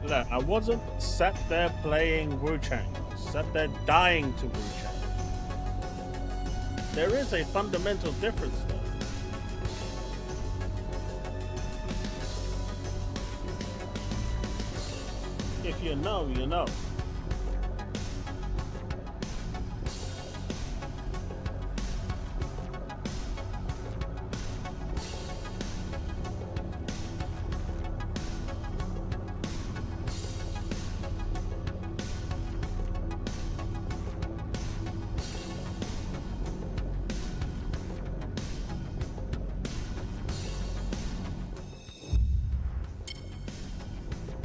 Look, I wasn't sat there playing Wu-Chang. I sat there dying to Wu-Chang. There is a fundamental difference, though. If you know, you know.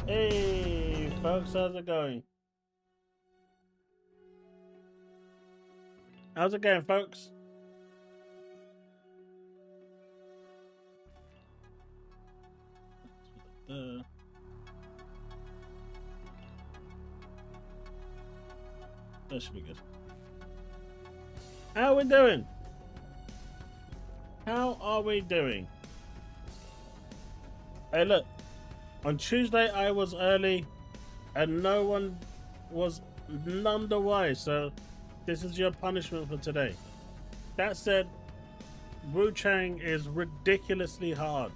Hey, folks, how's it going? How's it going, folks? That should be good. How are we doing? How are we doing? Hey, look. On Tuesday, I was early, and no one was none the wise, so this is your punishment for today. That said, Wu-Chang is ridiculously hard.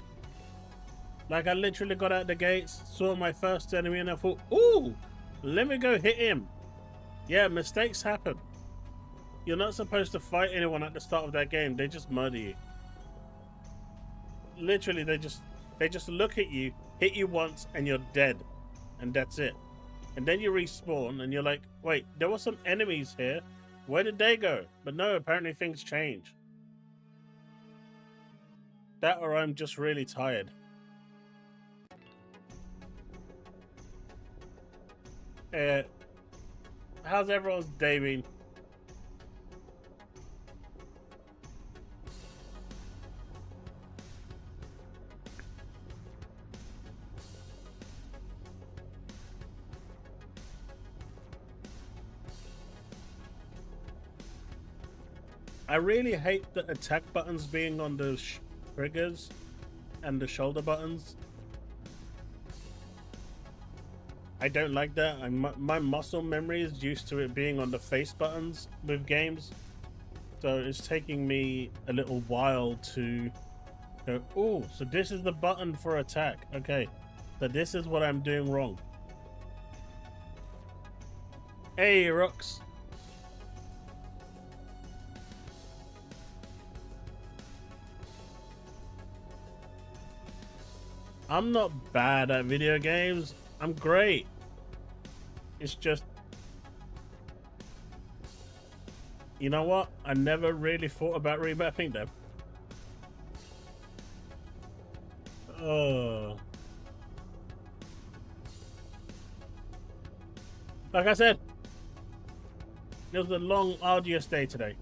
Like, I literally got out the gates, saw my first enemy, and I thought, ooh, let me go hit him. Yeah, mistakes happen. You're not supposed to fight anyone at the start of that game. They just murder you. Literally, they just look at you, hit you once, and you're dead. And that's it. And then you respawn, and you're like, wait, there were some enemies here. Where did they go? But no, apparently things change. That or I'm just really tired. How's everyone's day been? I really hate the attack buttons being on the triggers and the shoulder buttons. I don't like that. My muscle memory is used to it being on the face buttons with games. So it's taking me a little while to go, oh, so this is the button for attack. Okay, so this is what I'm doing wrong. Hey, Rooks. I'm not bad at video games. I'm great. It's just, you know what? I never really thought about remapping them. Oh. Like I said, it was a long, arduous day today.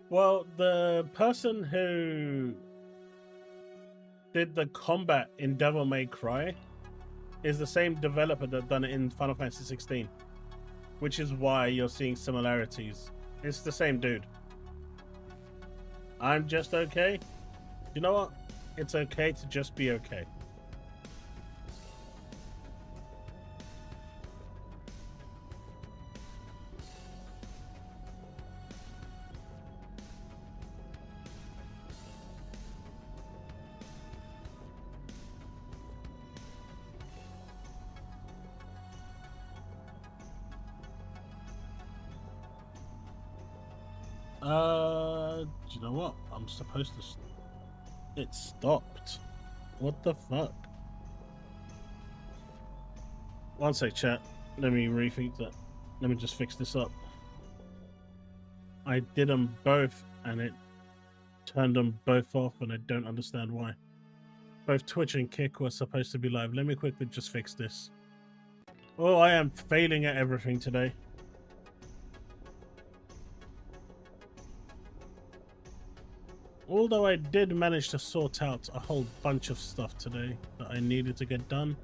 Well, the person who did the combat in Devil May Cry is the same developer that done it in Final Fantasy 16, which is why you're seeing similarities. It's the same dude. I'm just okay. You know what? It's okay to just be okay. Do you know what? I'm supposed to... It stopped. What the fuck? One sec, chat. Let me rethink that. Let me just fix this up. I did them both and it turned them both off and I don't understand why. Both Twitch and Kick were supposed to be live. Let me quickly just fix this. Oh, I am failing at everything today. Although I did manage to sort out a whole bunch of stuff today that I needed to get done.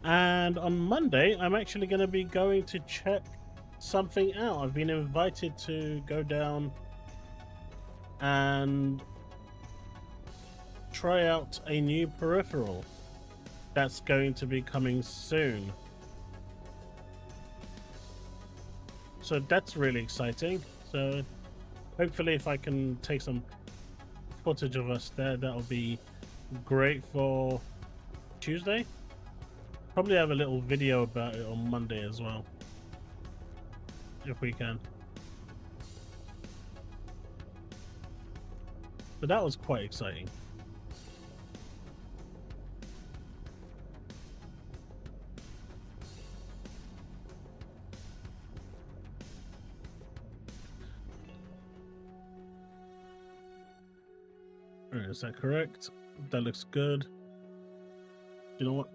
And on Monday, I'm actually going to be going to check something out. I've been invited to go down and try out a new peripheral that's going to be coming soon. So that's really exciting. So hopefully if I can take some footage of us there, that'll be great for Tuesday. Probably have a little video about it on Monday as well, if we can. But that was quite exciting. Alright, is that correct? That looks good. You know what?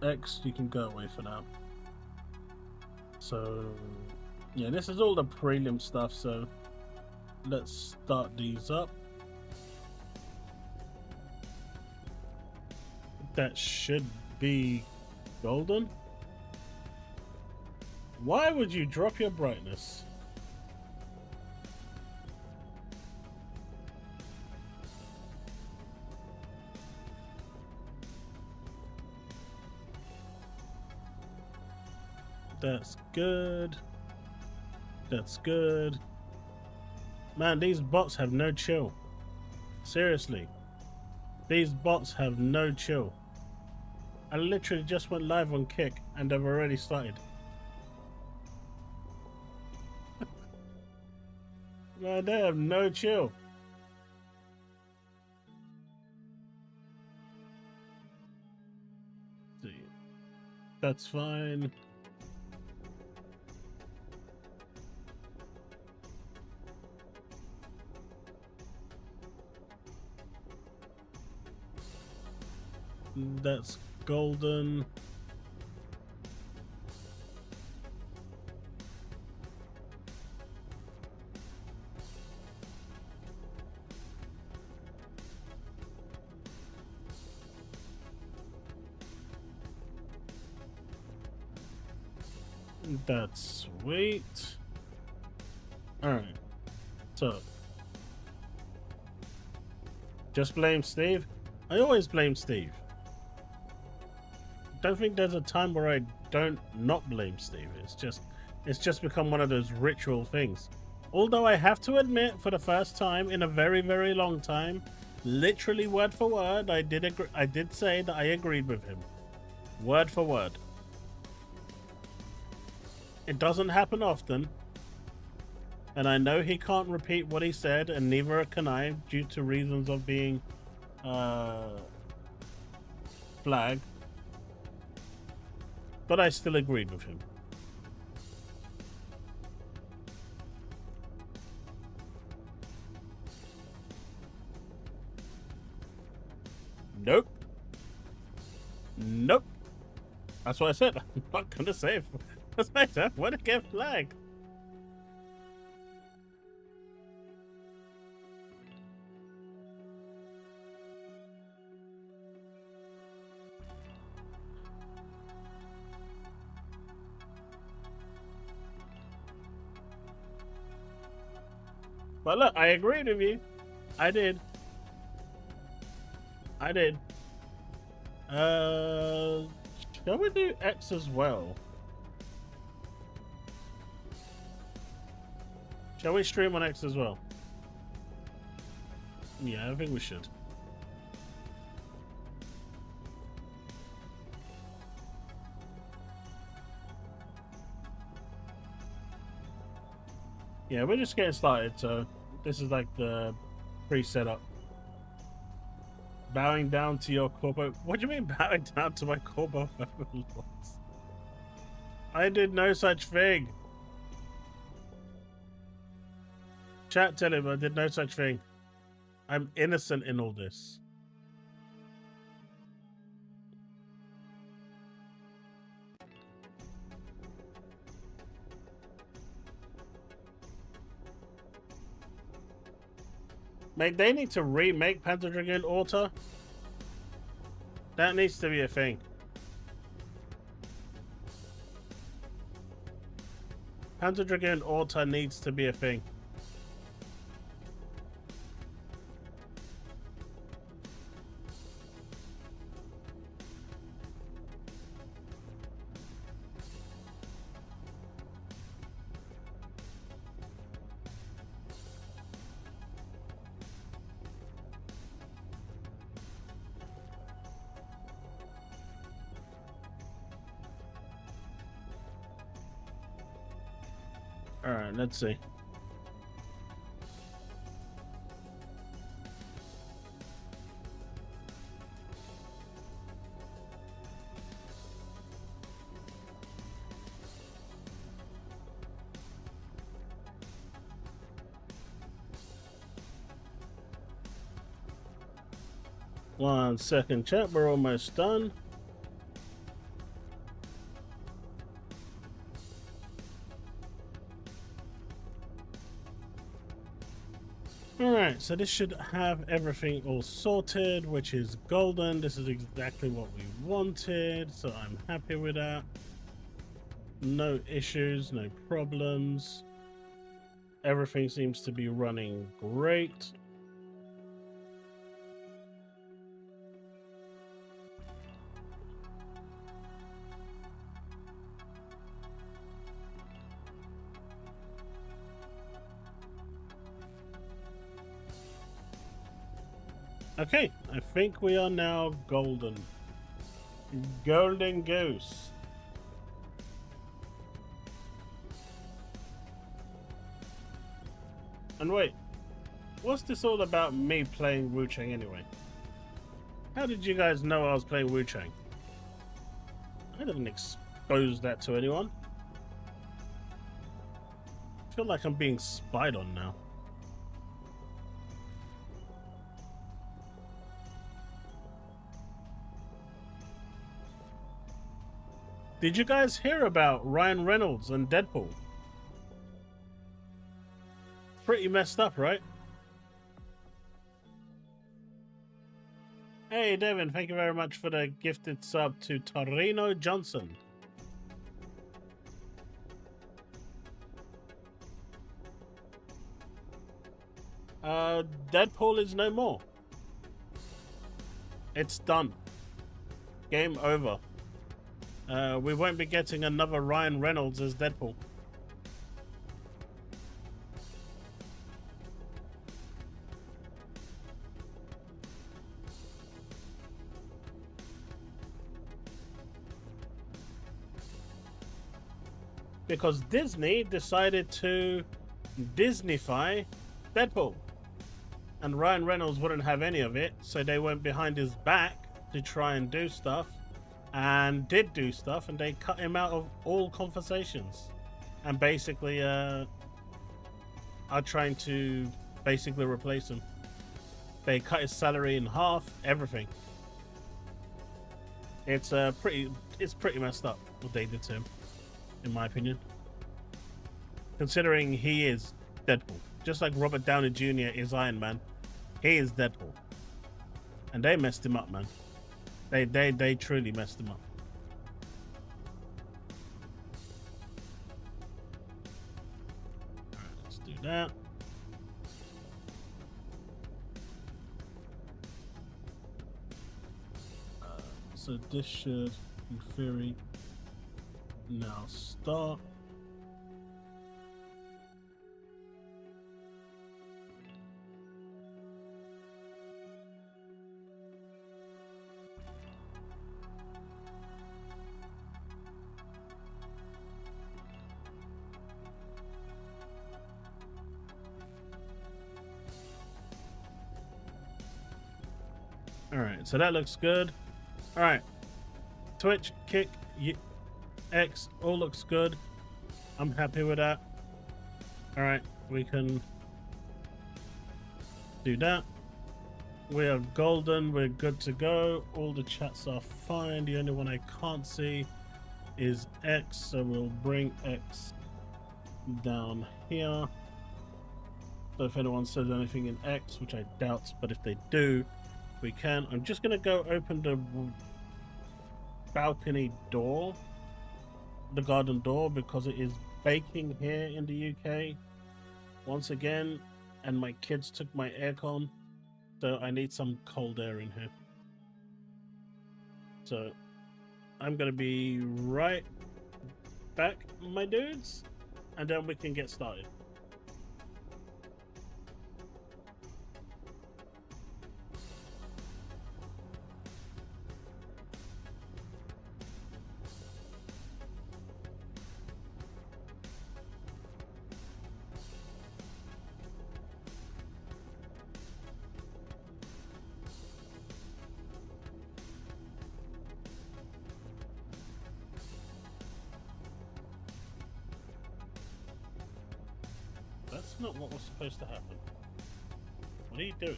X, you can go away for now. So yeah, this is all the prelim stuff, so let's start these up. That should be golden. Why would you drop your brightness? That's good. That's good. Man, these bots have no chill. Seriously. These bots have no chill. I literally just went live on Kick and they've already started. Man, they have no chill. That's fine. That's golden. That's sweet. Alright. So. Just blame Steve? I always blame Steve. don't think there's a time where I don't not blame Steve. It's just become one of those ritual things. Although I have to admit, for the first time in a very, very long time, literally word for word, I did say that I agreed with him. Word for word. It doesn't happen often. And I know he can't repeat what he said, and neither can I, due to reasons of being flagged. But I still agreed with him. Nope. Nope. That's what I said. I'm not gonna say it. That's better. When it get flagged. But look, I agreed with you. I did. I did. Shall we do X as well? Shall we stream on X as well? Yeah, I think we should. Yeah, we're just getting started, so this is like the pre-setup. Bowing down to your corpo. What do you mean bowing down to my corpo overlords? I did no such thing. Chat, tell him I did no such thing. I'm innocent in all this. Mate, they need to remake Panzer Dragoon Auto. That needs to be a thing. Panzer Dragoon Auto needs to be a thing. Alright, let's see. One second, chat, we're almost done. Alright, so this should have everything all sorted, which is golden. This is exactly what we wanted, so I'm happy with that. No issues, no problems. Everything seems to be running great. Okay, I think we are now golden. Golden goose. And wait, what's this all about me playing Wu Chang anyway? How did you guys know I was playing Wu Chang? I didn't expose that to anyone. I feel like I'm being spied on now. Did you guys hear about Ryan Reynolds and Deadpool? Pretty messed up, right? Hey, Devin, thank you very much for the gifted sub to Torino Johnson. Deadpool is no more. It's done. Game over. We won't be getting another Ryan Reynolds as Deadpool. Because Disney decided to Disneyfy Deadpool. And Ryan Reynolds wouldn't have any of it, so they went behind his back to try and do stuff, and did do stuff, and they cut him out of all conversations. And basically are trying to basically replace him. They cut his salary in half, everything. It's pretty messed up what they did to him, in my opinion. Considering he is Deadpool. Just like Robert Downey Jr. is Iron Man, he is Deadpool. And they messed him up, man. They truly messed him up. Alright, let's do that. So this should, in theory, now start. All right, so that looks good. All right, Twitch, Kick, X, all looks good. I'm happy with that. All right, we can do that. We are golden. We're good to go. All the chats are fine. The only one I can't see is X, so we'll bring X down here. So if anyone says anything in X, which I doubt, but if they do, we can. I'm just gonna go open the balcony door, the garden door, because it is baking here in the UK once again, and my kids took my aircon, so I need some cold air in here. So I'm gonna be right back, my dudes, and then we can get started. That's not what was supposed to happen. What are you doing?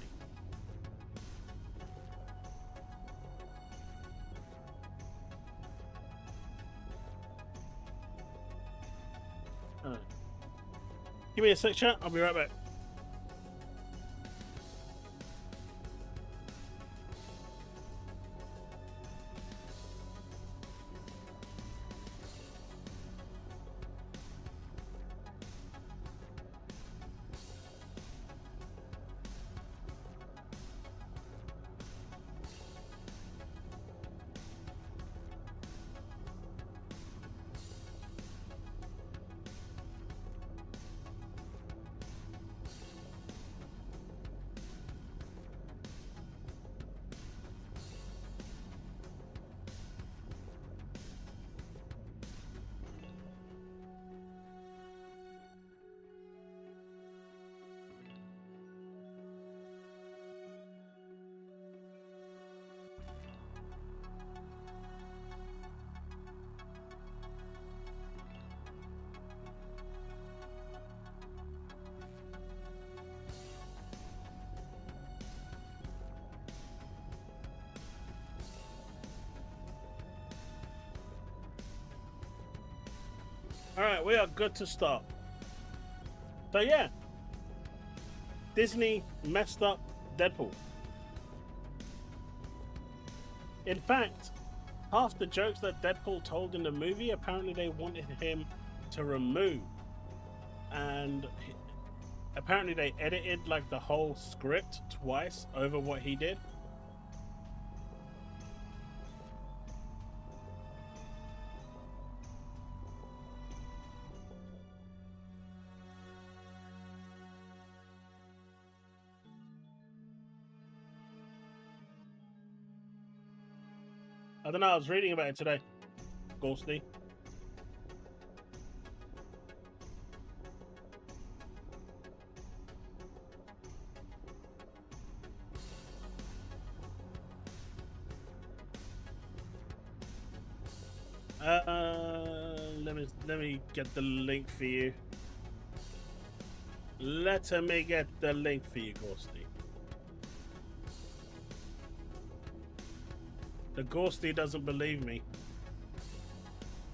Alright. Give me a sec, chat. I'll be right back. Alright, we are good to start. So yeah, Disney messed up Deadpool. In fact, half the jokes that Deadpool told in the movie, apparently they wanted him to remove. And apparently they edited like the whole script twice over what he did. I don't know, I was reading about it today. Ghostly. Let me get the link for you. Let me get the link for you, Ghosty. The Ghosty doesn't believe me.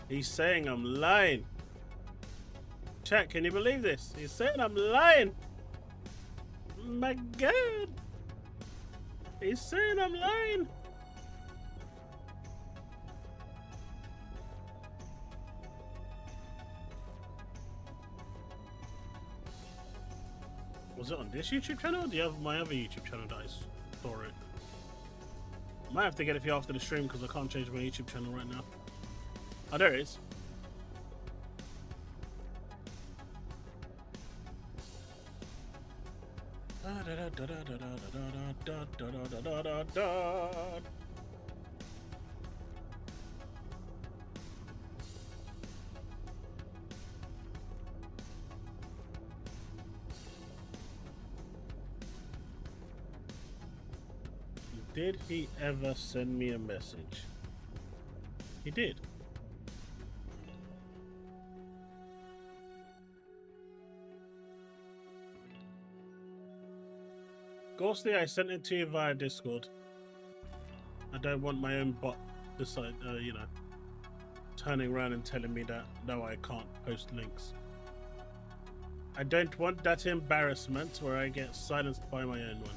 He's saying I'm lying. Chat, can you believe this? He's saying I'm lying. My God. He's saying I'm lying. Was it on this YouTube channel or do you have my other YouTube channel that I store it? Might have to get it for you after the stream because I can't change my YouTube channel right now. Oh, there it is. Did he ever send me a message? He did. Ghostly, I sent it to you via Discord. I don't want my own bot decide, you know, turning around and telling me that no, I can't post links. I don't want that embarrassment where I get silenced by my own one.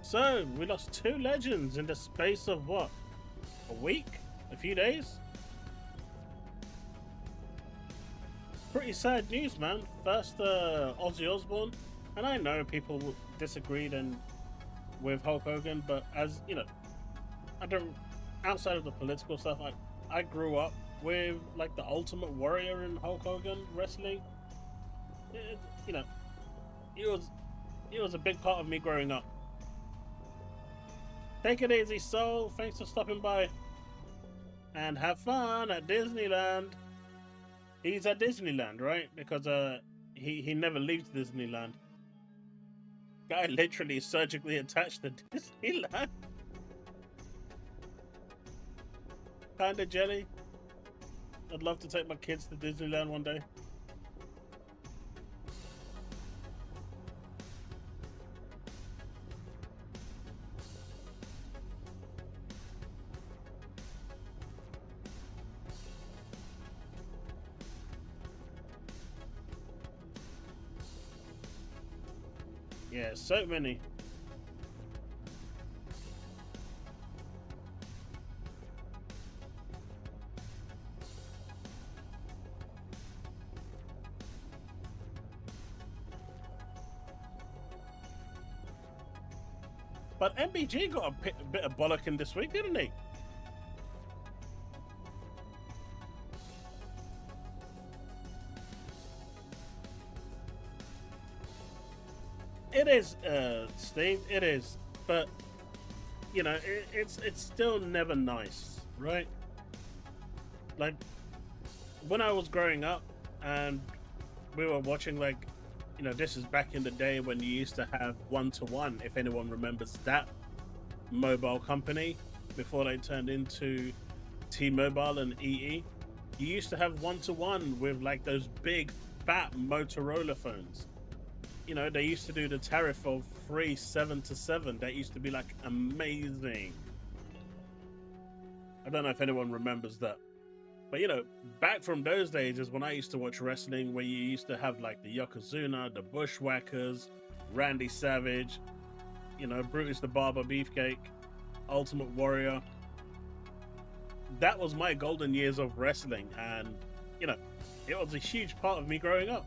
So, we lost 2 legends in the space of what? A week? A few days? Pretty sad news, man. First, Ozzy Osbourne, and I know people disagreed and with Hulk Hogan, but as you know, I don't. Outside of the political stuff, I grew up with like the Ultimate Warrior and Hulk Hogan wrestling. You know, it was a big part of me growing up. Take it easy, Soul. Thanks for stopping by. And have fun at Disneyland. He's at Disneyland, right? Because he never leaves Disneyland. Guy literally surgically attached to Disneyland. Kinda jelly. I'd love to take my kids to Disneyland one day. Yeah, so many. But MBG got a bit of bollocking this week, didn't he? It is, Steve. It is, but you know, it's still never nice, right? Like when I was growing up, and we were watching, like, you know, this is back in the day when you used to have 1-to-1. If anyone remembers that mobile company before they turned into T-Mobile and EE, you used to have 1-to-1 with like those big fat Motorola phones. You know, they used to do the tariff of free 7-to-7. That used to be like amazing. I don't know if anyone remembers that. But you know, back from those days is when I used to watch wrestling, where you used to have like the Yokozuna, the Bushwhackers, Randy Savage, you know, Brutus the Barber Beefcake, Ultimate Warrior. That was my golden years of wrestling, and you know, it was a huge part of me growing up.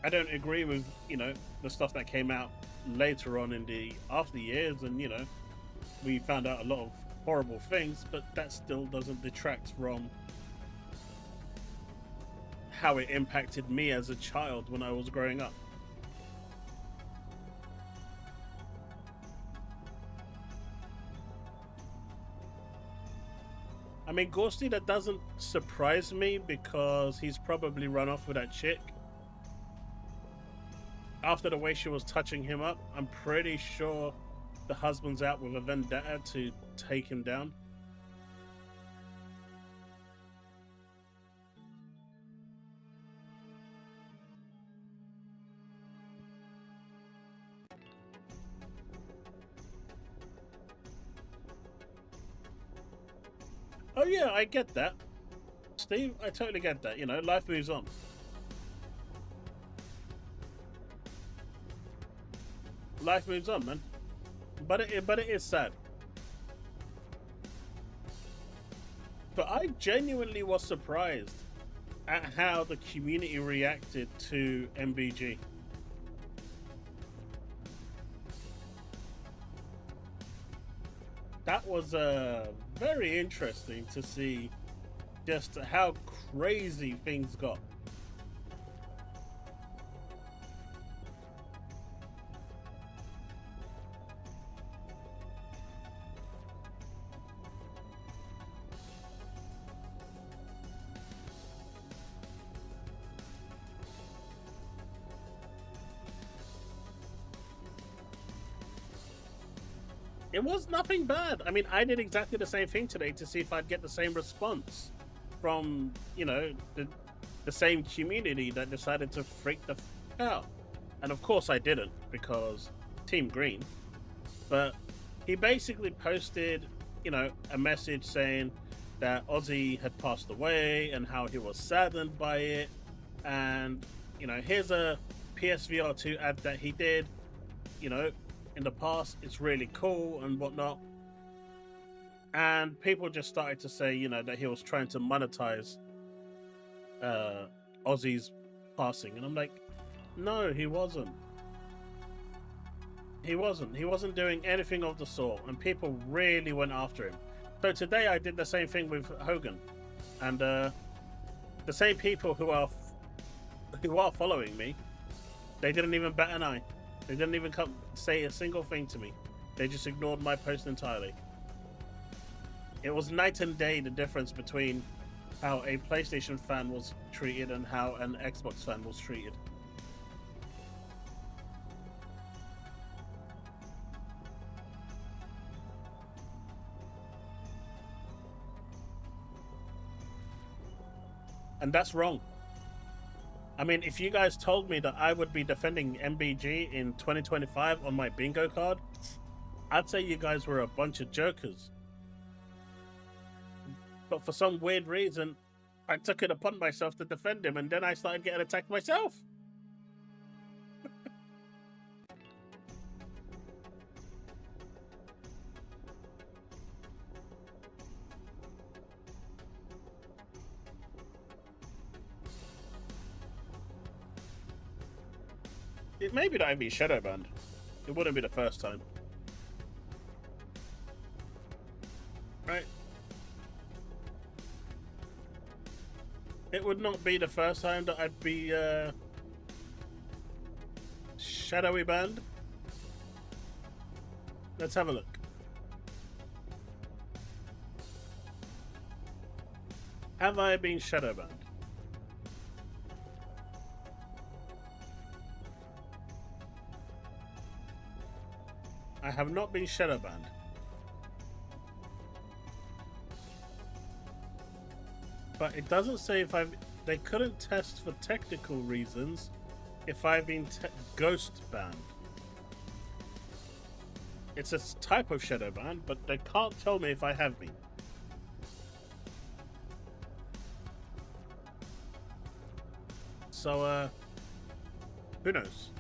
I don't agree with, you know, the stuff that came out later on in the after years, and you know, we found out a lot of horrible things, but that still doesn't detract from how it impacted me as a child when I was growing up. I mean, Ghosty, that doesn't surprise me because he's probably run off with that chick. After the way she was touching him up, I'm pretty sure the husband's out with a vendetta to take him down. Oh yeah, I get that, Steve. I totally get that. You know, life moves on. Life moves on, man. But it is sad. But I genuinely was surprised at how the community reacted to MBG. That was very interesting to see just how crazy things got. It was nothing bad. I mean, I did exactly the same thing today to see if I'd get the same response from, you know, the same community that decided to freak the f out. And of course I didn't, because Team Green. But he basically posted, you know, a message saying that Ozzy had passed away and how he was saddened by it. And, you know, here's a PSVR 2 ad that he did, you know, in the past. It's really cool and whatnot. And people just started to say, you know, that he was trying to monetize Ozzy's passing. And I'm like, no, he wasn't. He wasn't doing anything of the sort. And people really went after him. So today I did the same thing with Hogan. And the same people who are following me, they didn't even bat an eye. They didn't even come say a single thing to me. They just ignored my post entirely. It was night and day, the difference between how a PlayStation fan was treated and how an Xbox fan was treated. And that's wrong. I mean, if you guys told me that I would be defending MBG in 2025 on my bingo card, I'd say you guys were a bunch of jokers. But for some weird reason, I took it upon myself to defend him, and then I started getting attacked myself. It may be that I'd be shadow banned. It wouldn't be the first time. Right? It would not be the first time that I'd be shadowy banned. Let's have a look. Have I been shadow banned? I have not been shadow banned. But it doesn't say if I've... They couldn't test for technical reasons if I've been ghost banned. It's a type of shadow ban, but they can't tell me if I have been. So, who knows?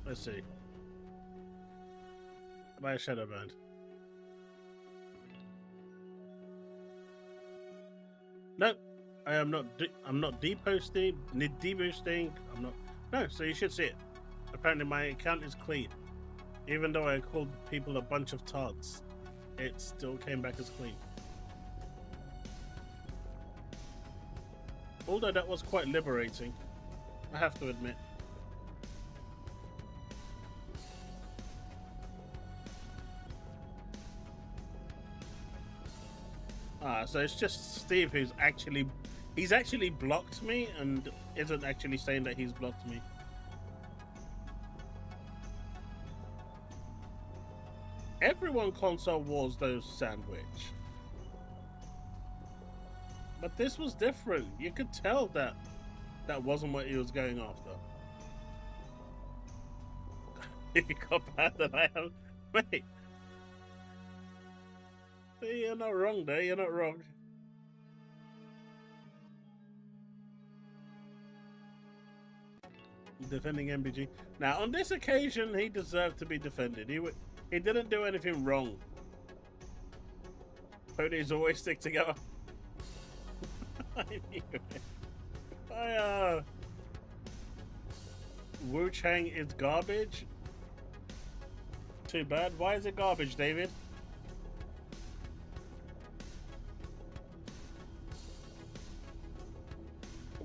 Let's see. Am I a shadow banned? No, I am not. I'm not deposting, deboosting. I'm not. No, so you should see it. Apparently, my account is clean, even though I called people a bunch of tards. it still came back as clean. Although that was quite liberating, I have to admit. So it's just Steve who's he's actually blocked me and isn't actually saying that he's blocked me. Everyone console wars those sandwich. But this was different. You could tell that that wasn't what he was going after. You got bad that I have. Mate. You're not wrong there, you're not wrong. Defending MBG. Now, on this occasion, he deserved to be defended. He didn't do anything wrong. Ponies always stick together. I knew it. Wu Chang is garbage? Too bad. Why is it garbage, David?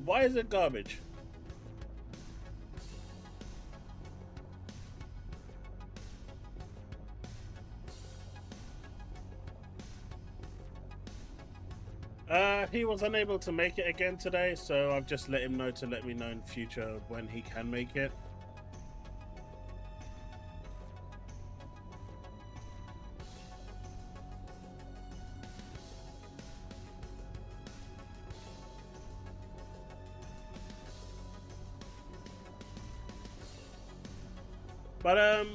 Why is it garbage? He was unable to make it again today, so I've just let him know to let me know in future when he can make it. But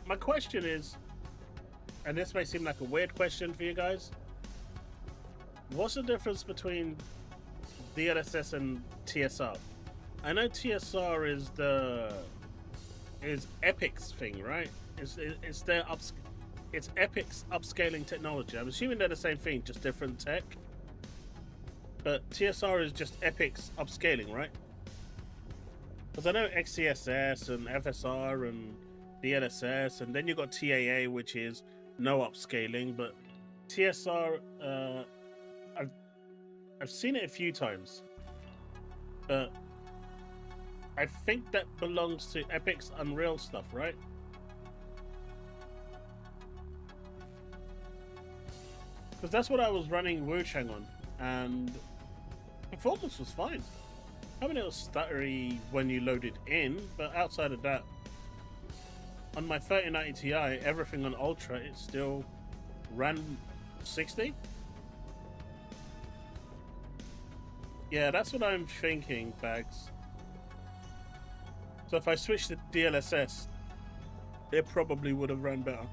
my question is, and this may seem like a weird question for you guys, what's the difference between DLSS and TSR? I know TSR is Epic's thing, right? It's Epic's upscaling technology. I'm assuming they're the same thing, just different tech. But TSR is just Epic's upscaling, right? Because I know XCSS and FSR and DLSS, and then you got TAA, which is no upscaling, but TSR, I've seen it a few times, but I think that belongs to Epic's Unreal stuff, right? Because that's what I was running Wu Chang on, and performance was fine. I mean, it was stuttery when you loaded in, but outside of that, on my 3090 Ti, everything on Ultra, it still ran 60. Yeah, that's what I'm thinking, Bags. So if I switched to DLSS, it probably would have run better.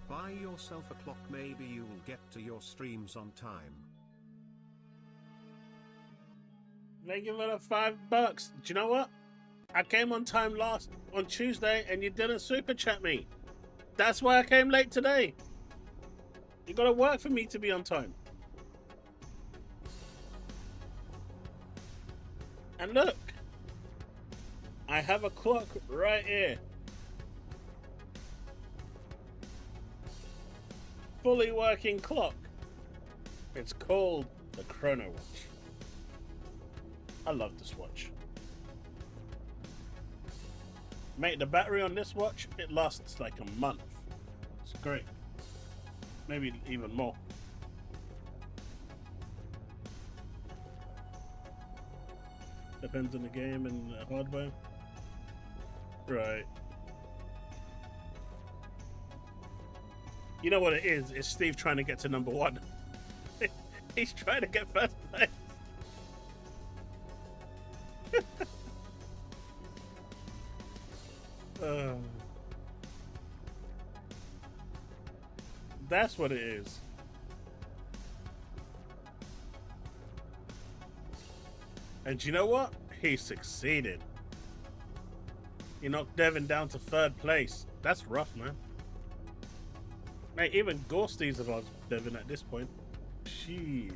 Buy yourself a clock, maybe you will get to your streams on time. Thank you for the $5. Do you know what? I came on time on Tuesday and you didn't super chat me. That's why I came late today. You gotta work for me to be on time. And look, I have a clock right here. Fully working clock. It's called the Chrono Watch. I love this watch. Mate, the battery on this watch, it lasts like a month. It's great. Maybe even more. Depends on the game and the hardware. Right. You know what it is? It's Steve trying to get to number one. He's trying to get first place. That's what it is. And you know what? He succeeded. He knocked Devin down to third place. That's rough, man. Mate, even Ghosties advanced Devin at this point. She.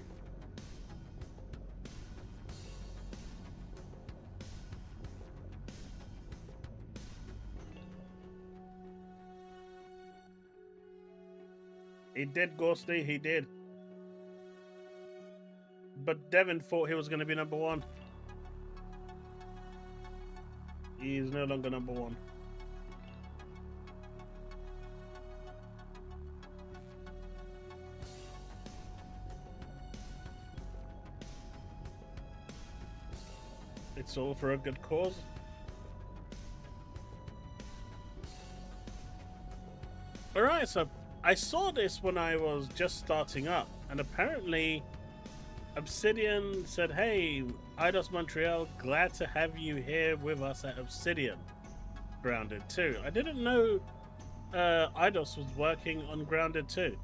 He did, Ghosty, he did. But Devin thought he was going to be number one. He's no longer number one. It's all for a good cause. Alright, so I saw this when I was just starting up, and apparently Obsidian said, hey, Eidos Montreal, glad to have you here with us at Obsidian Grounded 2. I didn't know Eidos was working on Grounded 2.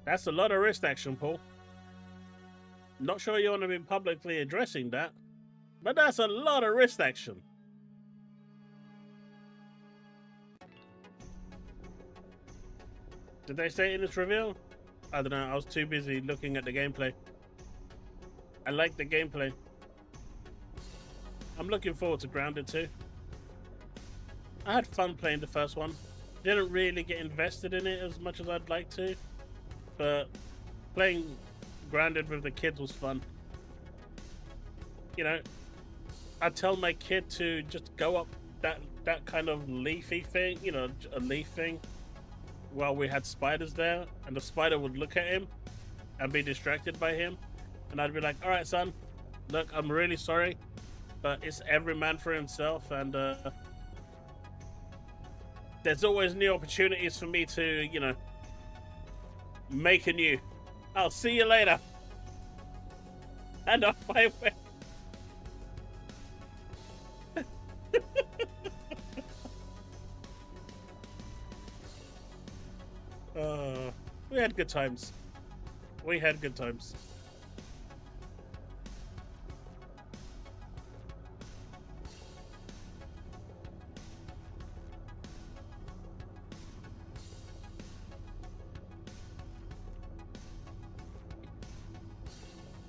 That's a lot of wrist action, Paul. Not sure you want to be publicly addressing that, but that's a lot of wrist action. Did they say it in this reveal? I don't know, I was too busy looking at the gameplay. I like the gameplay. I'm looking forward to Grounded 2. I had fun playing the first one. Didn't really get invested in it as much as I'd like to. But playing Grounded with the kids was fun. You know, I tell my kid to just go up that kind of leafy thing, you know, a leaf thing, while we had spiders there, and the spider would look at him and be distracted by him, and I'd be like, all right, son, look, I'm really sorry, but it's every man for himself, and there's always new opportunities for me to, you know, make a new. I'll see you later. And off I went. We had good times. We had good times.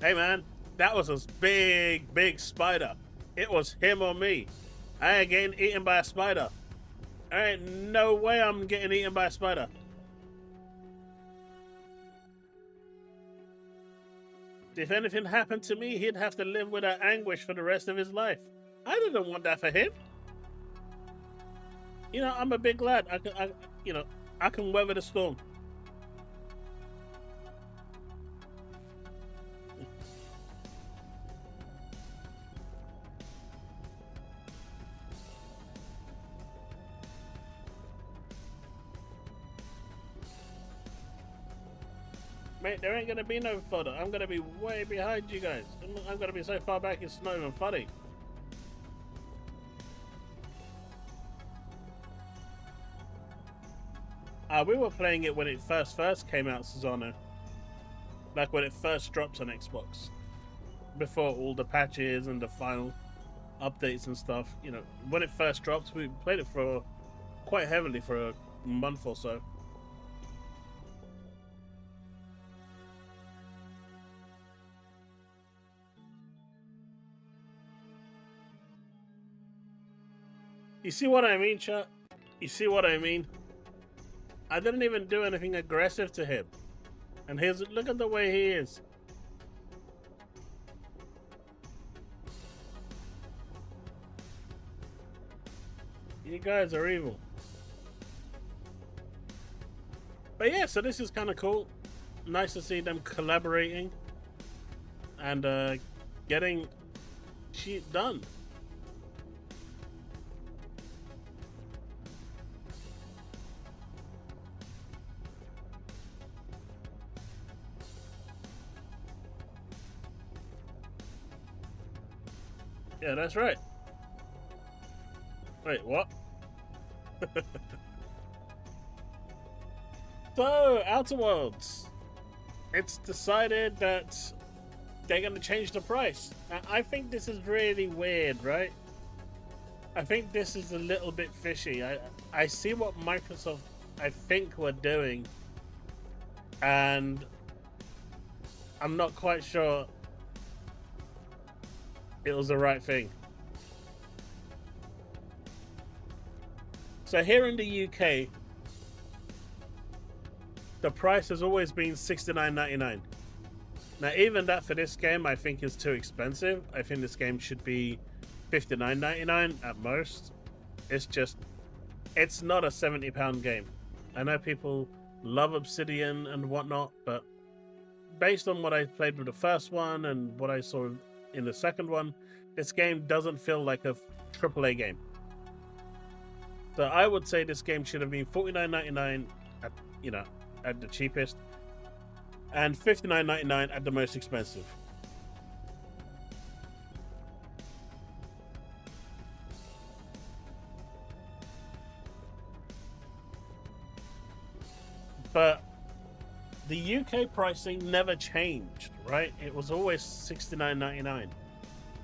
Hey man, that was a big spider. It was him or me. I ain't getting eaten by a spider. There ain't no way I'm getting eaten by a spider. If anything happened to me, he'd have to live with that anguish for the rest of his life. I didn't want that for him. You know, I'm a big lad. I can weather the storm. Mate, there ain't gonna be no fodder. I'm gonna be way behind you guys. I'm gonna be so far back it's not even funny. We were playing it when it first came out, Susano. Like when it first dropped on Xbox. Before all the patches and the final updates and stuff. You know, when it first dropped, we played it for quite heavily for a month or so. You see what I mean, chat? You see what I mean? I didn't even do anything aggressive to him. And look at the way he is. You guys are evil. But yeah, so this is kind of cool. Nice to see them collaborating. And getting shit done. Yeah, that's right. Wait, what? So, Outerworlds. it's decided that they're going to change the price. Now, I think this is really weird, right? I think this is a little bit fishy. I see what Microsoft, I think, were doing, and I'm not quite sure it was the right thing. So here in the UK, the price has always been $69.99. Now, even that for this game, I think is too expensive. I think this game should be $59.99 at most. It's not a £70 game. I know people love Obsidian and whatnot, but based on what I played with the first one and what I saw in the second one, this game doesn't feel like a AAA game. So I would say this game should have been $49.99 at, at the cheapest, and $59.99 at the most expensive. But the UK pricing never changed, right? It was always $69.99,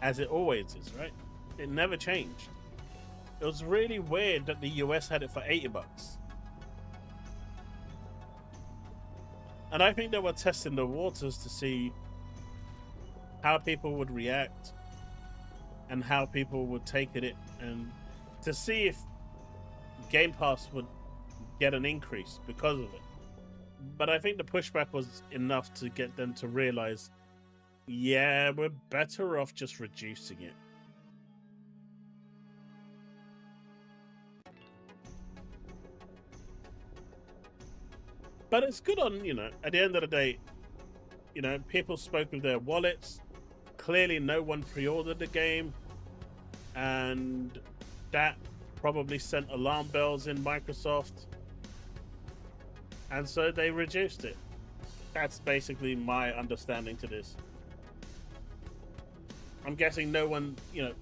as it always is, right? It never changed. It was really weird that the US had it for $80. And I think they were testing the waters to see how people would react and how people would take it, and to see if Game Pass would get an increase because of it. But I think the pushback was enough to get them to realize, yeah, we're better off just reducing it. But it's good on, at the end of the day, people spoke with their wallets. Clearly no one pre-ordered the game, and that probably sent alarm bells in Microsoft, and so they reduced it. That's basically my understanding to this. I'm guessing no one,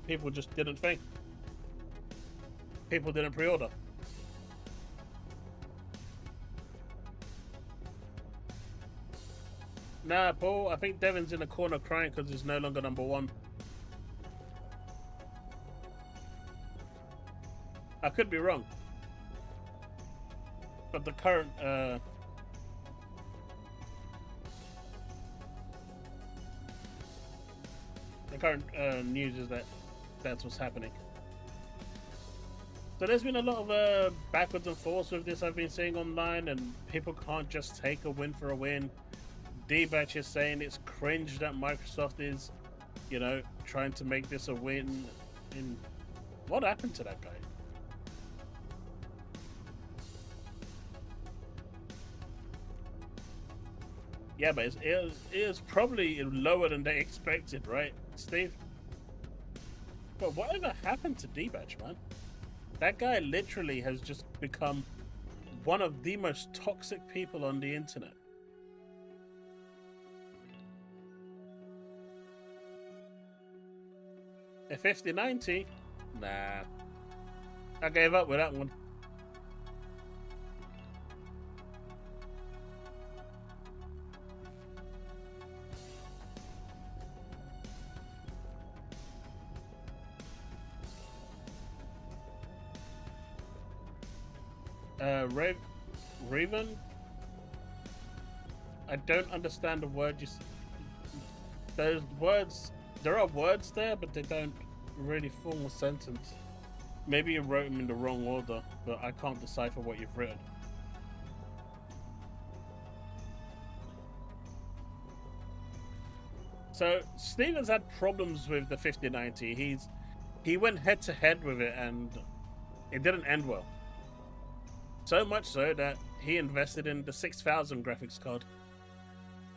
people just didn't think. People didn't pre-order. Nah, Paul, I think Devin's in the corner crying because he's no longer #1. I could be wrong. But the current news is that that's what's happening. So there's been a lot of backwards and forwards with this I've been seeing online, and people can't just take a win for a win. D-Batch is saying it's cringe that Microsoft is, trying to make this a win. And what happened to that guy? Yeah, but it is probably lower than they expected, right, Steve? But whatever happened to D-Batch, man? That guy literally has just become one of the most toxic people on the internet. A 5090? Nah. I gave up with that one. Raven? I don't understand the word you... Those words... There are words there, but they don't really form a sentence. Maybe you wrote them in the wrong order, but I can't decipher what you've written. So Steven's had problems with the 5090. He went head to head with it, and it didn't end well. So much so that he invested in the 6000 graphics card.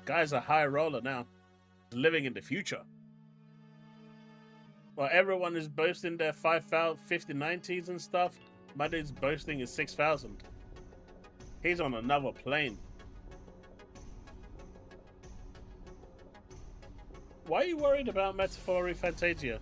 Guy's a high roller now, living in the future. While everyone is boasting their 5090s and stuff, my dude's boasting his 6000. He's on another plane. Why are you worried about Metaphori Fantasia?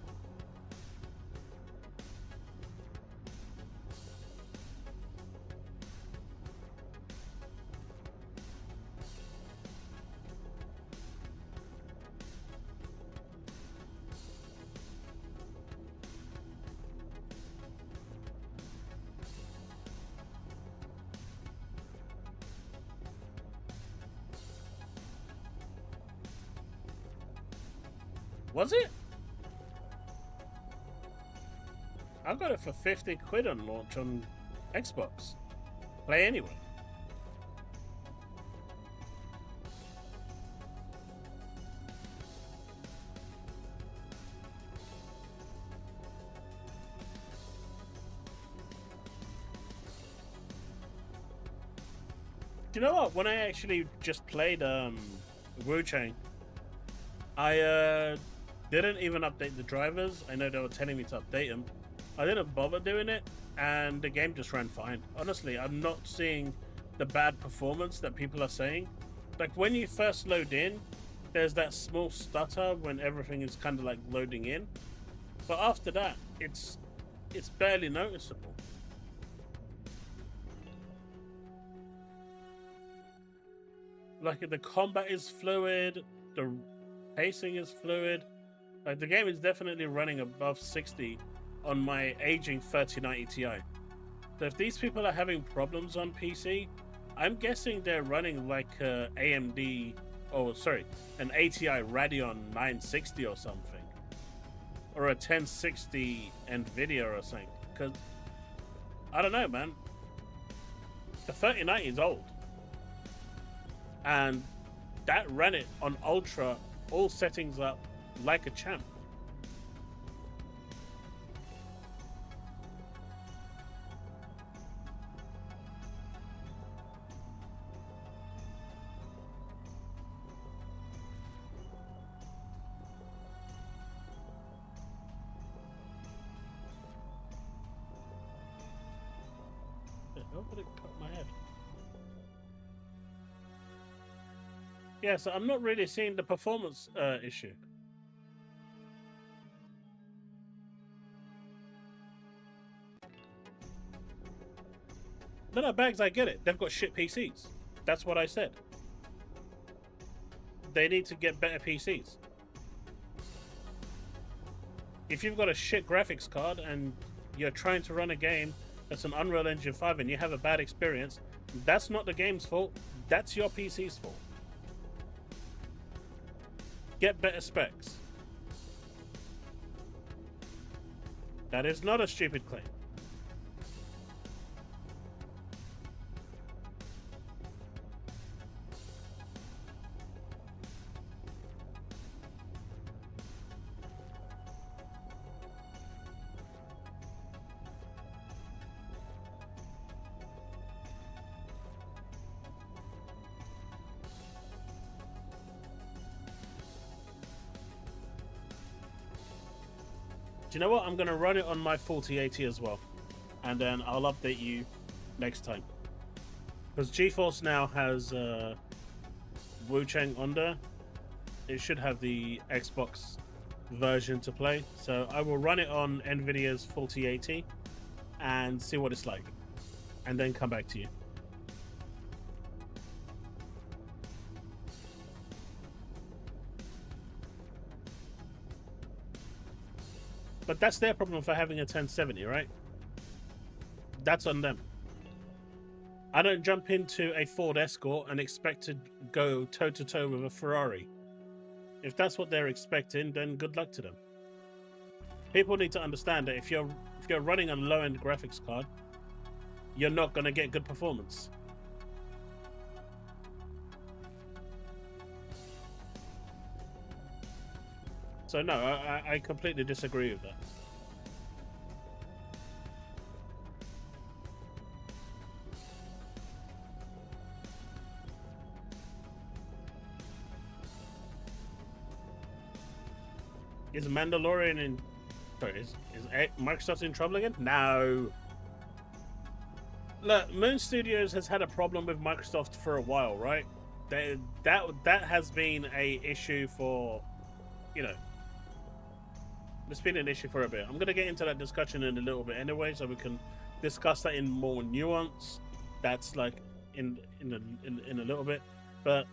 Was it? I got it for 50 quid on launch on Xbox. Play Anywhere. Do you know what? When I actually just played Wu-Chang, I didn't even update the drivers. I know they were telling me to update them. I didn't bother doing it, and the game just ran fine. Honestly, I'm not seeing the bad performance that people are saying. Like, when you first load in, there's that small stutter when everything is kind of like loading in. But after that, it's barely noticeable. Like, the combat is fluid, the pacing is fluid. Like, the game is definitely running above 60 on my aging 3090 Ti. So if these people are having problems on PC, I'm guessing they're running like an ATI Radeon 960 or something, or a 1060 Nvidia or something. Because I don't know, man. The 3090 is old. And that ran it on ultra, all settings up like a champ. How did it cut my head? Yeah, so I'm not really seeing the performance issue. No, Bags, I get it. They've got shit PCs. That's what I said. They need to get better PCs. If you've got a shit graphics card and you're trying to run a game that's an Unreal Engine 5 and you have a bad experience, that's not the game's fault. That's your PC's fault. Get better specs. That is not a stupid claim. Do you know what? I'm going to run it on my 4080 as well. And then I'll update you next time. Because GeForce now has Wu-Chang on there. It should have the Xbox version to play. So I will run it on NVIDIA's 4080 and see what it's like. And then come back to you. But that's their problem for having a 1070, right? That's on them. I don't jump into a Ford Escort and expect to go toe-to-toe with a Ferrari. If that's what they're expecting, then good luck to them. People need to understand that if you're running a low-end graphics card, you're not going to get good performance. So no, I completely disagree with that. Is Mandalorian in... Sorry, is Microsoft in trouble again? No. Look, Moon Studios has had a problem with Microsoft for a while, right? That has been a issue for, you know... It's been an issue for a bit. I'm going to get into that discussion in a little bit anyway, so we can discuss that in more nuance. That's like in a little bit. But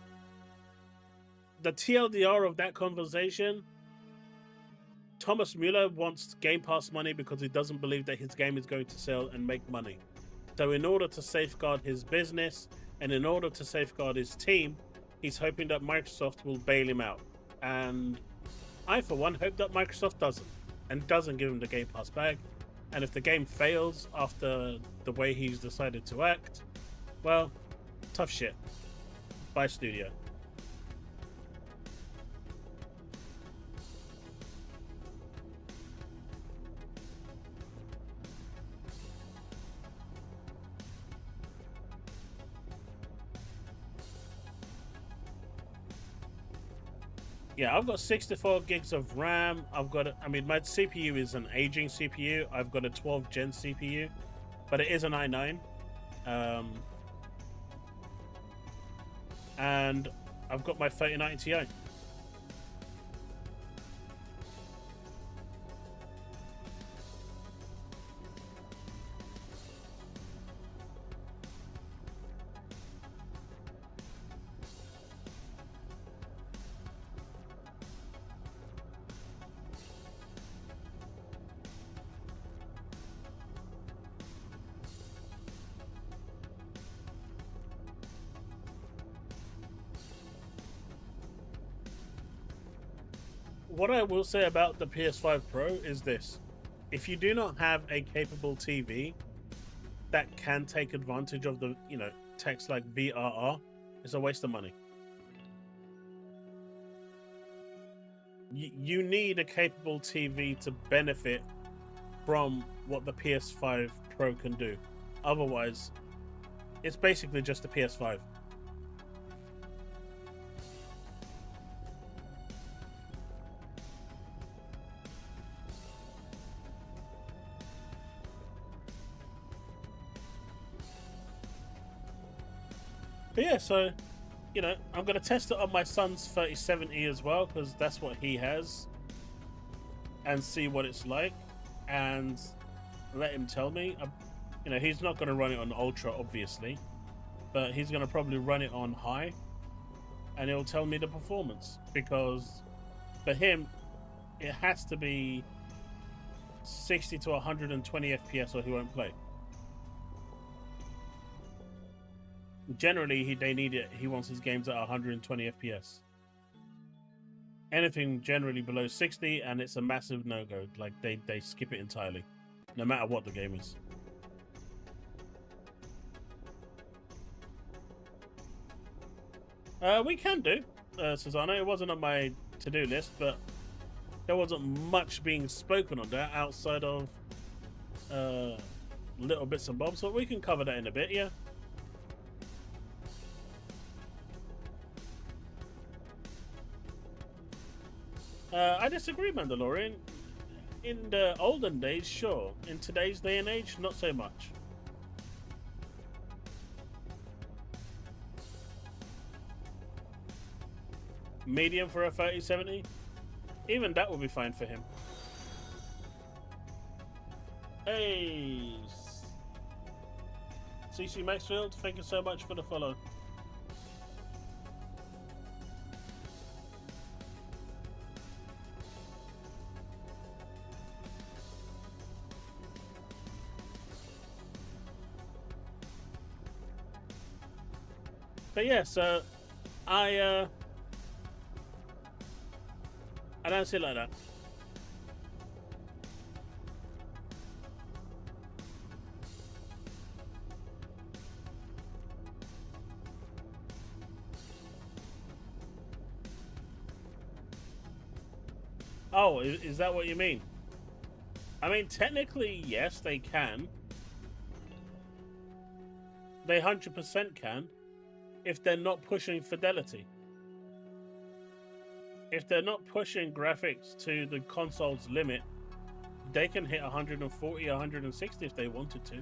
the TLDR of that conversation, Thomas Mueller wants Game Pass money because he doesn't believe that his game is going to sell and make money. So in order to safeguard his business and in order to safeguard his team, he's hoping that Microsoft will bail him out. And I, for one, hope that Microsoft doesn't give him the Game Pass bag. And if the game fails after the way he's decided to act, well, tough shit. Bye, studio. Yeah, I've got 64 gigs of RAM. I mean, my CPU is an aging CPU. I've got a 12 gen CPU, but it is an i9. And I've got my 3090 Ti. What I will say about the PS5 Pro is this. If you do not have a capable TV that can take advantage of the, text like VRR, it's a waste of money. You need a capable TV to benefit from what the PS5 Pro can do. Otherwise, it's basically just a PS5. But yeah, so, I'm going to test it on my son's 3070 as well, because that's what he has, and see what it's like, and let him tell me. He's not going to run it on Ultra, obviously, but he's going to probably run it on High, and he'll tell me the performance, because for him, it has to be 60 to 120 FPS or he won't play. Generally, he wants his games at 120 FPS. Anything generally below 60, and it's a massive no-go. Like, they skip it entirely, no matter what the game is. We can do, Susanna. It wasn't on my to-do list, but there wasn't much being spoken on that outside of little bits and bobs, but we can cover that in a bit, yeah. I disagree, Mandalorian. In the olden days, sure. In today's day and age, not so much. Medium for a 3070? Even that would be fine for him. Hey! CC Maxfield, thank you so much for the follow. But yeah, so I don't see it like that. Oh, is that what you mean? I mean, technically, yes, they can. They 100% can. If they're not pushing fidelity. If they're not pushing graphics to the console's limit, they can hit 140, 160 if they wanted to.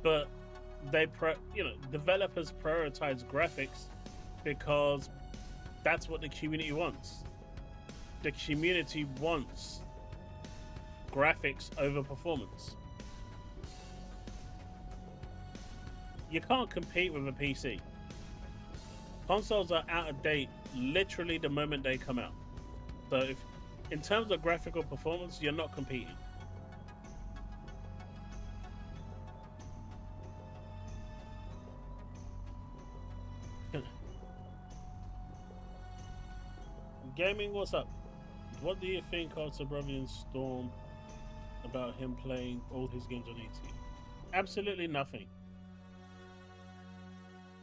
But developers prioritize graphics because that's what the community wants. The community wants graphics over performance. You can't compete with a PC. Consoles are out of date literally the moment they come out. So if, in terms of graphical performance, you're not competing. Gaming, what's up? What do you think of Suburban Storm about him playing all his games on easy? Absolutely nothing.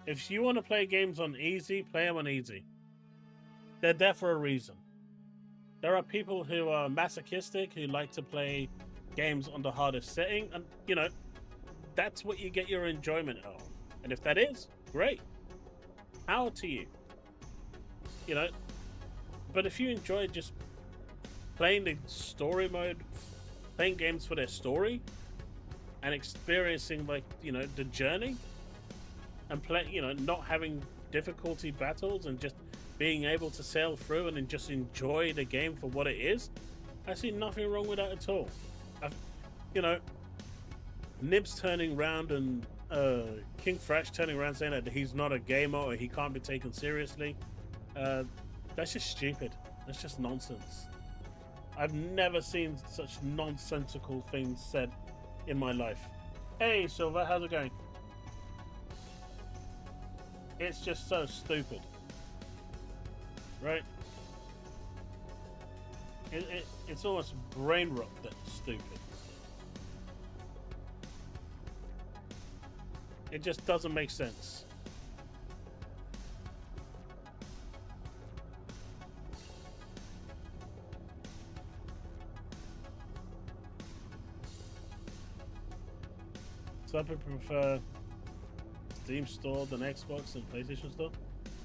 If you want to play games on easy, play them on easy. They're there for a reason. There are people who are masochistic, who like to play games on the hardest setting, and you know, that's what you get your enjoyment of. And if that is, great. Power to you. You know, but if you enjoy just playing the story mode, playing games for their story, and experiencing, like, you know, the journey, and play, you know, not having difficulty battles and just being able to sail through and then just enjoy the game for what it is, I see nothing wrong with that at all. You know, Nibs turning around and King Fresh turning around saying that he's not a gamer or he can't be taken seriously, that's just stupid. That's just nonsense. I've never seen such nonsensical things said in my life. Hey Silver, how's it going? It's just so stupid, right? It's almost brain rot that's stupid. It just doesn't make sense. Some people prefer Steam store than Xbox and PlayStation store.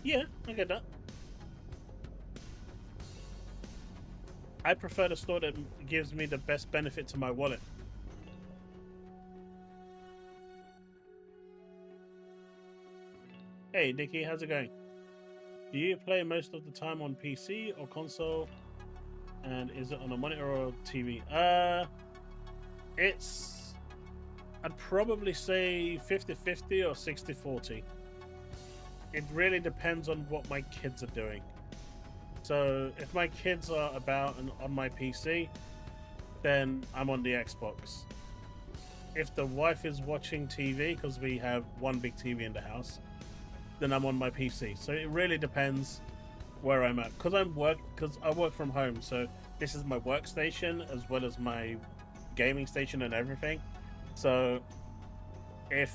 Yeah, I get that. I prefer the store that gives me the best benefit to my wallet. Hey Dickie, how's it going? Do you play most of the time on PC or console? And is it on a monitor or TV? I'd probably say 50-50 or 60-40. It really depends on what my kids are doing. So if my kids are about and on my PC, then I'm on the Xbox. If the wife is watching TV, because we have one big TV in the house, then I'm on my PC. So it really depends where I'm at. Because I work from home, so this is my workstation as well as my gaming station and everything. So if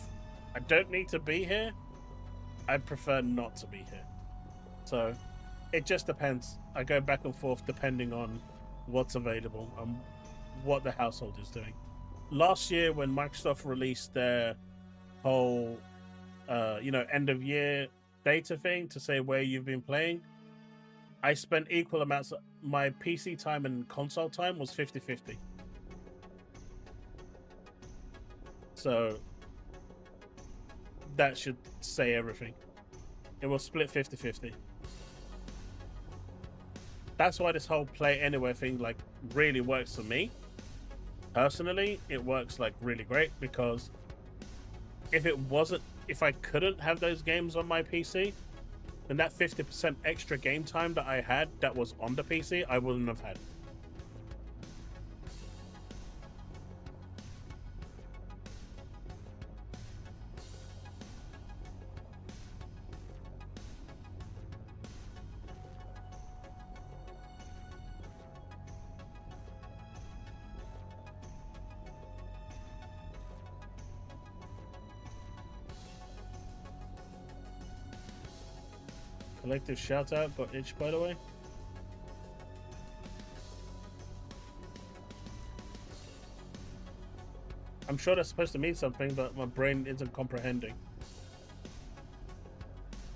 I don't need to be here, I prefer not to be here. So it just depends. I go back and forth depending on what's available and what the household is doing. Last year when Microsoft released their whole end of year data thing to say where you've been playing, I spent equal amounts of my PC time and console time was 50-50. So that should say everything. It was split 50-50. That's why this whole play anywhere thing like really works for me. Personally, it works like really great, because if I couldn't have those games on my PC, then that 50% extra game time that I had that was on the PC, I wouldn't have had. Collective shout out got itched, by the way. I'm sure that's supposed to mean something, but my brain isn't comprehending.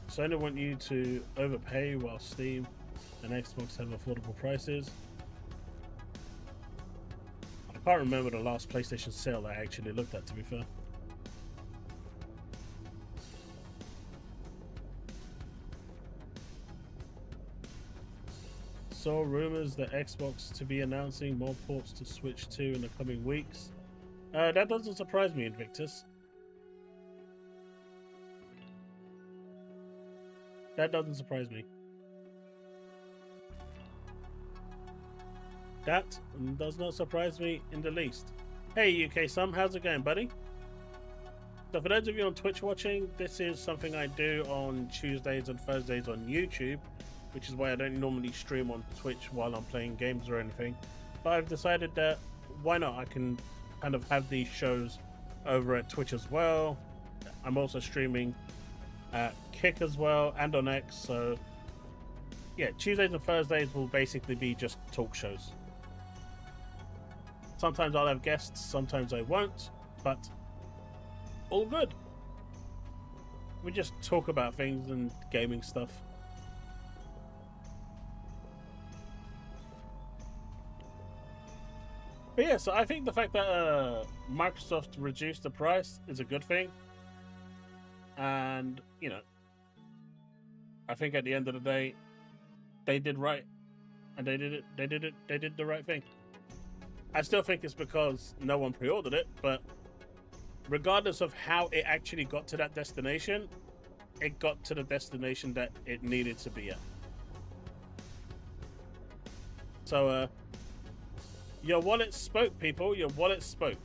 So I don't want you to overpay while Steam and Xbox have affordable prices. I can't remember the last PlayStation sale I actually looked at, to be fair. Saw rumors that Xbox to be announcing more ports to Switch 2 in the coming weeks. That doesn't surprise me, Invictus. That doesn't surprise me. That does not surprise me in the least. Hey UK Sam, how's it going, buddy? So for those of you on Twitch watching, this is something I do on Tuesdays and Thursdays on YouTube, which is why I don't normally stream on Twitch while I'm playing games or anything. But I've decided that why not? I can kind of have these shows over at Twitch as well. I'm also streaming at Kick as well and on X. So yeah, Tuesdays and Thursdays will basically be just talk shows. Sometimes I'll have guests, sometimes I won't, but all good. We just talk about things and gaming stuff. But yeah, so I think the fact that Microsoft reduced the price is a good thing. And, you know, I think at the end of the day, they did right. And they did the right thing. I still think it's because no one pre-ordered it, but regardless of how it actually got to that destination, it got to the destination that it needed to be at. So, your wallet spoke, people. Your wallet spoke.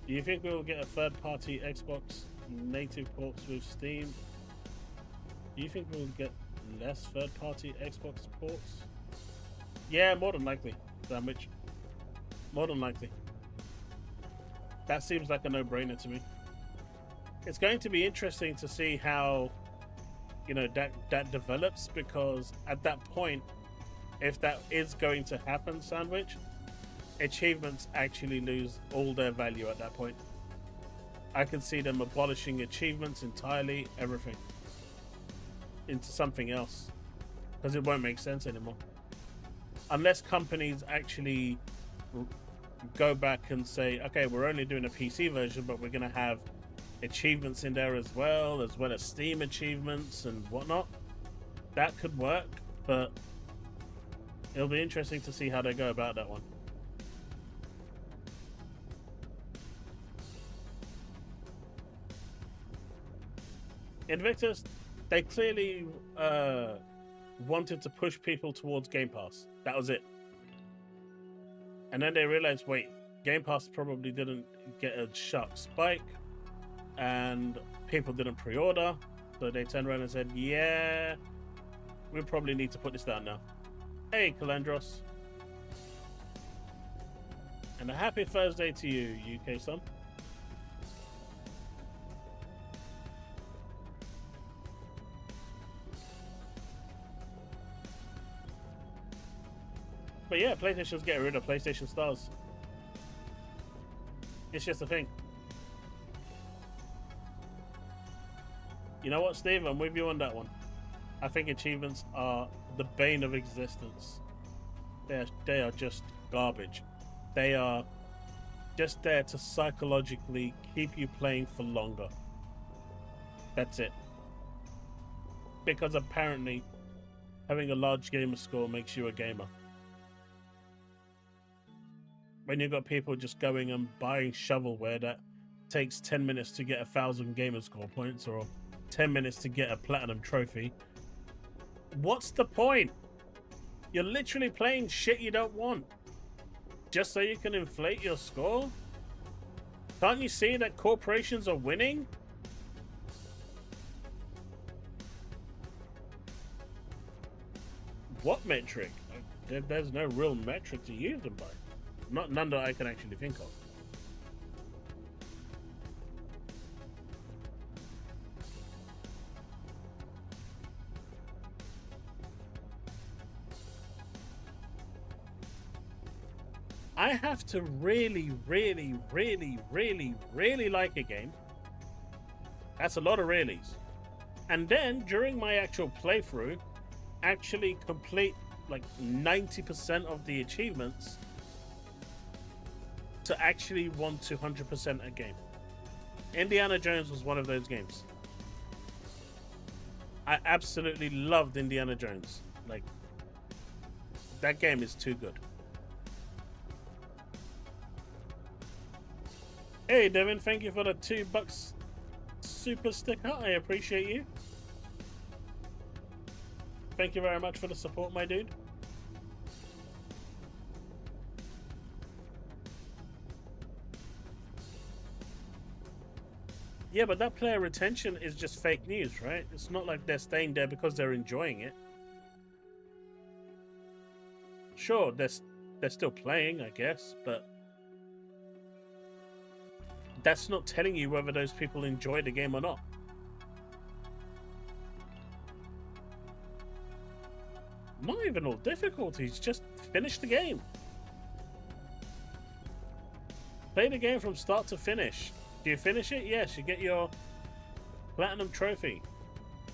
Do you think we will get a third-party Xbox native ports with Steam? Do you think we'll get less third-party Xbox ports? Yeah, more than likely, Sandwich. More than likely. That seems like a no-brainer to me. It's going to be interesting to see how, you know, that develops, because at that point, if that is going to happen, Sandwich, achievements actually lose all their value at that point. I can see them abolishing achievements entirely, everything, into something else, because it won't make sense anymore. Unless companies actually go back and say, okay, we're only doing a PC version, but we're going to have achievements in there as well as Steam achievements and whatnot. That could work, but it'll be interesting to see how they go about that one. Invictus, they clearly wanted to push people towards Game Pass. That was it. And then they realized, wait, Game Pass probably didn't get a sharp spike, and people didn't pre-order, so they turned around and said, yeah, we probably need to put this down now. Hey, Calandros. And a happy Thursday to you, UK son. But yeah, PlayStation's getting rid of PlayStation Stars. It's just a thing. You know what, Steve? I'm with you on that one. I think achievements are the bane of existence. They are just garbage. They are just there to psychologically keep you playing for longer. That's it. Because apparently having a large gamer score makes you a gamer. When you've got people just going and buying shovelware that takes 10 minutes to get 1,000 gamer score points, or 10 minutes to get a platinum trophy, what's the point? You're literally playing shit you don't want just so you can inflate your score. Can't you see that corporations are winning? What metric? There's no real metric to use them by. None that I can actually think of. I have to really like a game. That's a lot of reallys. And then during my actual playthrough, actually complete like 90% of the achievements to actually want to 100% a game. Indiana Jones was one of those games. I absolutely loved Indiana Jones. Like, that game is too good. Hey Devin, thank you for the $2 super sticker. I appreciate you. Thank you very much for the support, my dude. Yeah, but that player retention is just fake news, right? It's not like they're staying there because they're enjoying it. Sure, they're still playing, I guess, but that's not telling you whether those people enjoy the game or not. Not even all difficulties, just finish the game. Play the game from start to finish. Do you finish it? Yes, you get your platinum trophy.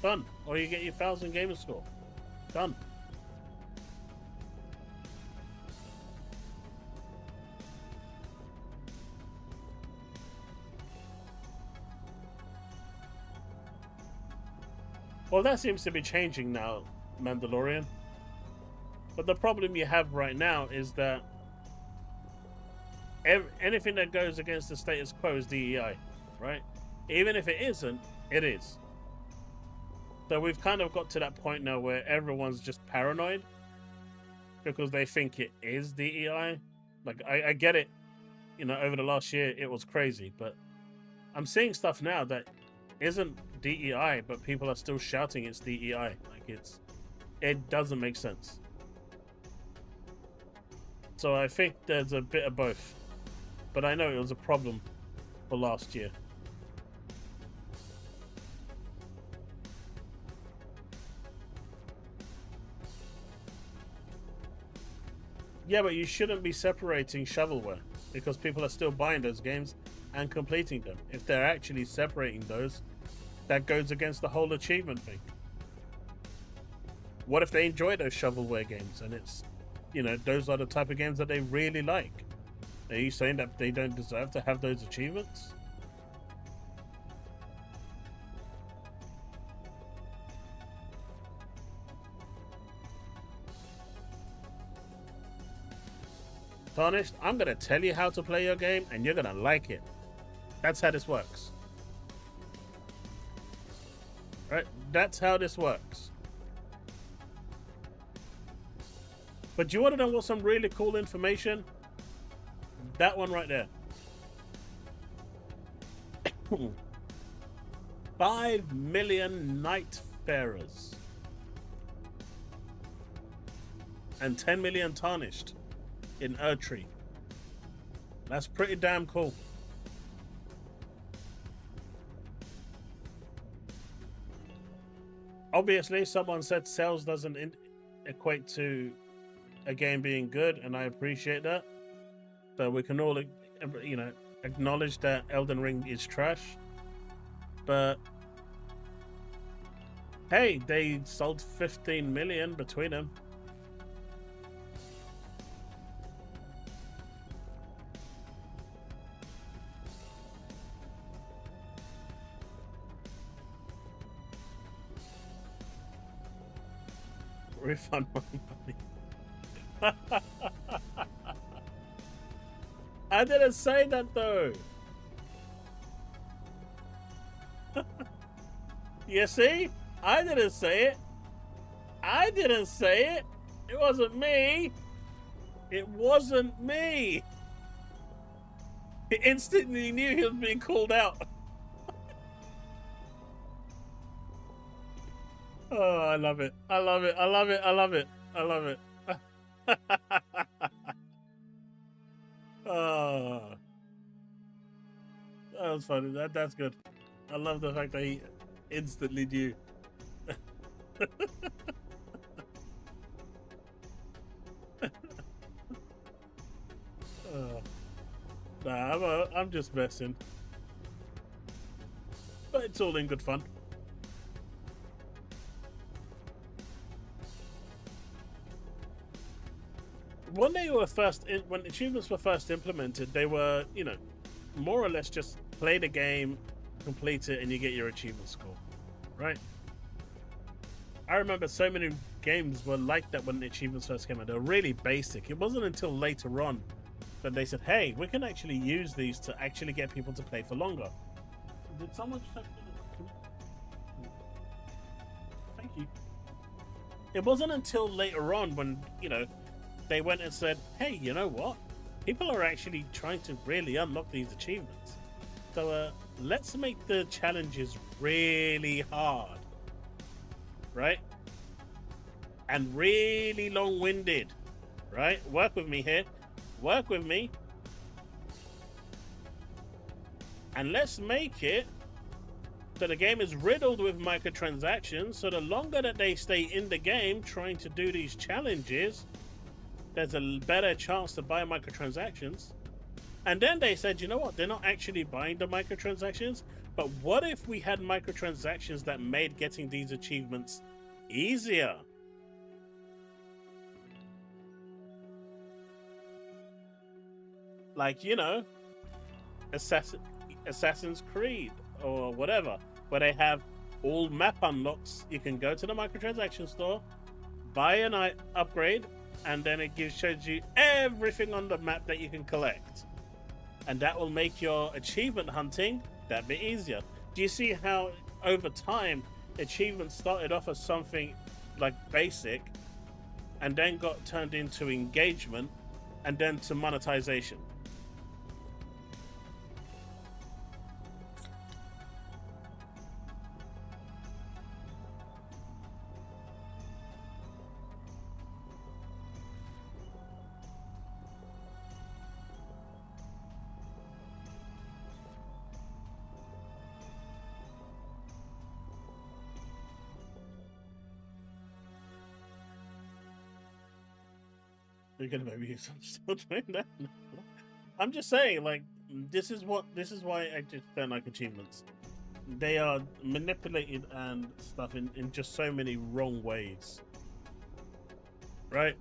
Done. Or you get your 1000 gamer score. Done. Well, that seems to be changing now, Mandalorian. But the problem you have right now is that anything that goes against the status quo is DEI, right? Even if it isn't, it is. So we've kind of got to that point now where everyone's just paranoid because they think it is DEI. Like, I get it, you know, over the last year it was crazy, but I'm seeing stuff now that isn't DEI, but people are still shouting it's DEI. Like, it doesn't make sense. So I think there's a bit of both. But I know it was a problem for last year. Yeah, but you shouldn't be separating shovelware because people are still buying those games and completing them. If they're actually separating those, that goes against the whole achievement thing. What if they enjoy those shovelware games and it's, you know, those are the type of games that they really like? Are you saying that they don't deserve to have those achievements? Tarnished, I'm going to tell you how to play your game and you're going to like it. That's how this works. Right? That's how this works. But do you want to know what some really cool information? That one right there. 5 million Nightfarers. And 10 million tarnished in Erdtree. That's pretty damn cool. Obviously, someone said sales doesn't equate to a game being good, and I appreciate that. So we can all, you know, acknowledge that Elden Ring is trash. But hey, they sold 15 million between them. Refund my money. I didn't say that though. You see? I didn't say it. I didn't say it. It wasn't me. It wasn't me. He instantly knew he was being called out. Oh, I love it. I love it. I love it. I love it. I love it. Oh, that was funny. That's good. I love the fact that he instantly knew. Oh. Nah, I'm just messing, but it's all in good fun. When they were when achievements were first implemented, they were, you know, more or less just play the game, complete it, and you get your achievement score, right? I remember so many games were like that when the achievements first came out. They were really basic. It wasn't until later on that they said, hey, we can actually use these to actually get people to play for longer. Did someone just Thank you. It wasn't until later on when, you know, they went and said, hey, you know what? People are actually trying to really unlock these achievements. So let's make the challenges really hard, right? And really long-winded, right? Work with me here. Work with me. And let's make it so the game is riddled with microtransactions, so the longer that they stay in the game trying to do these challenges, there's a better chance to buy microtransactions. And then they said, you know what, they're not actually buying the microtransactions, but what if we had microtransactions that made getting these achievements easier? Like, you know, Assassin's Creed or whatever, where they have all map unlocks. You can go to the microtransaction store, buy an upgrade, and then it shows you everything on the map that you can collect. And that will make your achievement hunting that bit easier. Do you see how over time achievements started off as something like basic and then got turned into engagement and then to monetization? You're gonna maybe use still doing that. I'm just saying, like, this is why I just don't like achievements. They are manipulated and stuff in just so many wrong ways. Right?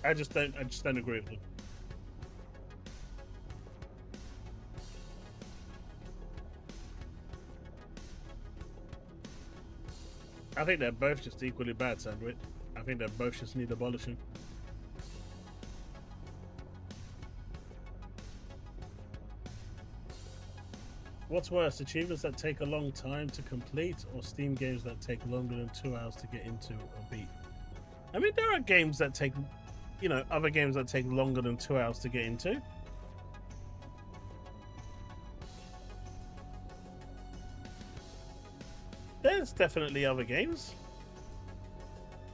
I just don't agree with them. I think they're both just equally bad, Sandwich. I think they both just need abolishing. What's worse, achievements that take a long time to complete or Steam games that take longer than 2 hours to get into or beat? I mean, there are games that take, you know, other games that take longer than 2 hours to get into. There's definitely other games,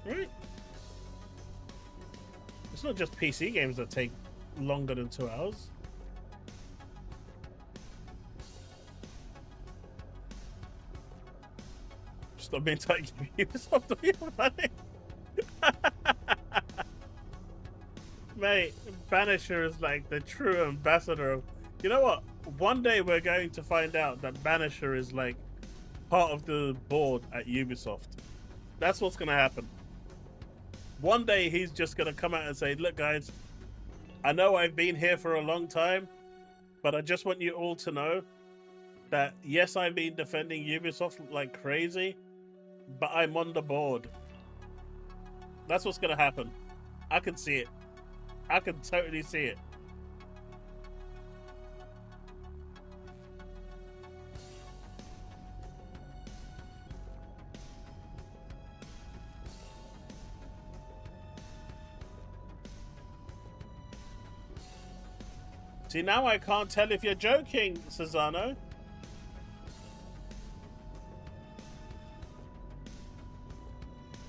right? It's not just PC games that take longer than 2 hours. Stop being tight. Stop being money. Mate, Banisher is like the true ambassador of... You know what? One day we're going to find out that Banisher is like part of the board at Ubisoft. That's what's going to happen. One day he's just going to come out and say, look guys, I know I've been here for a long time, but I just want you all to know that yes, I've been defending Ubisoft like crazy, but I'm on the board. That's what's going to happen. I can see it. I can totally see it. See, now I can't tell if you're joking, Cesano.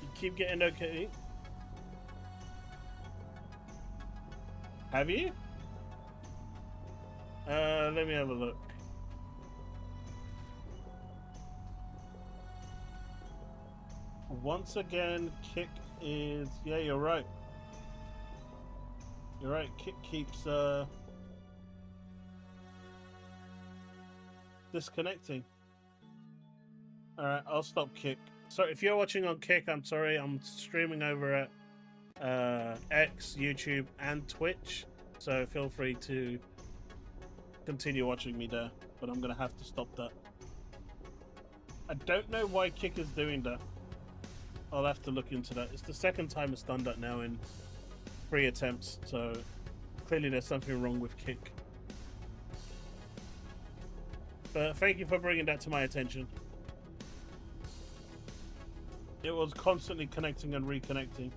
You keep getting okay. Have you? Let me have a look. Once again, Kick is... Yeah, you're right. You're right, Kick keeps, disconnecting. Alright, I'll stop Kick. So if you're watching on Kick, I'm sorry, I'm streaming over at X, YouTube, and Twitch. So feel free to continue watching me there, but I'm gonna have to stop that. I don't know why Kick is doing that. I'll have to look into that. It's the second time it's done that now in 3 attempts, so clearly there's something wrong with Kick. But thank you for bringing that to my attention. It was constantly connecting and reconnecting.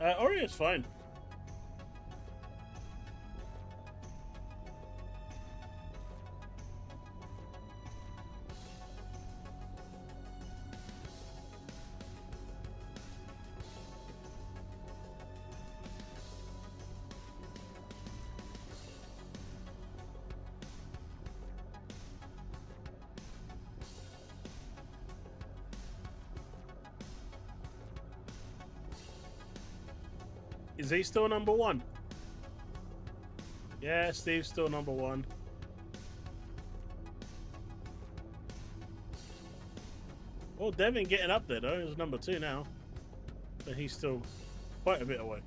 Oreo's fine. Is he still number one? Yeah, Steve's still number one. Well, Devin getting up there though. He's number two now. But he's still quite a bit away.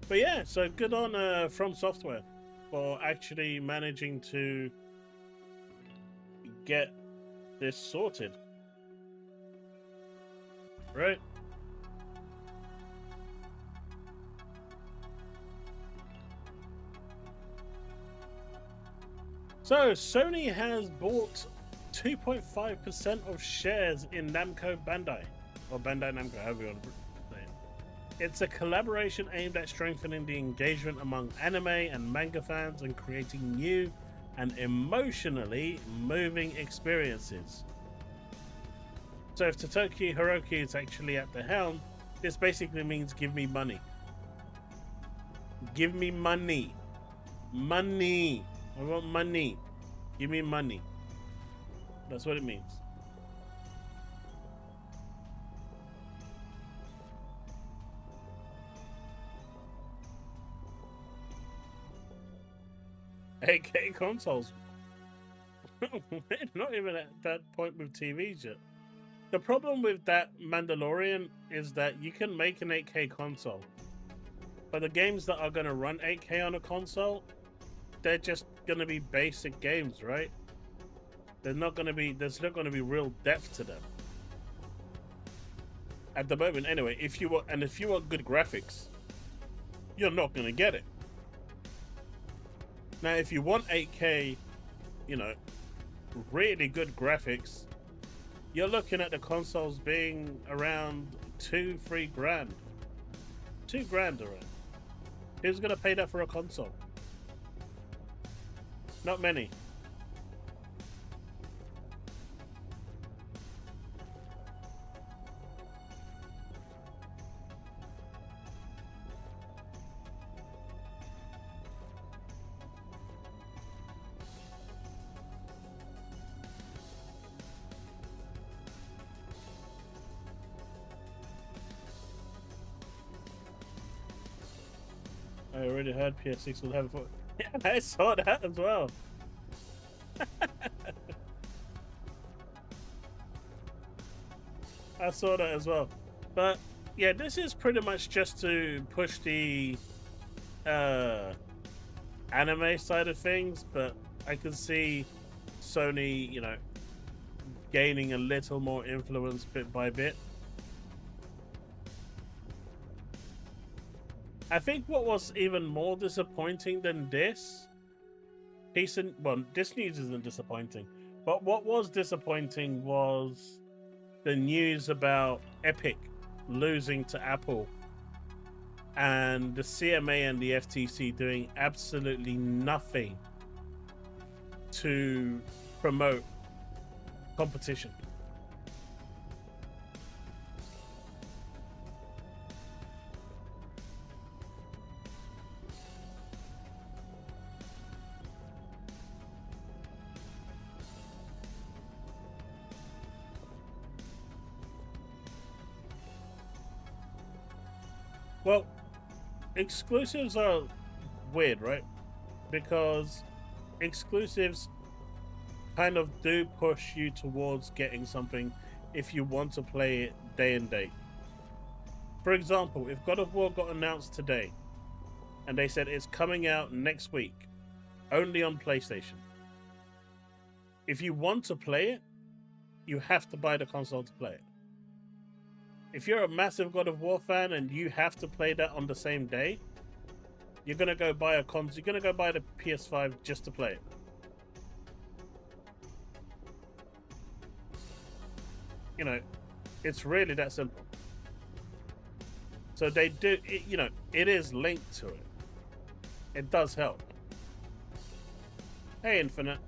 But yeah, so good on From Software for actually managing to get this sorted. Right? So, Sony has bought 2.5% of shares in Namco Bandai, or Bandai Namco, however you want to say it. It's a collaboration aimed at strengthening the engagement among anime and manga fans and creating new and emotionally moving experiences. So if Totoki Hiroki is actually at the helm, this basically means give me money. Give me money. Money. I want money. Give me money. That's what it means. AK consoles. We're not even at that point with TVs yet. The problem with that Mandalorian is that you can make an 8K console, but the games that are going to run 8K on a console, they're just going to be basic games, right? There's not going to be real depth to them at the moment. Anyway, if you want good graphics, you're not going to get it. Now, if you want 8K, really good graphics, you're looking at the consoles being around $2-3 grand. $2 grand around. Who's going to pay that for a console? Not many. I already heard PS6 will have it. Yeah, I saw that as well. I saw that as well. But yeah, this is pretty much just to push the anime side of things, but I can see Sony, gaining a little more influence bit by bit. I think what was even more disappointing than this piece, this news isn't disappointing, but what was disappointing was the news about Epic losing to Apple and the CMA and the FTC doing absolutely nothing to promote competition. Well, exclusives are weird, right? Because exclusives kind of do push you towards getting something if you want to play it day and date. For example, if God of War got announced today and they said it's coming out next week, only on PlayStation, if you want to play it, you have to buy the console to play it. If you're a massive God of War fan and you have to play that on the same day, you're gonna go buy a console. You're gonna go buy the PS5 just to play it. It's really that simple. So they do, you know, it is linked to it. It does help. Hey, Infinite.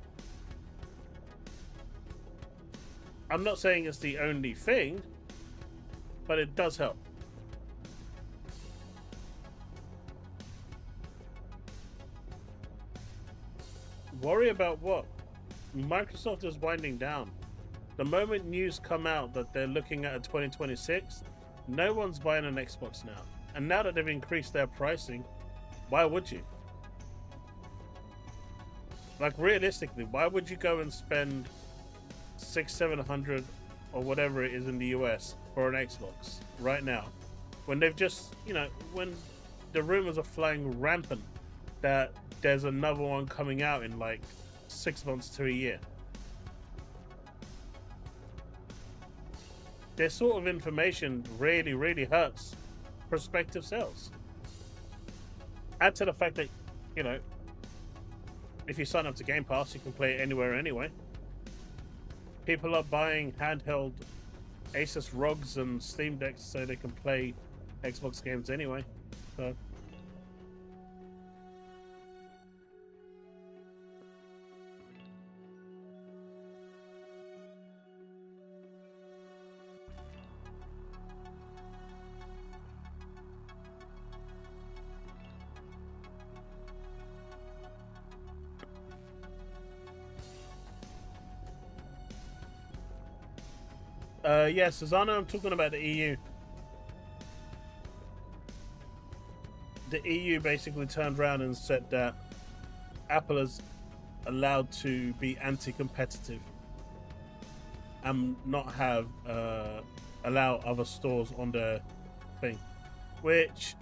I'm not saying it's the only thing, but it does help. Worry about what? Microsoft is winding down. The moment news come out that they're looking at a 2026, no one's buying an Xbox now. And now that they've increased their pricing, why would you? Like, realistically, why would you go and spend $600-700 or whatever it is in the US for an Xbox right now, when they've just, you know, when the rumors are flying rampant that there's another one coming out in like 6 months to a year? This sort of information really hurts prospective sales. Add to the fact that, you know, if you sign up to Game Pass, you can play it anywhere anyway. People are buying handheld Asus ROGs and Steam Decks so they can play Xbox games anyway. So yeah, Susanna, I'm talking about the EU. The EU basically turned around and said that Apple is allowed to be anti-competitive and not have allow other stores on their thing, which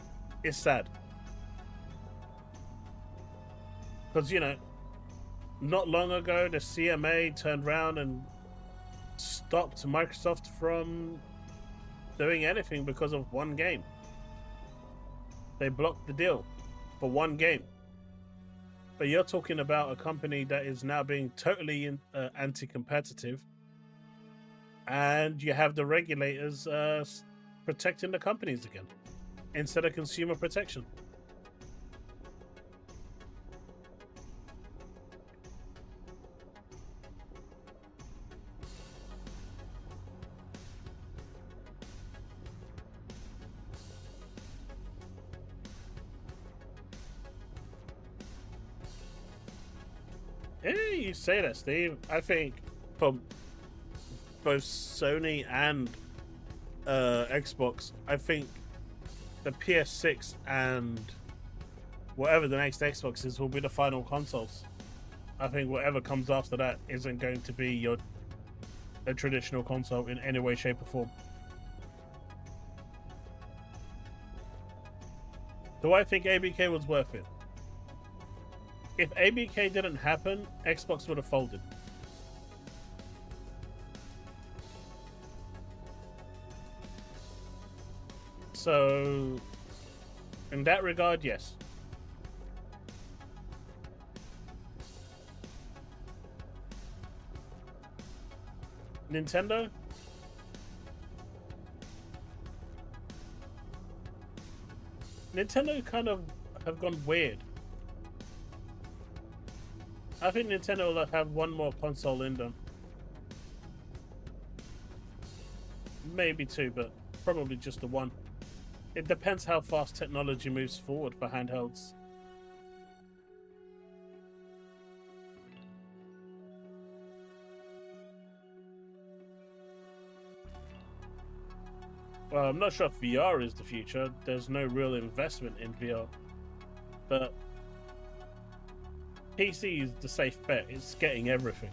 is sad. Because, you know, not long ago the CMA turned around and stopped Microsoft from doing anything because of one game. They blocked the deal for one game. But you're talking about a company that is now being totally anti-competitive, and you have the regulators protecting the companies again instead of consumer protection. Yeah, you say that, Steve. I think for both Sony and Xbox, I think the PS6 and whatever the next Xbox is will be the final consoles. I think whatever comes after that isn't going to be a traditional console in any way, shape, or form. Do I think ABK was worth it? If ABK didn't happen, Xbox would have folded. So, in that regard, yes. Nintendo? Nintendo kind of have gone weird. I think Nintendo will have one more console in them. Maybe two, but probably just the one. It depends how fast technology moves forward for handhelds. Well, I'm not sure if VR is the future. There's no real investment in VR. But PC is the safe bet. It's getting everything.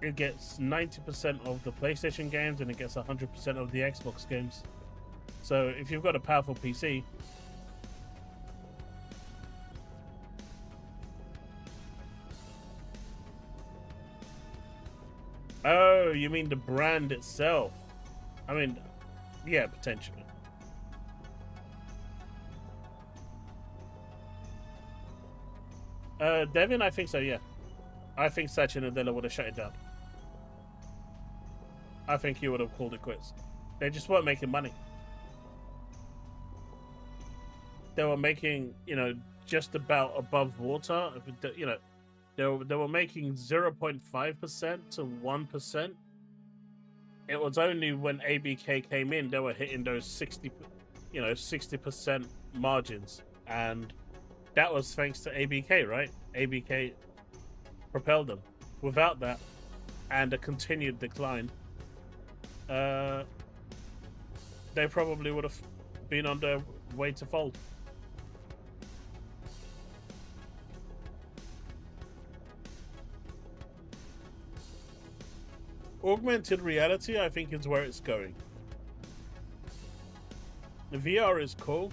It gets 90% of the PlayStation games and it gets 100% of the Xbox games. So if you've got a powerful PC, oh, you mean the brand itself? I mean, yeah, potentially. Devin, I think so, yeah. I think Satya Nadella would have shut it down. I think he would have called it quits. They just weren't making money. they were making, just about above water. They were making 0.5% to 1%. It was only when ABK came in they were hitting those 60% margins, and that was thanks to ABK, right? ABK propelled them. Without that and a continued decline, they probably would have been on their way to fold. Augmented reality, I think, is where it's going. The VR is cool,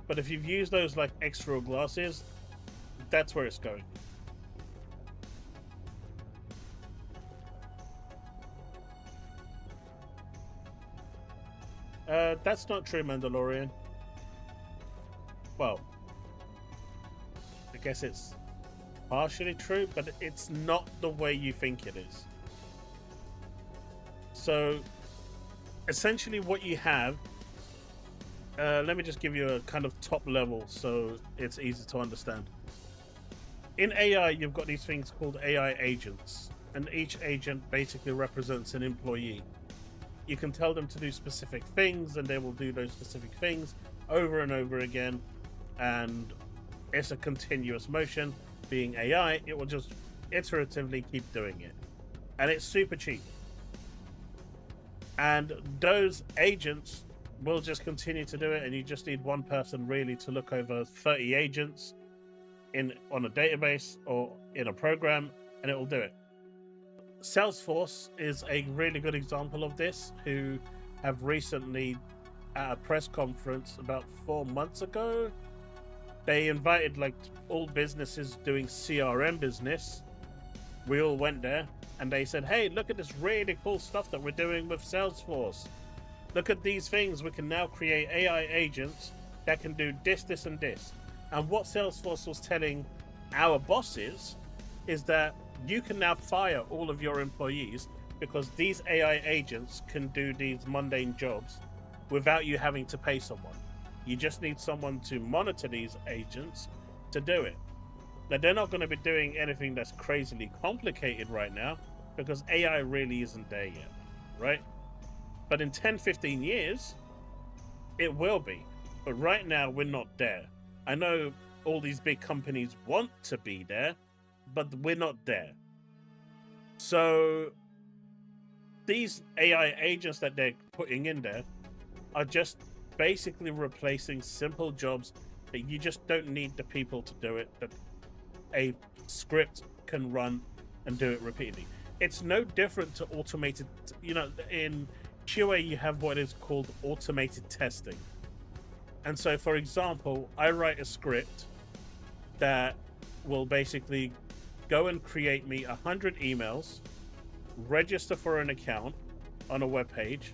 but if you've used those like extra glasses, that's where it's going. That's not true, Mandalorian. Well, I guess it's partially true, but it's not the way you think it is. So, essentially what you have, let me just give you a kind of top level so it's easy to understand. In AI, you've got these things called AI agents, and each agent basically represents an employee. You can tell them to do specific things, and they will do those specific things over and over again, and it's a continuous motion. Being AI, it will just iteratively keep doing it, and it's super cheap. And those agents will just continue to do it, and you just need one person really to look over 30 agents on a database or in a program, and it will do it. Salesforce is a really good example of this, who have recently, at a press conference about 4 months ago, they invited like all businesses doing CRM business. We all went there, and they said, hey, look at this really cool stuff that we're doing with Salesforce. Look at these things. We can now create AI agents that can do this, this, and this. And what Salesforce was telling our bosses is that you can now fire all of your employees because these AI agents can do these mundane jobs without you having to pay someone. You just need someone to monitor these agents to do it. Now, they're not going to be doing anything that's crazily complicated right now because AI really isn't there yet, right? But in 10-15 years, it will be. But right now, we're not there. I know all these big companies want to be there, but we're not there. So these AI agents that they're putting in there are just basically replacing simple jobs that you just don't need the people to do it, that a script can run and do it repeatedly. It's no different to automated, in QA you have what is called automated testing. And so, for example, I write a script that will basically go and create me 100 emails, register for an account on a web page,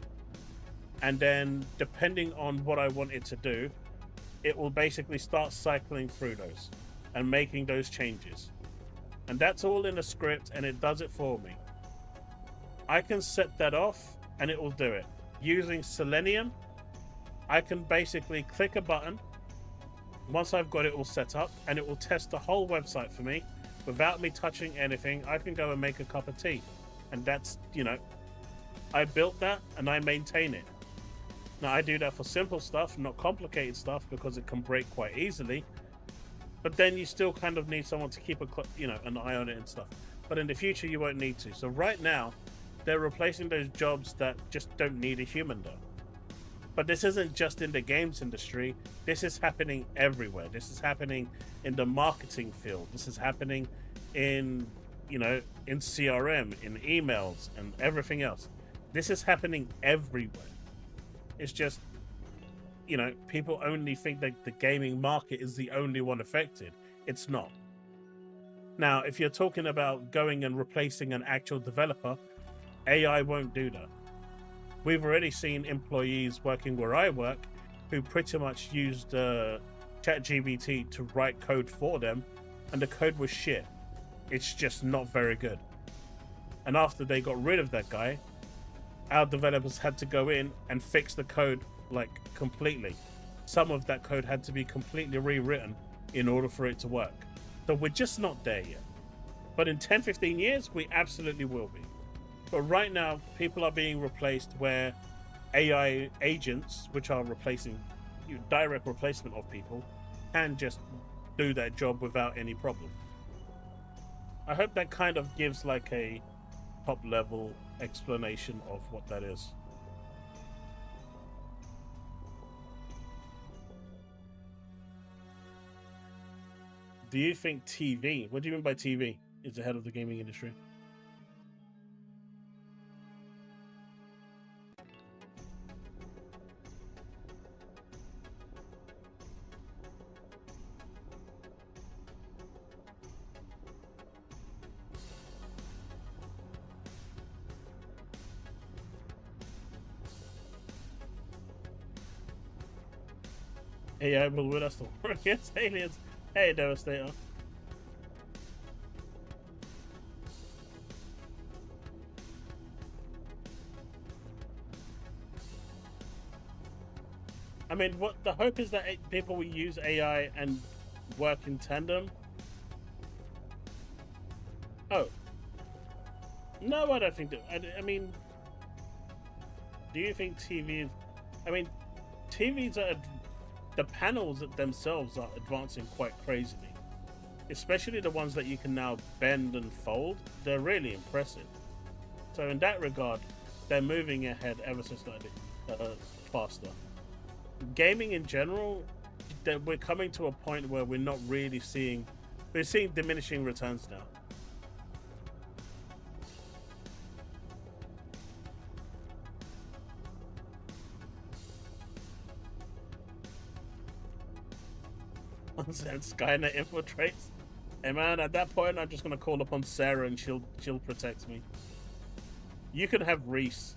and then depending on what I want it to do, it will basically start cycling through those and making those changes. And that's all in a script, and it does it for me. I can set that off and it will do it. Using Selenium, I can basically click a button. Once I've got it all set up, and it will test the whole website for me without me touching anything. I can go and make a cup of tea. And that's, I built that and I maintain it. Now, I do that for simple stuff, not complicated stuff, because it can break quite easily. But then you still kind of need someone to keep an eye on it and stuff. But in the future, you won't need to. So right now, they're replacing those jobs that just don't need a human though. But this isn't just in the games industry. This is happening everywhere. This is happening in the marketing field. This is happening in CRM, in emails, and everything else. This is happening everywhere. It's just, people only think that the gaming market is the only one affected. It's not. Now, if you're talking about going and replacing an actual developer, AI won't do that. We've already seen employees working where I work who pretty much used ChatGPT to write code for them, and the code was shit. It's just not very good. And after they got rid of that guy, our developers had to go in and fix the code like completely. some of that code had to be completely rewritten in order for it to work. So we're just not there yet. But in 10-15 years, we absolutely will be. But right now, people are being replaced where AI agents, which are replacing direct replacement of people, can just do that job without any problem. I hope that kind of gives like a top level explanation of what that is. Do you think TV, what do you mean by TV, is ahead of the gaming industry? AI will win us the war against aliens. Hey, Devastator. I mean, what the hope is that people will use AI and work in tandem. Oh. No, I don't think that. I mean, do you think TVs... I mean, TVs are... The panels themselves are advancing quite crazily. Especially the ones that you can now bend and fold. They're really impressive. So in that regard, they're moving ahead ever so slightly faster. Gaming in general, we're coming to a point where we're not really seeing... We're seeing diminishing returns now. And Skynet infiltrates. Hey man, at that point I'm just gonna call upon Sarah and she'll protect me. You can have Reese.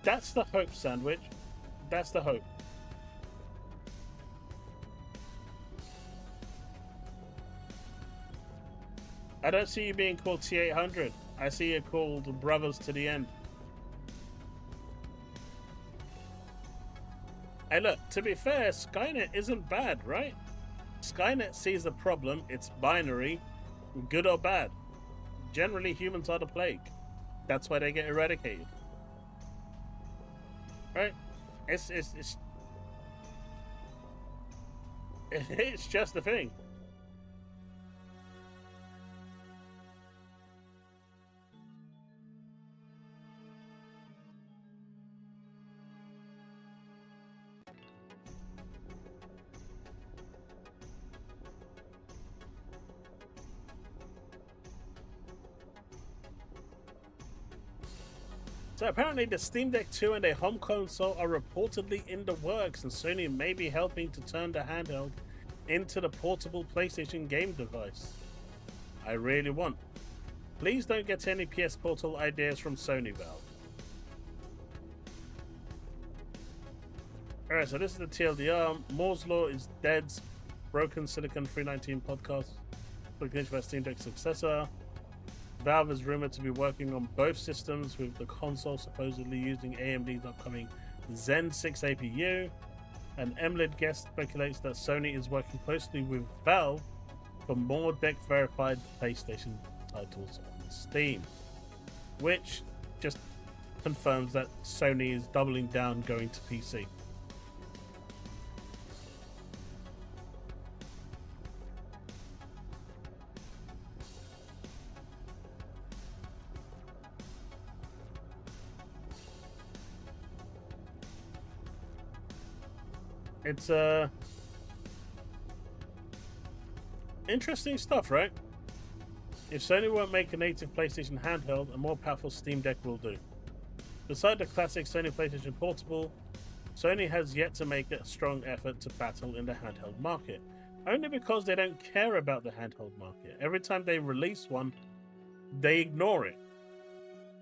That's the hope, Sandwich. That's the hope. I don't see you being called T800. I see you called Brothers to the End. Hey look, to be fair, Skynet isn't bad, right? Skynet sees a problem, it's binary, good or bad. Generally, humans are the plague. That's why they get eradicated. Right? It's just the thing. So apparently the Steam Deck 2 and a home console are reportedly in the works, and Sony may be helping to turn the handheld into the portable PlayStation game device. I really want. Please don't get any PS Portal ideas from Sony, Valve. Alright, so this is the TLDR. Moore's Law is Dead's Broken Silicon 319 podcast, looking into my Steam Deck successor. Valve is rumored to be working on both systems, with the console supposedly using AMD's upcoming Zen 6 APU. And Emlid Guest speculates that Sony is working closely with Valve for more deck-verified PlayStation titles on Steam, which just confirms that Sony is doubling down going to PC. It's interesting stuff, right? If Sony won't make a native PlayStation handheld, a more powerful Steam Deck will do. Beside the classic Sony PlayStation Portable, Sony has yet to make a strong effort to battle in the handheld market. only because they don't care about the handheld market. Every time they release one, they ignore it.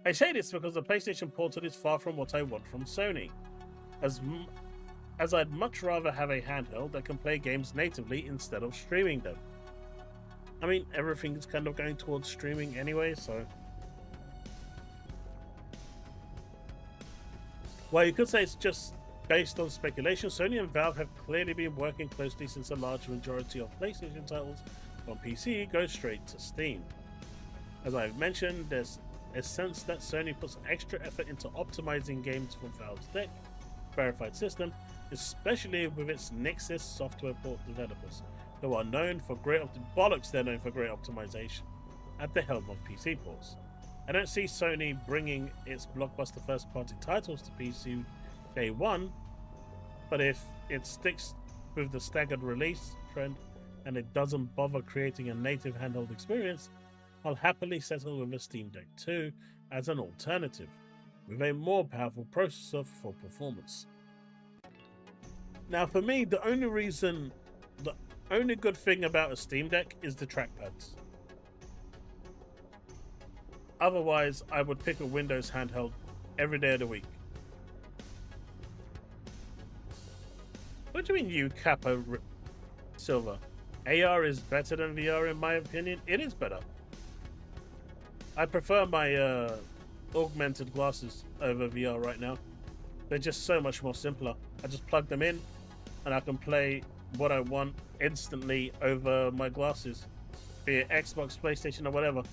I say this because the PlayStation Portal is far from what I want from Sony, as I'd much rather have a handheld that can play games natively instead of streaming them. I mean, everything's kind of going towards streaming anyway, so... Well, you could say it's just based on speculation. Sony and Valve have clearly been working closely since a large majority of PlayStation titles on PC go straight to Steam. As I've mentioned, there's a sense that Sony puts extra effort into optimizing games for Valve's tech verified system, especially with its Nixis software port developers, who are known for great they're known for great optimization at the helm of PC ports. I don't see Sony bringing its blockbuster first-party titles to PC day one, but if it sticks with the staggered release trend and it doesn't bother creating a native handheld experience, I'll happily settle with a Steam Deck 2 as an alternative, with a more powerful processor for performance. Now for me, the only good thing about a Steam Deck is the trackpads. Otherwise, I would pick a Windows handheld every day of the week. What do you mean you, Kappa Silver? AR is better than VR in my opinion. It is better. I prefer my augmented glasses over VR right now. They're just so much more simpler. I just plug them in and I can play what I want instantly over my glasses, be it Xbox, PlayStation, or whatever.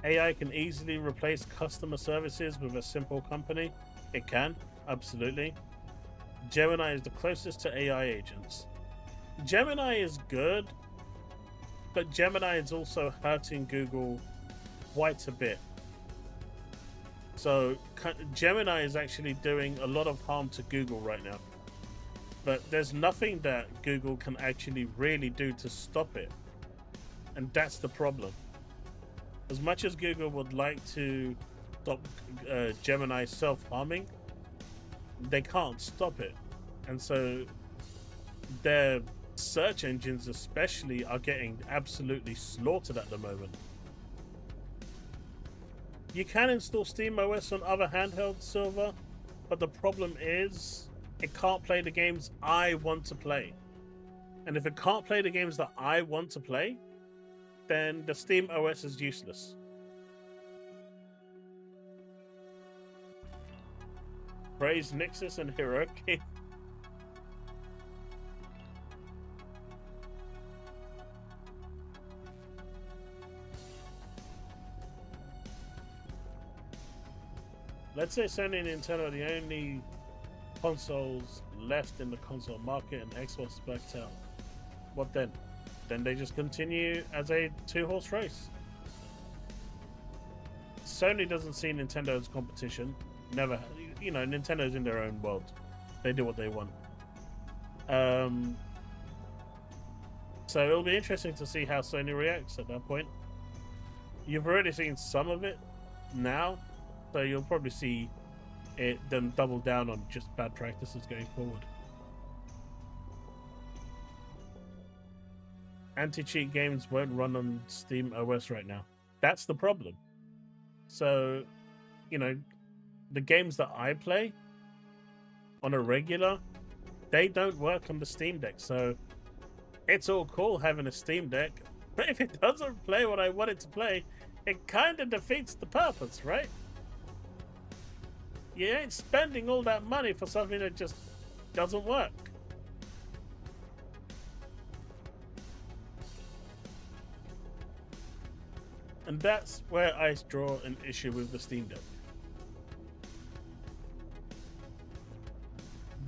AI can easily replace customer services with a simple company. It can, absolutely. Gemini is the closest to AI agents. Gemini is good, but Gemini is also hurting Google quite a bit. So Gemini is actually doing a lot of harm to Google right now. But there's nothing that Google can actually really do to stop it. And that's the problem. As much as Google would like to stop Gemini self-harming, they can't stop it. And so their search engines especially are getting absolutely slaughtered at the moment. You can install SteamOS on other handhelds, Silver, but the problem is it can't play the games I want to play. And if it can't play the games that I want to play, then the SteamOS is useless. Praise Nixis and Hiroki. Let's say Sony and Nintendo are the only consoles left in the console market and Xbox backed out. What then? Then they just continue as a two-horse race. Sony doesn't see Nintendo as competition. Never. You know, Nintendo's in their own world. They do what they want. So it'll be interesting to see how Sony reacts at that point. You've already seen some of it now, so you'll probably see them double down on just bad practices going forward. Anti-cheat games won't run on Steam OS right now. That's the problem. So, you know, the games that I play on a regular, they don't work on the Steam Deck. So it's all cool having a Steam Deck, but if it doesn't play what I want it to play, it kind of defeats the purpose, right? You ain't spending all that money for something that just doesn't work. And that's where I draw an issue with the Steam Deck.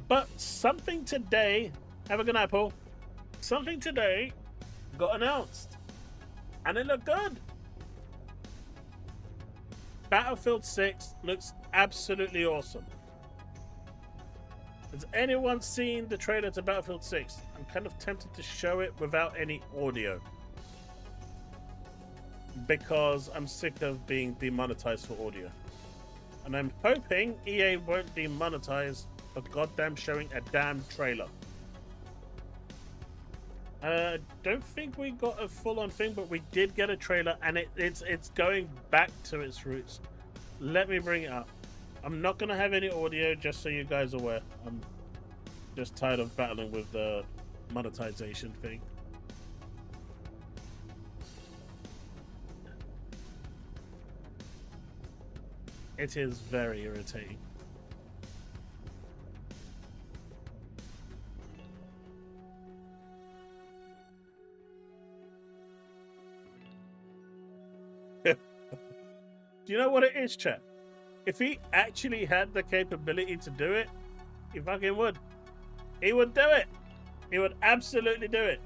But something today, have a good night, Paul. Something today got announced. And it looked good. Battlefield 6 looks absolutely awesome. Has anyone seen the trailer to Battlefield 6? I'm kind of tempted to show it without any audio, because I'm sick of being demonetized for audio. And I'm hoping EA won't demonetize for goddamn showing a damn trailer. Don't think we got a full-on thing, but we did get a trailer, and it's going back to its roots. Let me bring it up. I'm not gonna have any audio, just so you guys are aware. I'm just tired of battling with the monetization thing. It is very irritating. Do you know what it is, chat? If he actually had the capability to do it, he fucking would. He would do it. He would absolutely do it.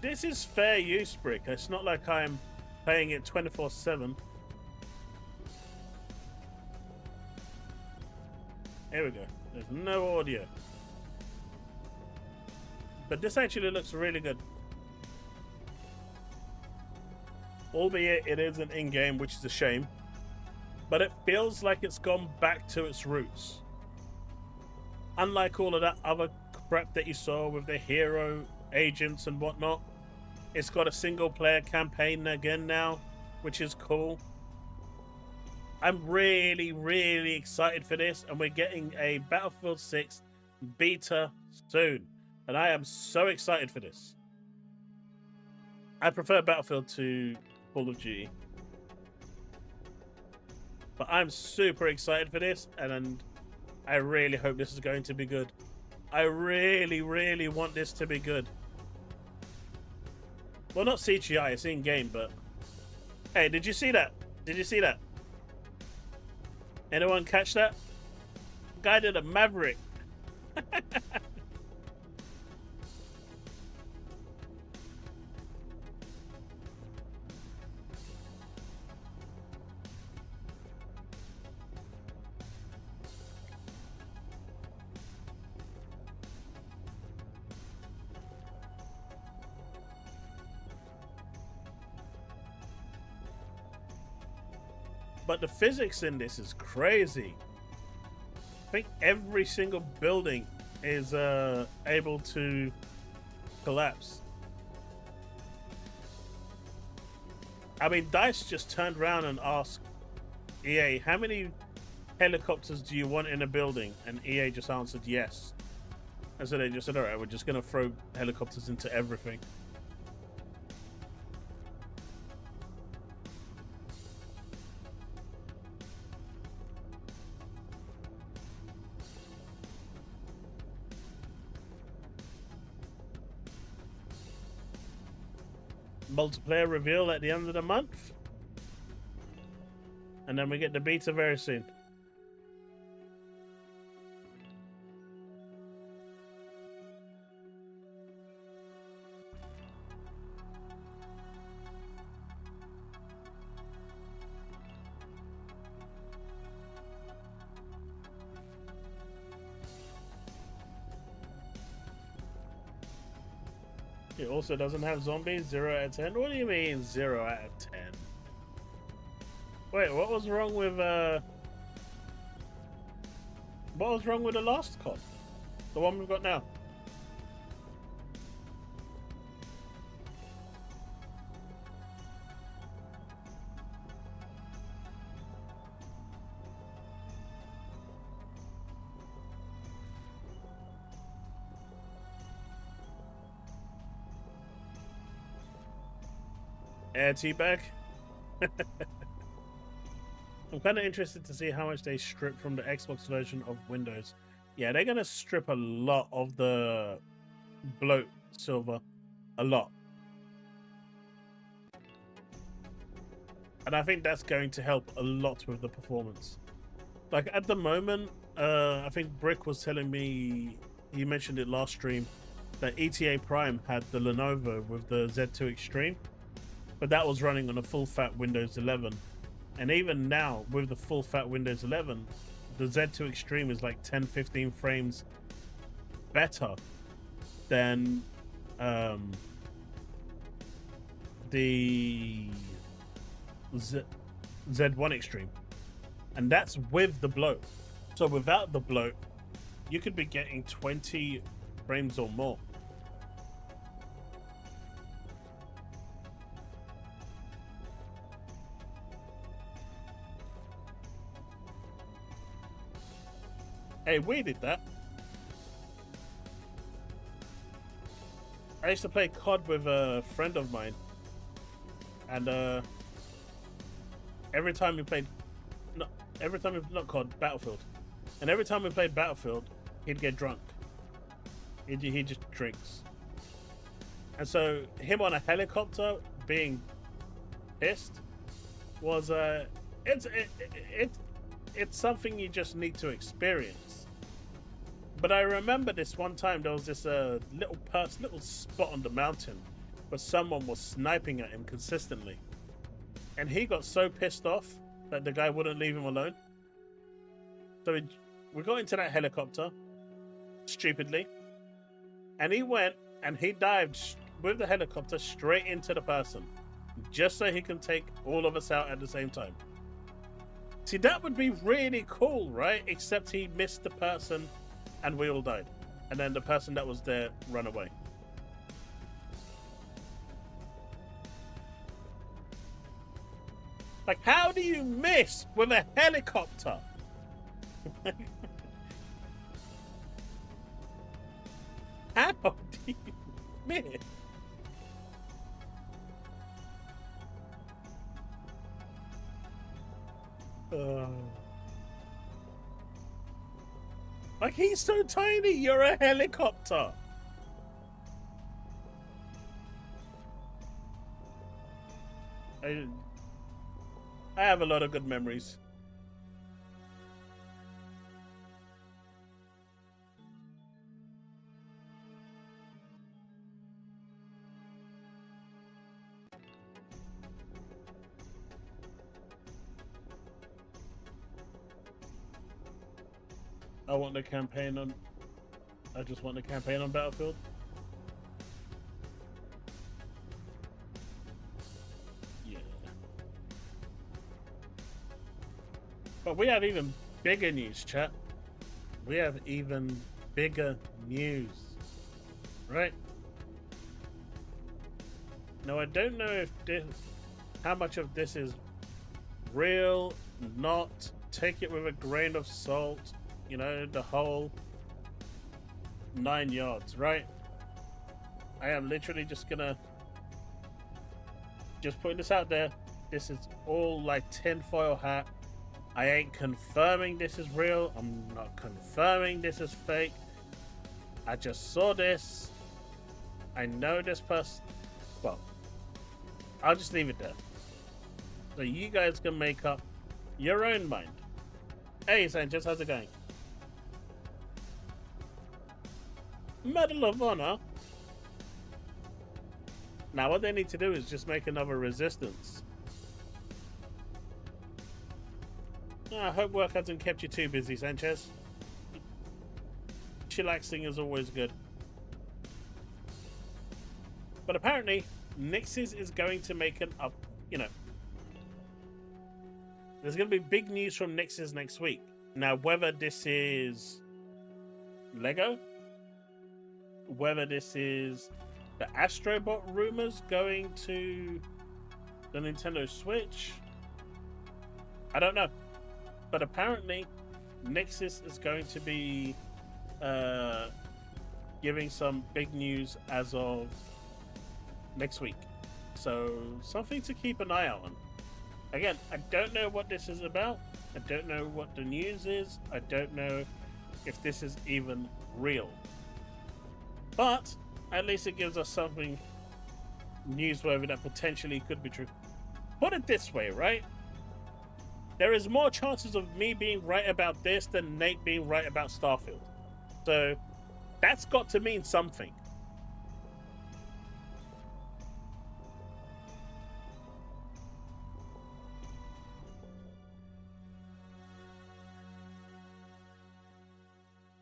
This is fair use, Brick. It's not like I'm playing it 24/7. Here we go. There's no audio. But this actually looks really good. Albeit it isn't in-game, which is a shame. But it feels like it's gone back to its roots. Unlike all of that other crap that you saw with the hero agents and whatnot, it's got a single-player campaign again now, which is cool. I'm really, really excited for this, and we're getting a Battlefield 6 beta soon. And I am so excited for this. I prefer Battlefield to Call of Duty. But I'm super excited for this, and I really hope this is going to be good. I really, really want this to be good. Well, not CGI, it's in-game, but... Hey, did you see that? Did you see that? Anyone catch that? Guy did a Maverick. But the physics in this is crazy. I think every single building is able to collapse. I mean, DICE just turned around and asked EA, how many helicopters do you want in a building? And EA just answered yes. And so they just said, all right, we're just going to throw helicopters into everything. Multiplayer reveal at the end of the month, and then we get the beta very soon. It also doesn't have zombies. 0 out of 10. What do you mean 0 out of 10? Wait, what was wrong with what was wrong with the last COD? The one we've got now? Air teabag. I'm kind of interested to see how much they strip from the Xbox version of Windows. Yeah, they're gonna strip a lot of the bloat silver, a lot, and I think that's going to help a lot with the performance. Like at the moment, I think Brick was telling me, he mentioned it last stream, that ETA Prime had the Lenovo with the Z2 Extreme. But that was running on a full-fat Windows 11. And even now, with the full-fat Windows 11, the Z2 Extreme is like 10-15 frames better than the Z1 Extreme. And that's with the bloat. So without the bloat, you could be getting 20 frames or more. Hey, we did that. I used to play COD with a friend of mine, and every time we played, not COD, Battlefield, and every time we played Battlefield, he'd get drunk. He just drinks, and so him on a helicopter being pissed was it's something you just need to experience. But I remember this one time there was this little spot on the mountain where someone was sniping at him consistently, and he got so pissed off that the guy wouldn't leave him alone. So we got into that helicopter stupidly, and he went and he dived with the helicopter straight into the person, just so he can take all of us out at the same time. See, that would be really cool, right? Except he missed the person and we all died. And then the person that was there ran away. Like, how do you miss with a helicopter? How do you miss? Like, he's so tiny, you're a helicopter. I have a lot of good memories. I want the campaign on. I just want the campaign on Battlefield. Yeah. But we have even bigger news, chat. We have even bigger news. Right? Now, I don't know if how much of this is real, not. Take it with a grain of salt. You know, the whole 9 yards, right? I am literally just gonna putting this out there. This is all like tinfoil hat. I ain't confirming this is real. I'm not confirming this is fake. I just saw this. I know this person. Well, I'll just leave it there. So you guys can make up your own mind. Hey, Sanchez, how's it going? Medal of Honor. Now what they need to do is just make another resistance. I hope work hasn't kept you too busy, Sanchez. Chillaxing is always good. But apparently, Nixis is going to make an up. You know, there's going to be big news from Nixis next week. Now, whether this is Lego, whether this is the Astrobot rumors going to the Nintendo Switch, I don't know. But apparently, Nixis is going to be giving some big news as of next week. So, something to keep an eye out on. Again, I don't know what this is about. I don't know what the news is. I don't know if this is even real. But at least it gives us something newsworthy that potentially could be true. Put it this way, right? There is more chances of me being right about this than Nate being right about Starfield. So that's got to mean something.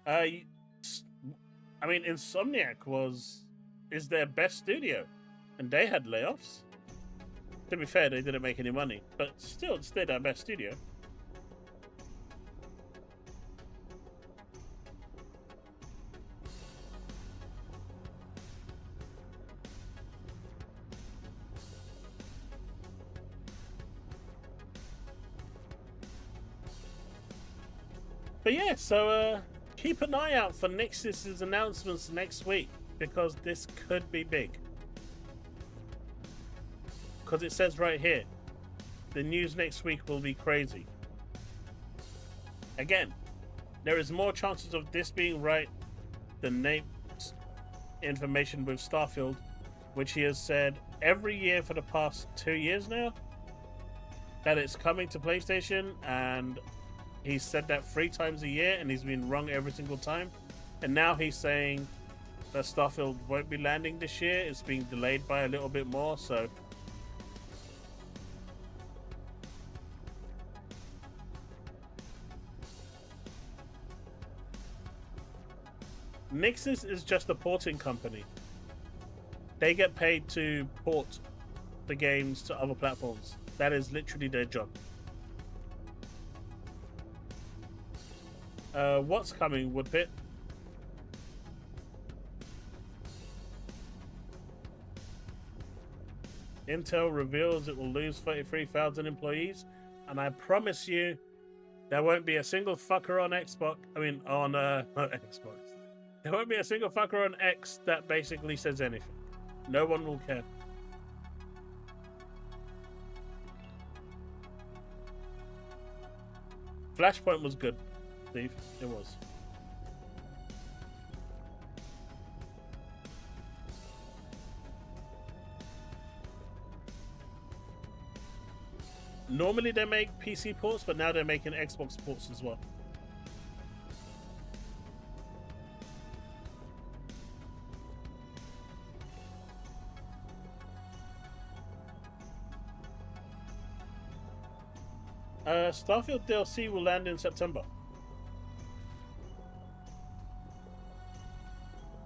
I mean, Insomniac is their best studio, and they had layoffs. To be fair, they didn't make any money, but still, it's their best studio. But yeah, so keep an eye out for Nixis' announcements next week, because this could be big. Because it says right here, the news next week will be crazy. Again, there is more chances of this being right than Nate's information with Starfield, which he has said every year for the past 2 years now that it's coming to PlayStation, and he's said that 3 times a year and he's been wrong every single time. And now he's saying that Starfield won't be landing this year. It's being delayed by a little bit more, so Nixis is just a porting company. They get paid to port the games to other platforms. That is literally their job. What's coming, Woodpit? Intel reveals it will lose 33,000 employees, and I promise you, there won't be a single fucker on Xbox. I mean, on not Xbox. There won't be a single fucker on X that basically says anything. No one will care. Flashpoint was good, Steve. It was. Normally they make PC ports, but now they're making Xbox ports as well. Starfield DLC will land in September.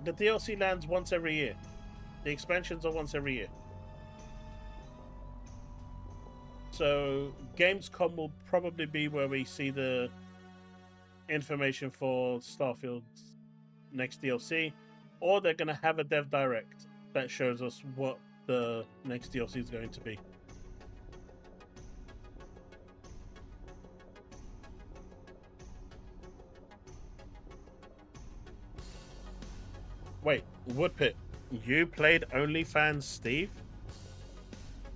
The DLC lands once every year. The expansions are once every year. So Gamescom will probably be where we see the information for Starfield's next DLC, or they're going to have a dev direct that shows us what the next DLC is going to be. Wait, Woodpit, you played OnlyFans Steve?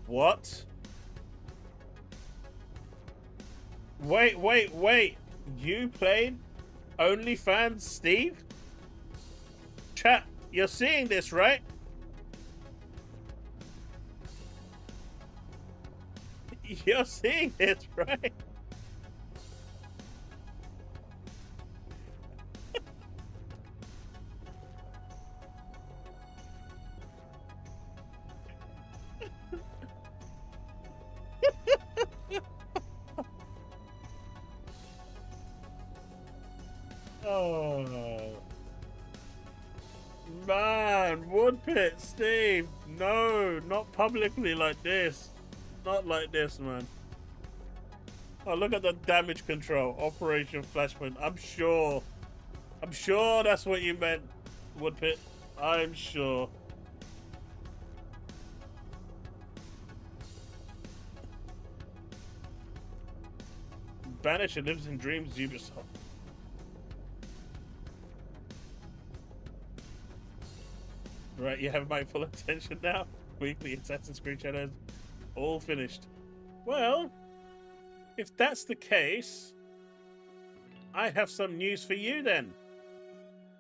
What? Wait. You played OnlyFans Steve? Chat, you're seeing this, right? You're seeing this, right? Oh man, Woodpit, Steve, no, not publicly like this. Not like this, man. Oh, look at the damage control, Operation Flashpoint. I'm sure that's what you meant, Woodpit. I'm sure. Banisher lives in dreams, Ubisoft. Right, you have my full attention now. Weekly Assassin's Creed Shadows, all finished. Well, if that's the case, I have some news for you then,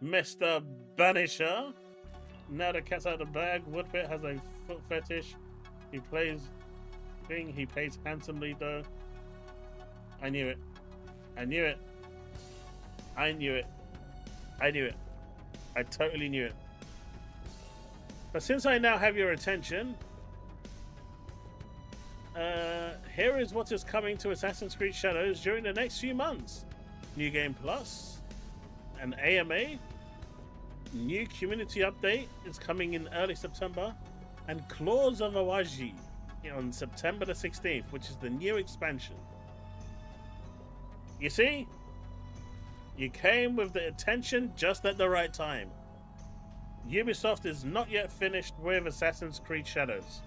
Mr. Banisher. Now the cat's out of the bag, Woodpit has a foot fetish. He plays thing. He pays handsomely though. I knew it. I knew it. I knew it. I knew it. I totally knew it. But since I now have your attention, here is what is coming to Assassin's Creed Shadows during the next few months. New Game Plus, an AMA, new community update is coming in early September, and Claws of Awaji on September the 16th, which is the new expansion. You see? You came with the attention just at the right time. Ubisoft is not yet finished with Assassin's Creed Shadows.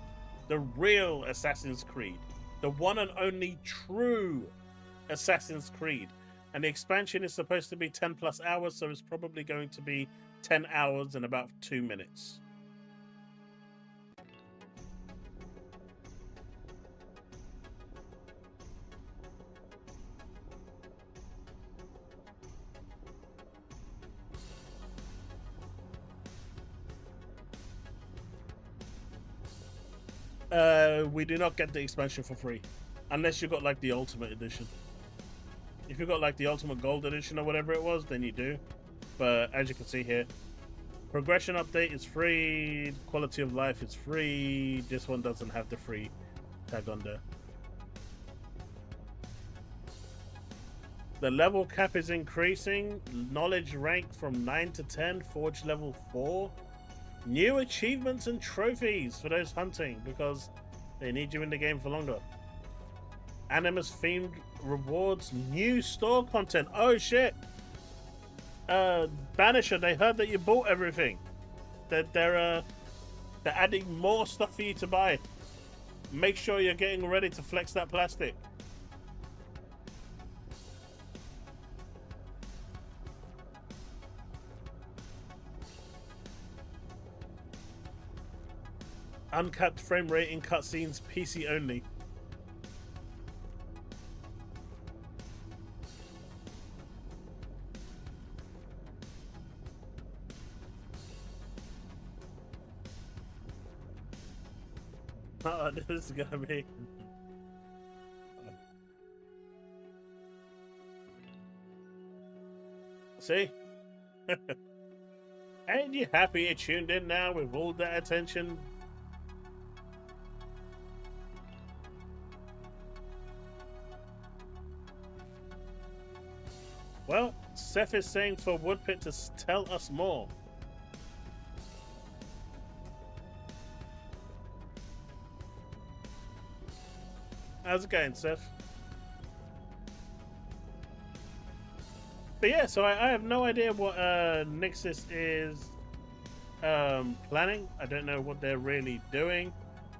The real Assassin's Creed. The one and only true Assassin's Creed. And the expansion is supposed to be 10 plus hours, so it's probably going to be 10 hours and about 2 minutes. We do not get the expansion for free, unless you got like the Ultimate Edition. If you got like the Ultimate Gold Edition or whatever it was, then you do. But as you can see here, progression update is free, quality of life is free. This one doesn't have the free tag on there. The level cap is increasing. Knowledge rank from 9 to 10, Forge level 4. New achievements and trophies for those hunting, because they need you in the game for longer. Animus themed rewards, new store content. Oh shit! Banisher, they heard that you bought everything. That they're adding more stuff for you to buy. Make sure you're getting ready to flex that plastic. Uncapped frame rate in cutscenes, PC only. Oh, this is gonna be. See? Ain't you happy you tuned in now with all that attention? Well, Seth is saying for Woodpit to tell us more. How's it going, Seth? But yeah, so I have no idea what Nixis is planning. I don't know what they're really doing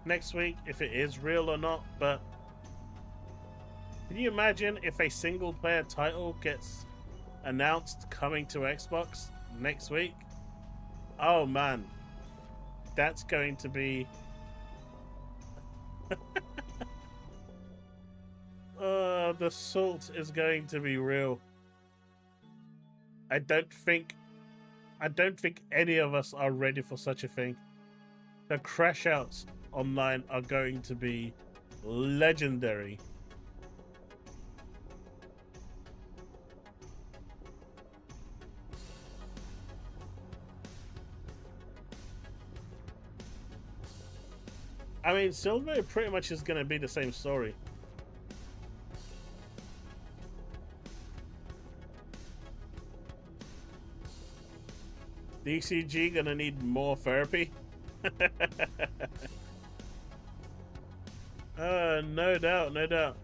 next week, if it is real or not, but can you imagine if a single player title gets announced coming to Xbox next week? Oh man, that's going to be the salt is going to be real. I don't think any of us are ready for such a thing. The crash outs online are going to be legendary. I mean, Silver pretty much is going to be the same story. DCG gonna need more therapy? No doubt, no doubt.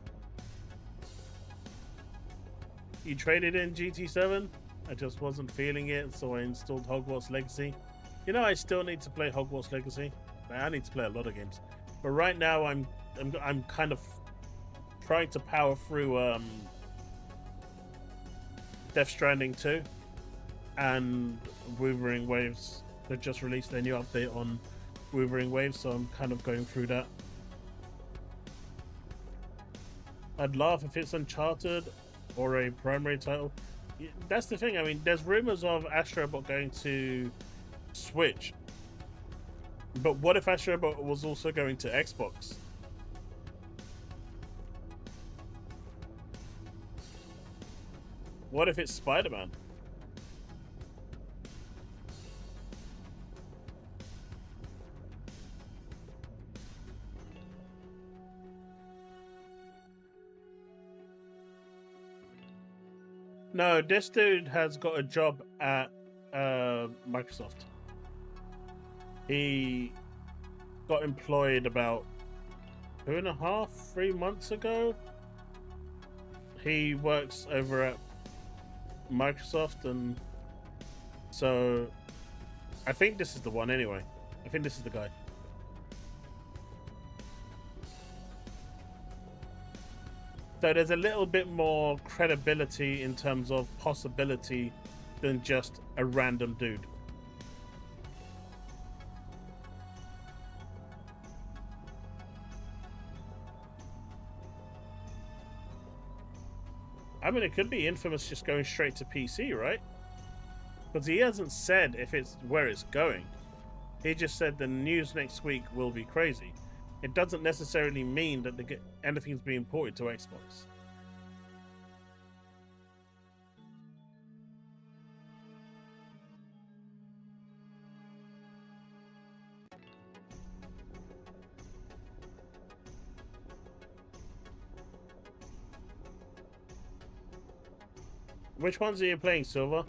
You traded in GT7? I just wasn't feeling it, so I installed Hogwarts Legacy. You know, I still need to play Hogwarts Legacy. I need to play a lot of games, but right now I'm kind of trying to power through Death Stranding 2 and Wuthering Waves. They've just released their new update on Wuthering Waves, so I'm kind of going through that. I'd laugh if it's Uncharted or a primary title. That's the thing. I mean, there's rumors of Astrobot going to Switch. But what if Astrobot was also going to Xbox? What if it's Spider-Man? No, this dude has got a job at Microsoft. He got employed about 2.5, 3 months ago. He works over at Microsoft, and so I think this is the one anyway. I think this is the guy. So there's a little bit more credibility in terms of possibility than just a random dude. I mean, it could be Infamous just going straight to PC, right? Because he hasn't said if it's where it's going. He just said the news next week will be crazy. It doesn't necessarily mean that anything's being ported to Xbox. Which ones are you playing, Silver?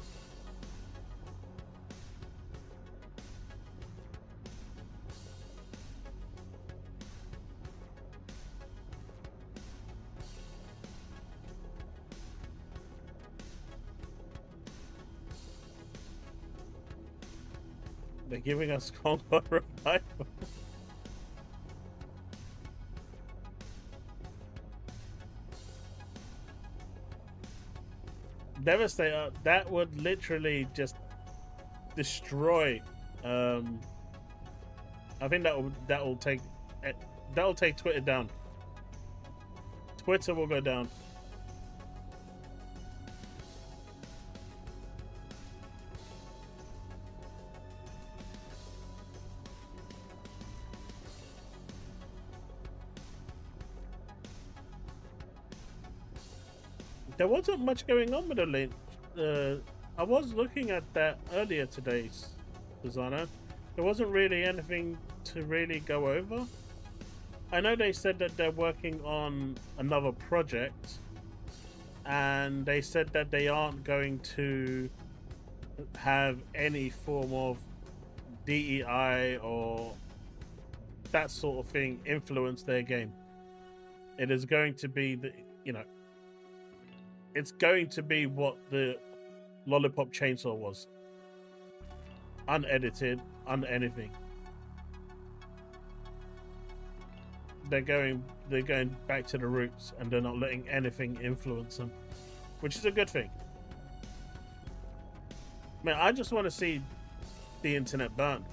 They're giving us Congo revival. Devastator, that would literally just destroy. I think that'll take Twitter down. Twitter will go down. There wasn't much going on with the link. I was looking at that earlier today, Susanna. There wasn't really anything to really go over. I know they said that they're working on another project, and they said that they aren't going to have any form of DEI or that sort of thing influence their game. It is going to be it's going to be what the Lollipop Chainsaw was. Unedited, anything. They're going back to the roots, and they're not letting anything influence them, which is a good thing. Man, I just want to see the internet burn.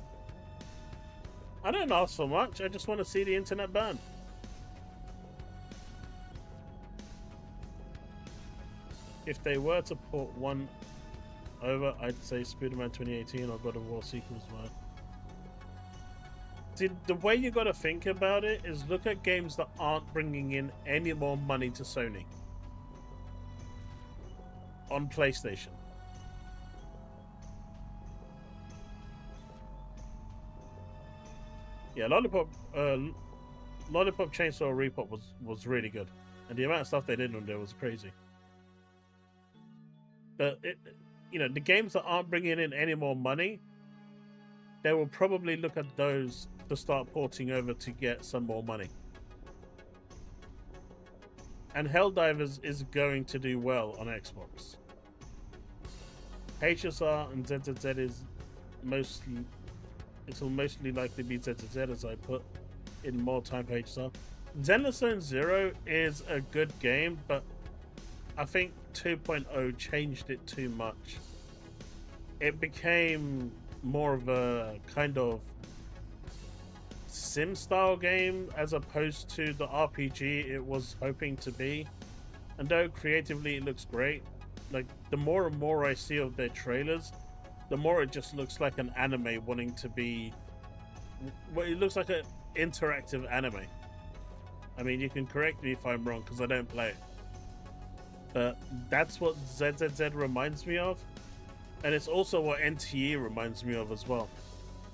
I don't ask for much. I just want to see the internet burn. If they were to port one over, I'd say Spider-Man 2018 or God of War sequels were. See, the way you got to think about it is look at games that aren't bringing in any more money to Sony on PlayStation. Yeah, Lollipop Chainsaw Repop was really good, and the amount of stuff they did on there was crazy. But the games that aren't bringing in any more money, they will probably look at those to start porting over to get some more money. And Helldivers is going to do well on Xbox. HSR and ZZZ is it'll mostly likely be ZZZ, as I put in more time for HSR. Xenozone Zero is a good game, but I think 2.0 changed it too much. It became more of a kind of sim style game as opposed to the RPG it was hoping to be. And though creatively it looks great, like the more and more I see of their trailers, the more it just looks like an anime wanting to be. Well, it looks like an interactive anime. I mean, you can correct me if I'm wrong because I don't play it. But that's what ZZZ reminds me of. And it's also what NTE reminds me of as well.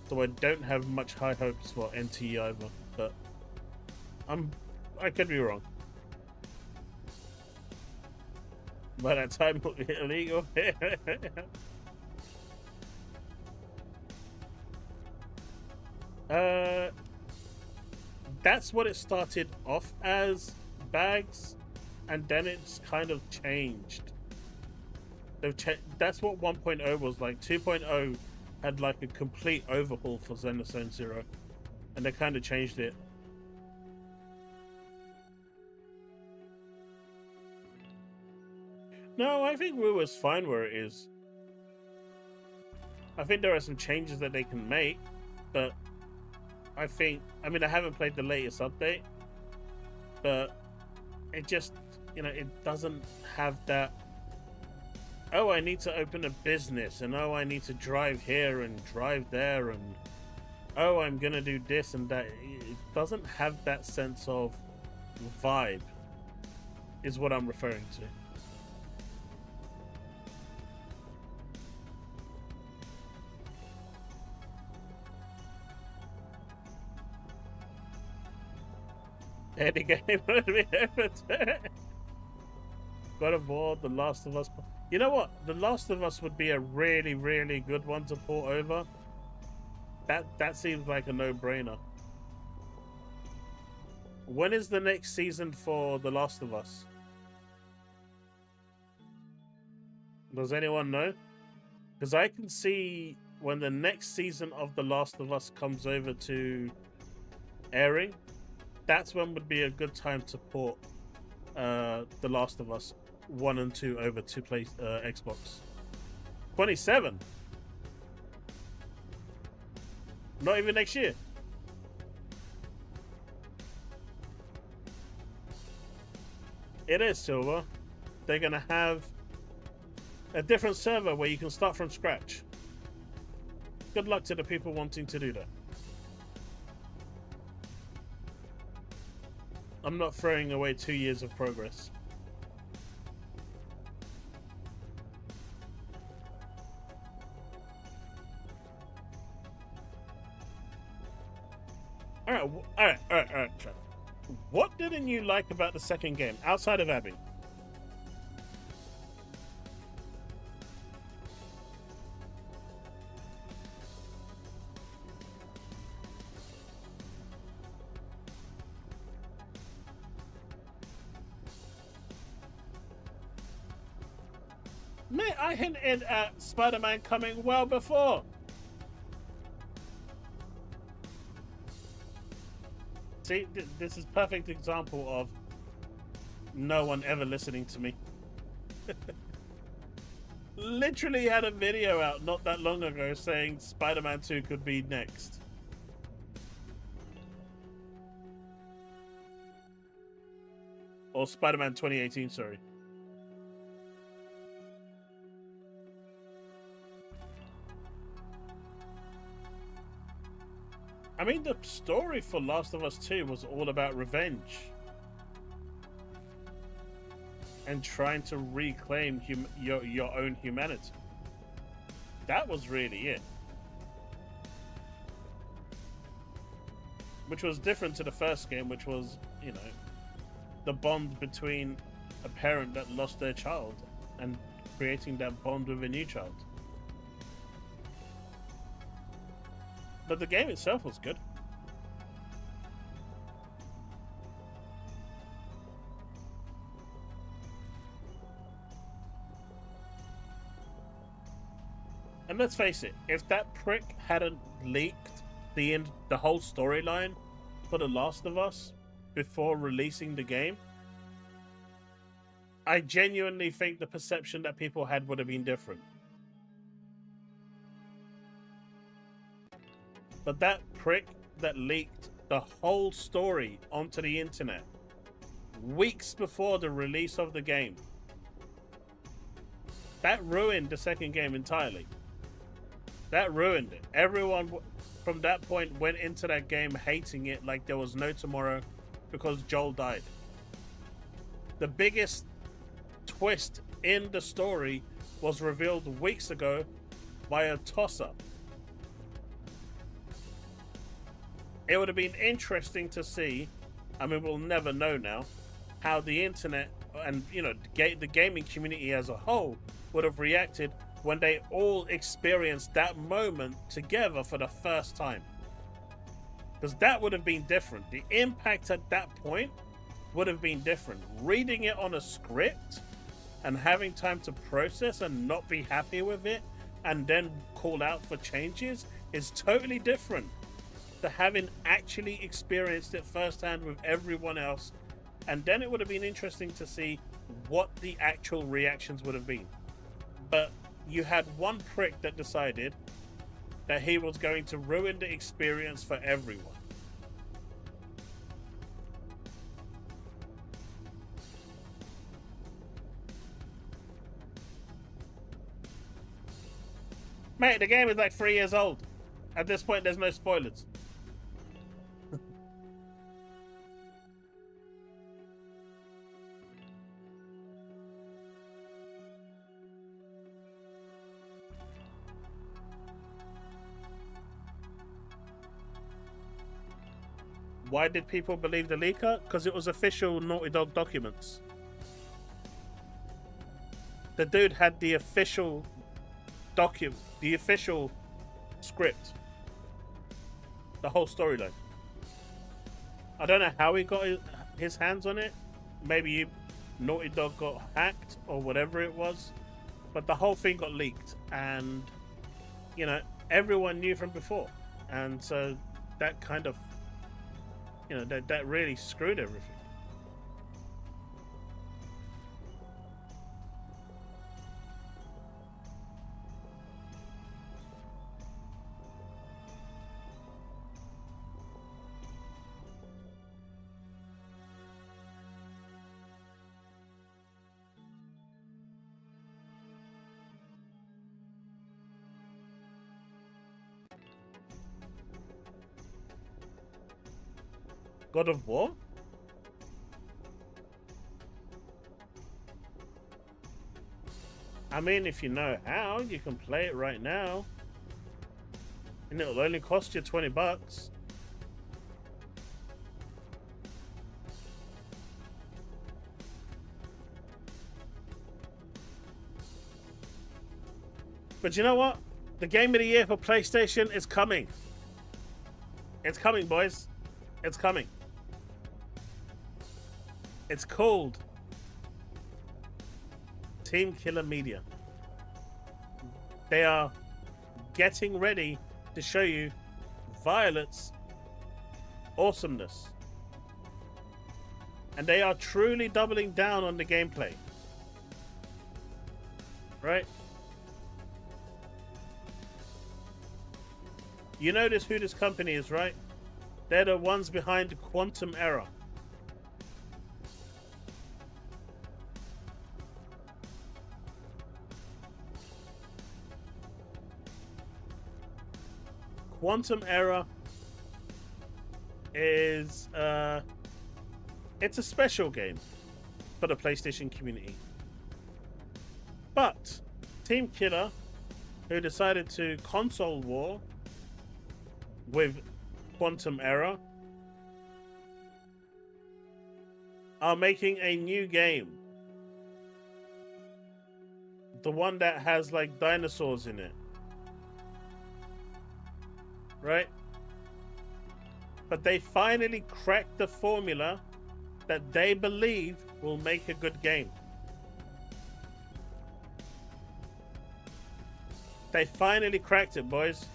So I don't have much high hopes for NTE either. But I could be wrong. By that time it'll be illegal. That's what it started off as, Bags, and then it's kind of changed. That's what 1.0 was like. 2.0 had like a complete overhaul for Xenozone Zero, and they kind of changed it. No, I think Woo is fine where it is. I think there are some changes that they can make, but I mean, I haven't played the latest update, but it just, you know, it doesn't have that, oh, I need to open a business, and oh, I need to drive here and drive there, and oh, I'm gonna do this and that. It doesn't have that sense of vibe, is what I'm referring to. Any game would be able to. God of War, The Last of Us. You know what? The Last of Us would be a really, really good one to port over. That seems like a no-brainer. When is the next season for The Last of Us? Does anyone know? Because I can see when the next season of The Last of Us comes over to airing, that's when would be a good time to port The Last of Us 1 and 2 over to Xbox. 27? Not even next year. It is, Silver. They're going to have a different server where you can start from scratch. Good luck to the people wanting to do that. I'm not throwing away 2 years of progress. All right. What didn't you like about the second game, outside of Abby? Mate, I hinted at Spider-Man coming well before. See, this is a perfect example of no one ever listening to me. Literally had a video out not that long ago saying Spider-Man 2 could be next. Or Spider-Man 2018, sorry. I mean, the story for Last of Us 2 was all about revenge. And trying to reclaim your own humanity. That was really it. Which was different to the first game, which was, you know, the bond between a parent that lost their child and creating that bond with a new child. But the game itself was good. And let's face it, if that prick hadn't leaked the whole storyline for The Last of Us before releasing the game, I genuinely think the perception that people had would have been different. But that prick that leaked the whole story onto the internet weeks before the release of the game, that ruined the second game entirely. That ruined it. Everyone from that point went into that game hating it like there was no tomorrow because Joel died. The biggest twist in the story was revealed weeks ago by a toss-up. It would have been interesting to see, I mean, we'll never know now, how the internet and, you know, the gaming community as a whole would have reacted when they all experienced that moment together for the first time. Because that would have been different. The impact at that point would have been different. Reading it on a script and having time to process and not be happy with it and then call out for changes is totally different to having actually experienced it firsthand with everyone else. And then it would have been interesting to see what the actual reactions would have been. But you had one prick that decided that he was going to ruin the experience for everyone. Mate, the game is like 3 years old. At this point, there's no spoilers. Why did people believe the leaker? Because it was official Naughty Dog documents. The dude had the official document, the official script, the whole storyline. I don't know how he got his hands on it. Maybe Naughty Dog got hacked or whatever it was, but the whole thing got leaked, and you know, everyone knew from before, and so that kind of, you know, that really screwed everything. God of War? I mean, if you know how, you can play it right now. And it'll only cost you $20. But you know what? The game of the year for PlayStation is coming. It's coming, boys. It's coming. It's called Team Killer Media. They are getting ready to show you Violet's awesomeness. And they are truly doubling down on the gameplay. Right? You notice who this company is, right? They're the ones behind Quantum Error. Quantum Error is it's a special game for the PlayStation community. But Team Killer, who decided to console war with Quantum Error, are making a new game. The one that has like dinosaurs in it. Right? But they finally cracked the formula that they believe will make a good game. They finally cracked it, boys.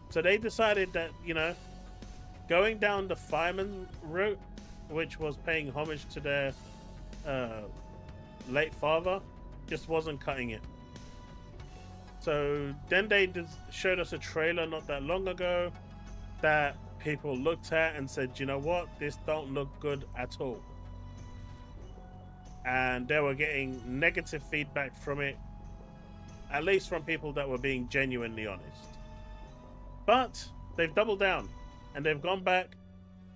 So they decided that, you know, going down the fireman route, which was paying homage to their late father, just wasn't cutting it. So then they showed us a trailer not that long ago that people looked at and said, you know what, this don't look good at all. And they were getting negative feedback from it, at least from people that were being genuinely honest. But they've doubled down and they've gone back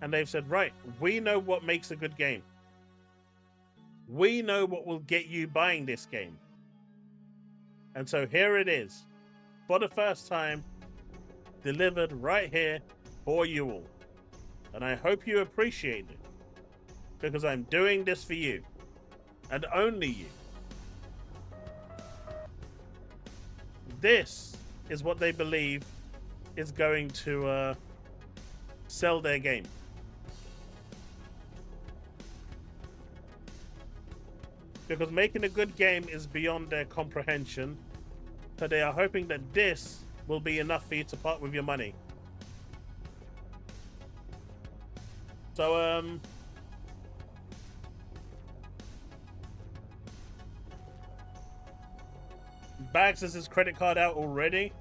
and they've said, right, we know what makes a good game. We know what will get you buying this game. And so here it is, for the first time, delivered right here for you all. And I hope you appreciate it, because I'm doing this for you, and only you. This is what they believe is going to sell their game. Because making a good game is beyond their comprehension. So they are hoping that this will be enough for you to part with your money. So Bags has his credit card out already.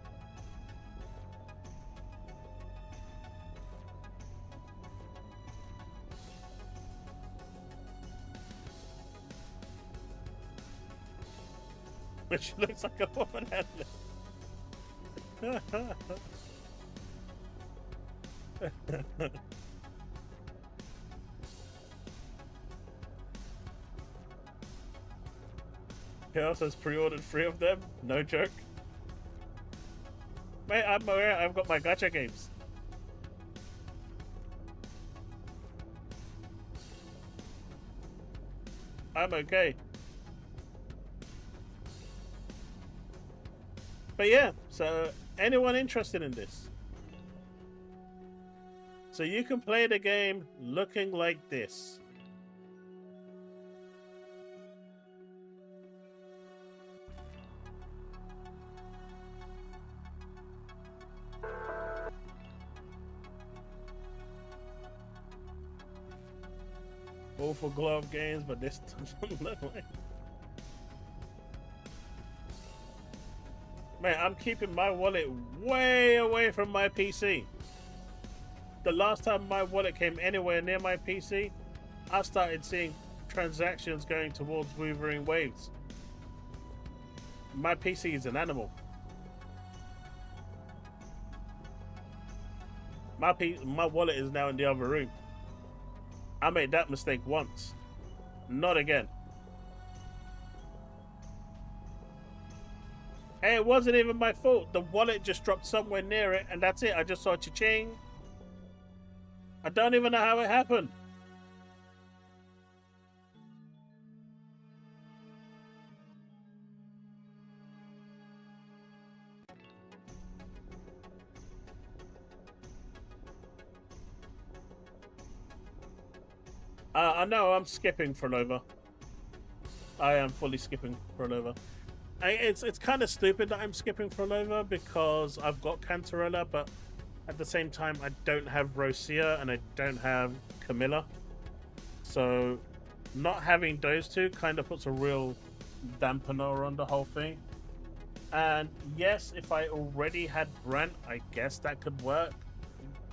Which looks like a woman handler. Chaos has pre-ordered 3 of them. No joke. Mate, I'm aware I've got my gacha games. I'm okay. But yeah, so anyone interested in this? So you can play the game looking like this. All for glove games, but this doesn't look like. Man, I'm keeping my wallet way away from my PC. The last time my wallet came anywhere near my PC, I started seeing transactions going towards Wuthering Waves. My PC is an animal. My wallet is now in the other room. I made that mistake once. Not again. Hey, it wasn't even my fault. The wallet just dropped somewhere near it, and that's it. I just saw cha-ching. I don't even know how it happened. I know I'm skipping for Nova. I am fully skipping for Nova. It's kind of stupid that I'm skipping for Nova because I've got Cantarella, but at the same time I don't have Rosia and I don't have Camilla. So not having those two kind of puts a real dampener on the whole thing. And yes, if I already had Brent, I guess that could work.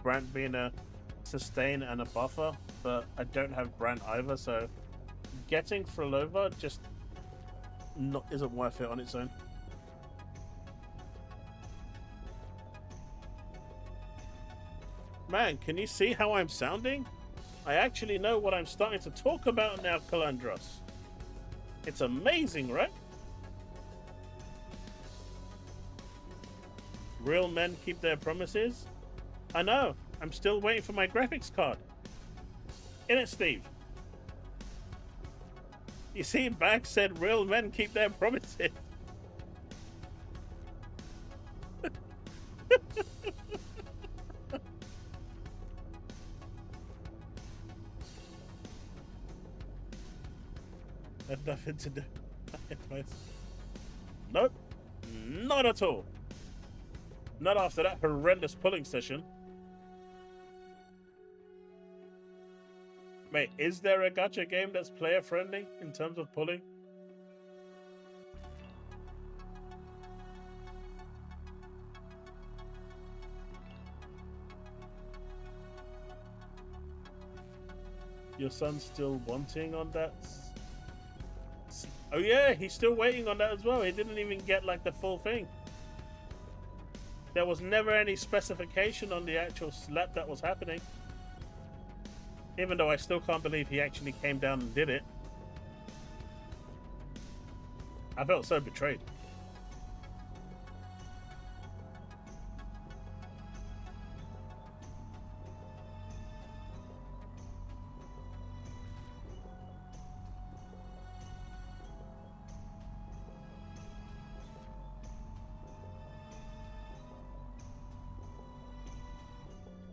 Brent being a sustain and a buffer, but I don't have Brent either, so getting Frolova just isn't worth it on its own. Man, can you see how I'm sounding? I actually know what I'm starting to talk about now, Calandros. It's amazing, right? Real men keep their promises. I know. I'm still waiting for my graphics card. Innit, Steve? You see, Back said real men keep their promises. Had nothing to do. Nope. Not at all. Not after that horrendous pulling session. Mate, is there a gacha game that's player friendly in terms of pulling? Your son's still wanting on that? Oh yeah, he's still waiting on that as well. He didn't even get like the full thing. There was never any specification on the actual slap that was happening. Even though I still can't believe he actually came down and did it. I felt so betrayed.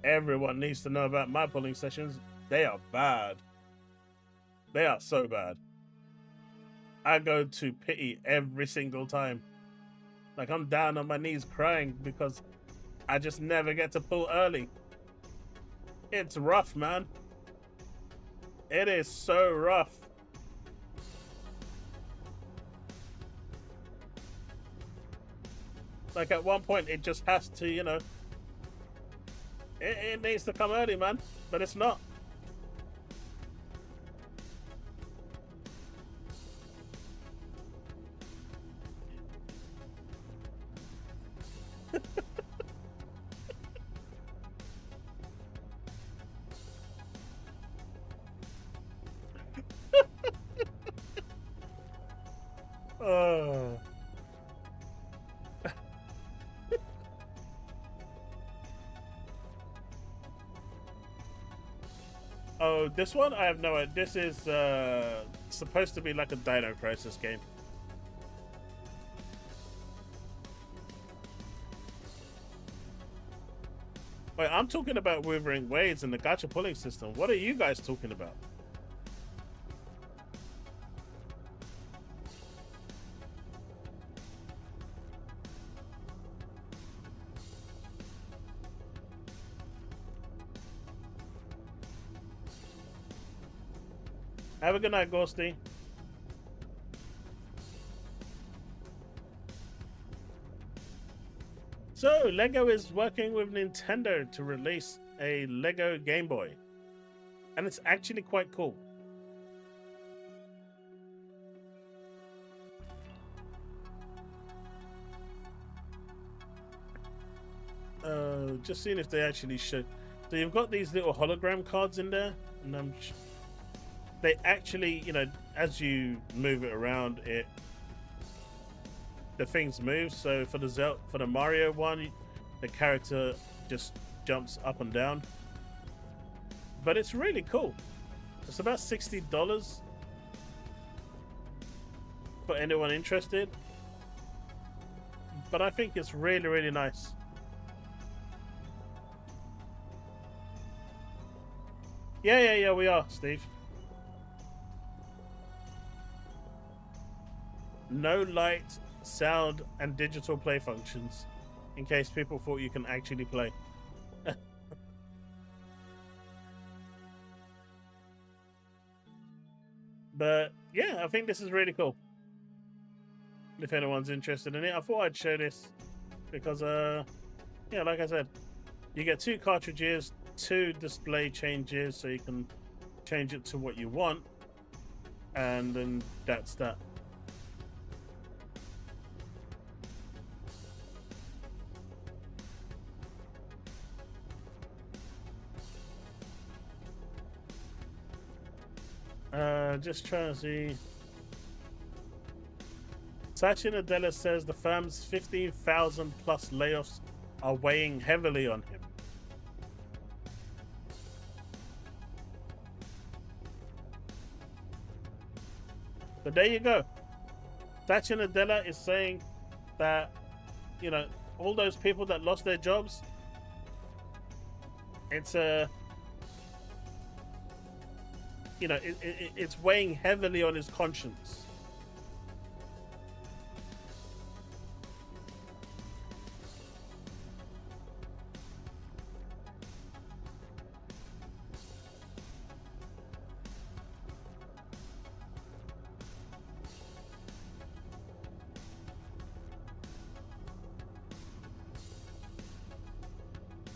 Everyone needs to know about my pulling sessions. They are bad. They are so bad. I go to pity every single time. Like, I'm down on my knees crying because I just never get to pull early. It's rough, man. It is so rough. Like at one point, it just has to, it needs to come early, man. But it's not. Oh. Oh, this one? I have no idea. This is supposed to be like a Dino Crisis game. Wait, I'm talking about Wuthering Waves and the gacha pulling system. What are you guys talking about? Have a good night, Ghosty. So, Lego is working with Nintendo to release a Lego Game Boy. And it's actually quite cool. Just seeing if they actually should. So you've got these little hologram cards in there, and they actually, as you move it around, the things move. So for the Mario one, the character just jumps up and down. But it's really cool. It's about $60 for anyone interested. But I think it's really, really nice. Yeah, we are, Steve. No light, sound, and digital play functions, in case people thought you can actually play. But yeah, I think this is really cool. If anyone's interested in it, I thought I'd show this because, yeah, like I said, you get 2 cartridges, 2 display changes, so you can change it to what you want, and then that's that. Just trying to see. Satya Nadella says the firm's 15,000 plus layoffs are weighing heavily on him. But there you go. Satya Nadella is saying that, all those people that lost their jobs, it's it's weighing heavily on his conscience.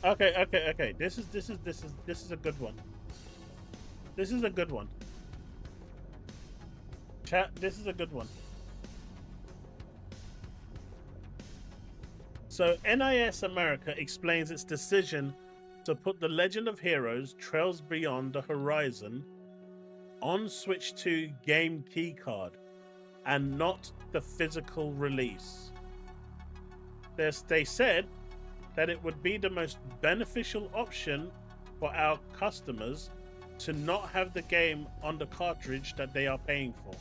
Okay. This is a good one. This is a good one. Chat, this is a good one. So NIS America explains its decision to put The Legend of Heroes Trails Beyond the Horizon on Switch 2 game keycard and not the physical release. They said that it would be the most beneficial option for our customers to not have the game on the cartridge that they are paying for.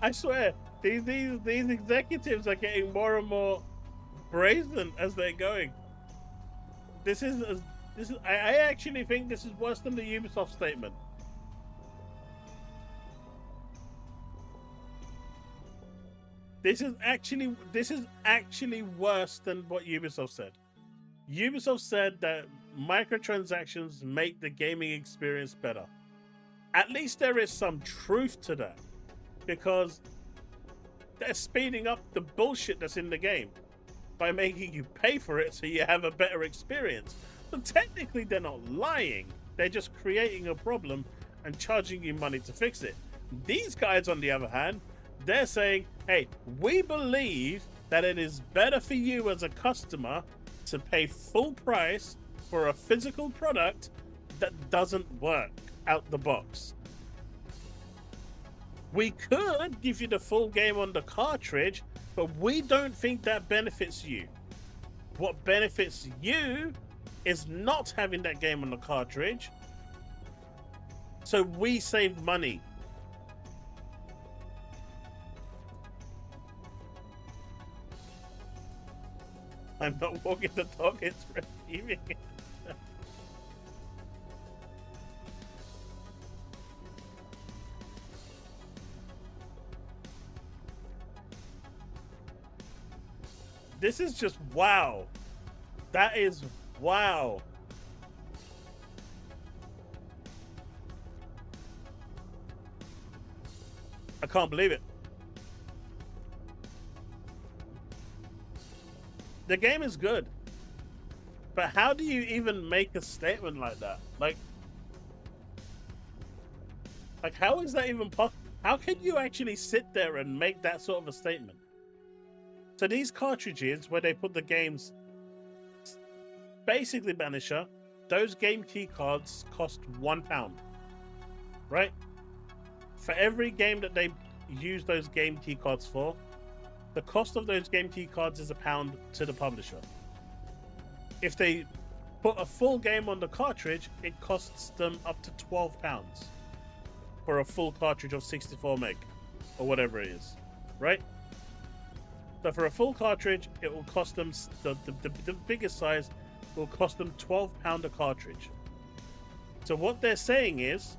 I swear, these executives are getting more and more brazen as they're going. I actually think this is worse than the Ubisoft statement. This is actually worse than what Ubisoft said. Ubisoft said that microtransactions make the gaming experience better. At least there is some truth to that, because they're speeding up the bullshit that's in the game by making you pay for it so you have a better experience. But technically they're not lying. They're just creating a problem and charging you money to fix it. These guys, on the other hand, they're saying, hey, we believe that it is better for you as a customer to pay full price for a physical product that doesn't work out the box. We could give you the full game on the cartridge, but we don't think that benefits you. What benefits you is not having that game on the cartridge, so we save money. I'm not walking the dog, it's receiving it. This is just wow. That is wow. I can't believe it. The game is good, but how do you even make a statement like that? Like how is that even possible? How can you actually sit there and make that sort of a statement? So these cartridges where they put the games, basically, Banisher, those game key cards cost £1, right? For every game that they use those game key cards for, the cost of those game key cards is £1 to the publisher. If they put a full game on the cartridge, it costs them up to £12 for a full cartridge of 64 meg or whatever it is, right? So for a full cartridge, it will cost them, the biggest size will cost them £12 a cartridge. So what they're saying is,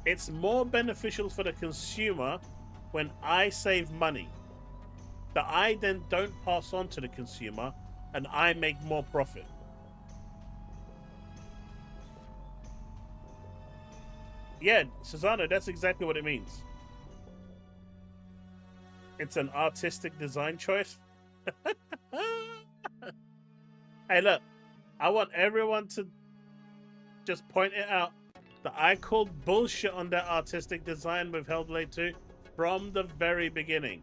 it's more beneficial for the consumer when I save money that I then don't pass on to the consumer and I make more profit. Yeah, Susano, that's exactly what it means. It's an artistic design choice. Hey, look, I want everyone to just point it out that I called bullshit on that artistic design with Hellblade 2 from the very beginning.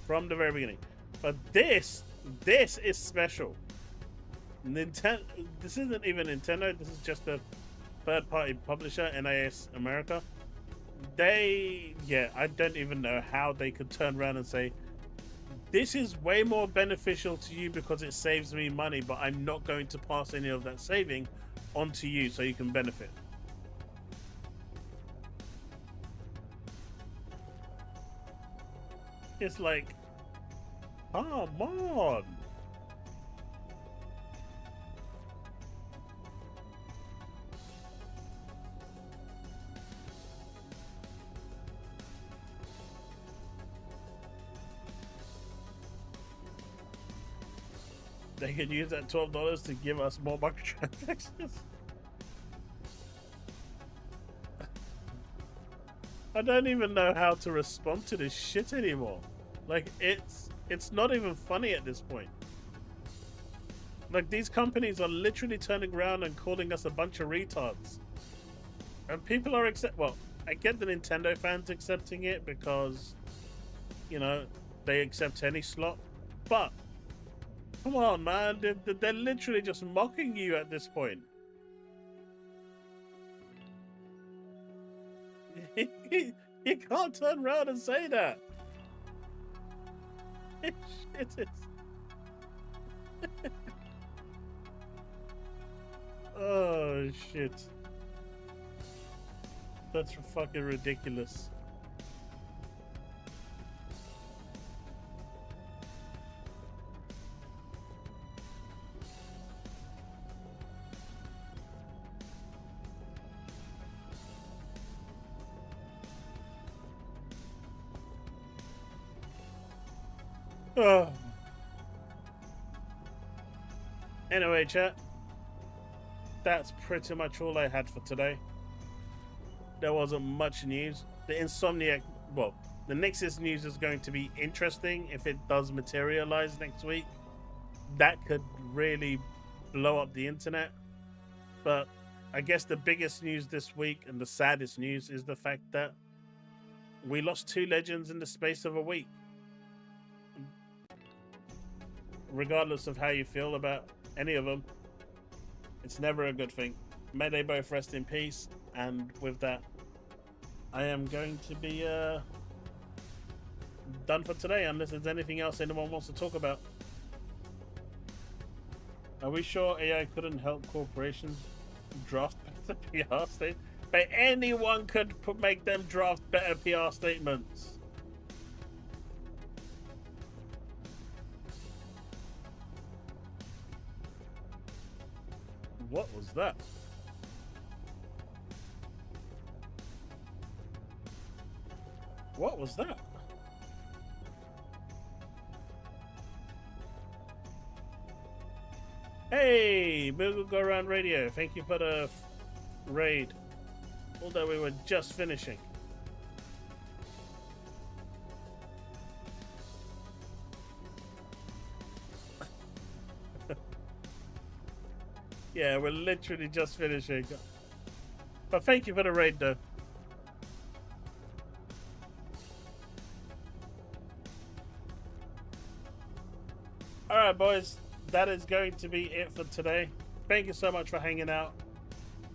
From the very beginning. But this is special. Nintendo. This isn't even Nintendo. This is just a third-party publisher, NIS America. I don't even know how they could turn around and say, this is way more beneficial to you because it saves me money, but I'm not going to pass any of that saving onto you so you can benefit. It's like, come on. They could use that $12 to give us more microtransactions. I don't even know how to respond to this shit anymore. Like, it's not even funny at this point. Like, these companies are literally turning around and calling us a bunch of retards. And people are well, I get the Nintendo fans accepting it because, you know, they accept any slot. But come on, man. They're literally just mocking you at this point. You can't turn around and say that. Shit is... Oh, shit. That's fucking ridiculous. Oh. Anyway, chat, that's pretty much all I had for today. There wasn't much news. The Insomniac, well, the Nixis news is going to be interesting if it does materialize next week. That could really blow up the internet. But I guess the biggest news this week and the saddest news is the fact that we lost 2 legends in the space of a week. Regardless of how you feel about any of them, it's never a good thing. May they both rest in peace. And with that, I am going to be done for today, unless there's anything else anyone wants to talk about. Are we sure AI couldn't help corporations draft better PR statements? But anyone could make them draft better PR statements. What was that? What was that? Hey, Moogle Go Around Radio, thank you for the raid. Although we were just finishing. Yeah, we're literally just finishing. But thank you for the raid, though. Alright, boys. That is going to be it for today. Thank you so much for hanging out.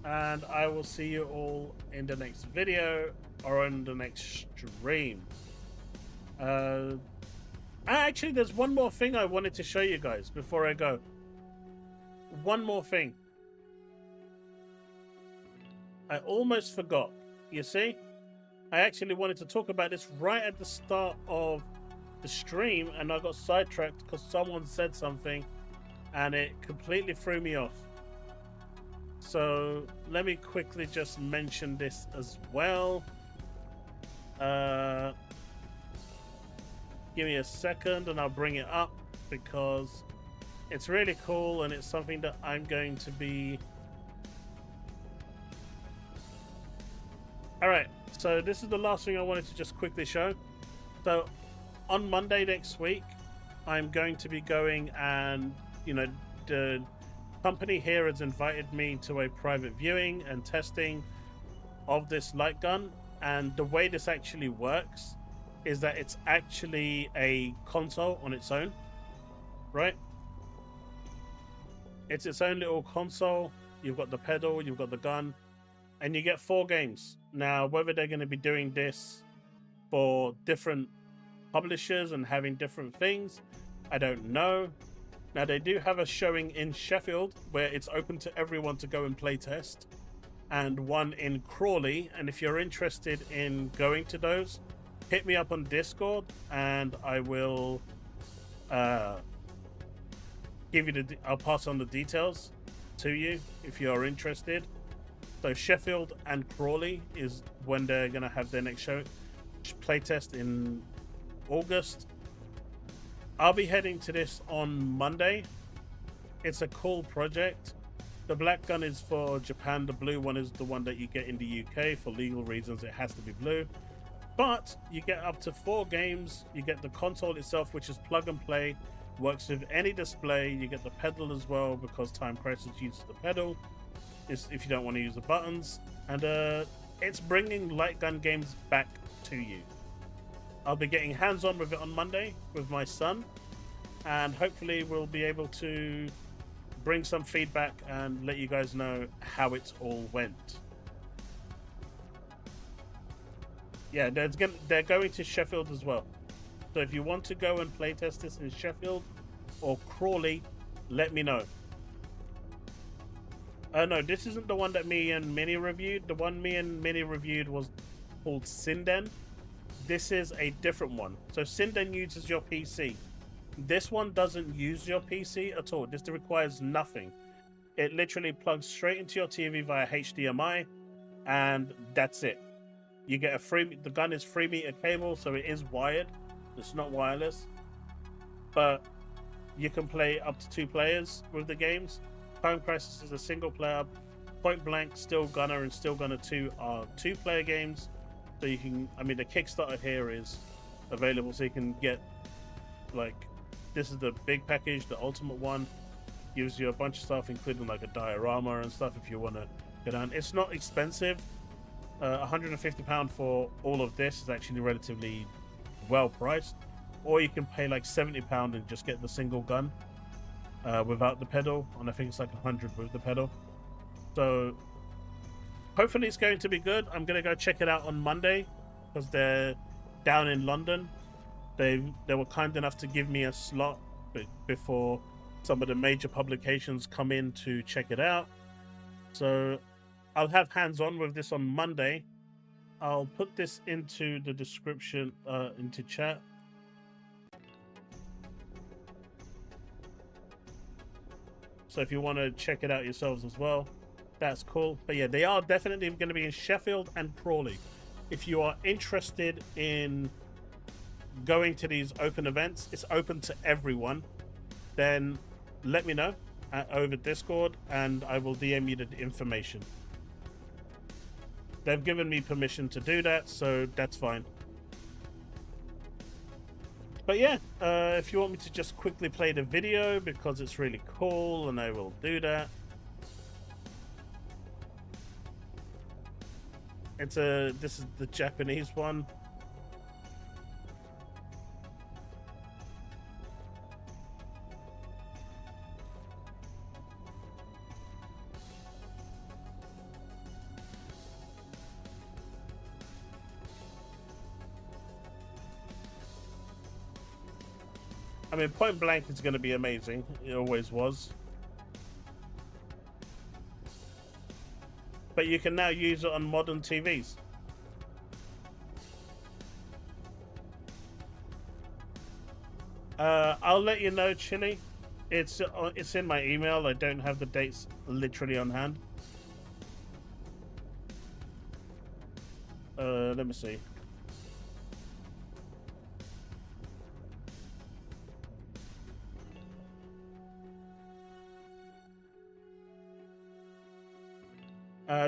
And I will see you all in the next video or on the next stream. Actually, there's one more thing I wanted to show you guys before I go. One more thing. I almost forgot. You see? I actually wanted to talk about this right at the start of the stream, and I got sidetracked because someone said something and it completely threw me off. So let me quickly just mention this as well. Give me a second and I'll bring it up because it's really cool and it's something that I'm going to be... Alright, so this is the last thing I wanted to just quickly show. So on Monday next week, I'm going to be going and, you know, the company here has invited me to a private viewing and testing of this light gun. And the way this actually works is that it's actually a console on its own, right? It's its own little console. You've got the pedal, you've got the gun, and you get 4 games. Now, whether they're going to be doing this for different publishers and having different things, I don't know. Now, they do have a showing in Sheffield where it's open to everyone to go and play test, and one in Crawley. And if you're interested in going to those, hit me up on Discord and I will give you I'll pass on the details to you if you're interested. So Sheffield and Crawley is when they're going to have their next show playtest in August. I'll be heading to this on Monday. It's a cool project. The black gun is for Japan. The blue one is the one that you get in the UK. For legal reasons, it has to be blue. But you get up to 4 games. You get the console itself, which is plug and play. Works with any display. You get the pedal as well, because Time Crisis uses the pedal. It's if you don't want to use the buttons. And it's bringing light gun games back to you. I'll be getting hands-on with it on Monday with my son. And hopefully we'll be able to bring some feedback and let you guys know how it all went. Yeah, they're going to Sheffield as well. So if you want to go and playtest this in Sheffield or Crawley, let me know. No, this isn't the one that me and Minnie reviewed. The one me and Minnie reviewed was called SINDEN. This is a different one. So SINDEN uses your PC. This one doesn't use your PC at all. This requires nothing. It literally plugs straight into your TV via HDMI, and that's it. You get the gun is 3-meter cable, so it is wired. It's not wireless. but you can play up to 2 players with the games. Home Crisis is a single player. Point Blank, Still Gunner, and Still Gunner 2 are 2-player games. So you can, I mean, the Kickstarter here is available, so you can get, like, this is the big package, the ultimate one. Gives you a bunch of stuff, including like a diorama and stuff if you want to go down. It's not expensive. £150 for all of this is actually relatively well priced. Or you can pay like £70 and just get the single gun without the pedal, and I think it's like 100 with the pedal. So hopefully it's going to be good. I'm gonna go check it out on Monday because they're down in London. They were kind enough to give me a slot before some of the major publications come in to check it out. So I'll have hands-on with this on Monday. I'll put this into the description, into chat. So if you want to check it out yourselves as well, that's cool. But yeah, they are definitely going to be in Sheffield and Crawley. If you are interested in going to these open events, it's open to everyone, then let me know over Discord and I will DM you the information. They've given me permission to do that, so that's fine. But yeah, if you want me to just quickly play the video because it's really cool, and I will do that. This is the Japanese one. I mean, Point Blank is going to be amazing. It always was. But you can now use it on modern TVs. I'll let you know, Chili. It's in my email. I don't have the dates literally on hand. Let me see.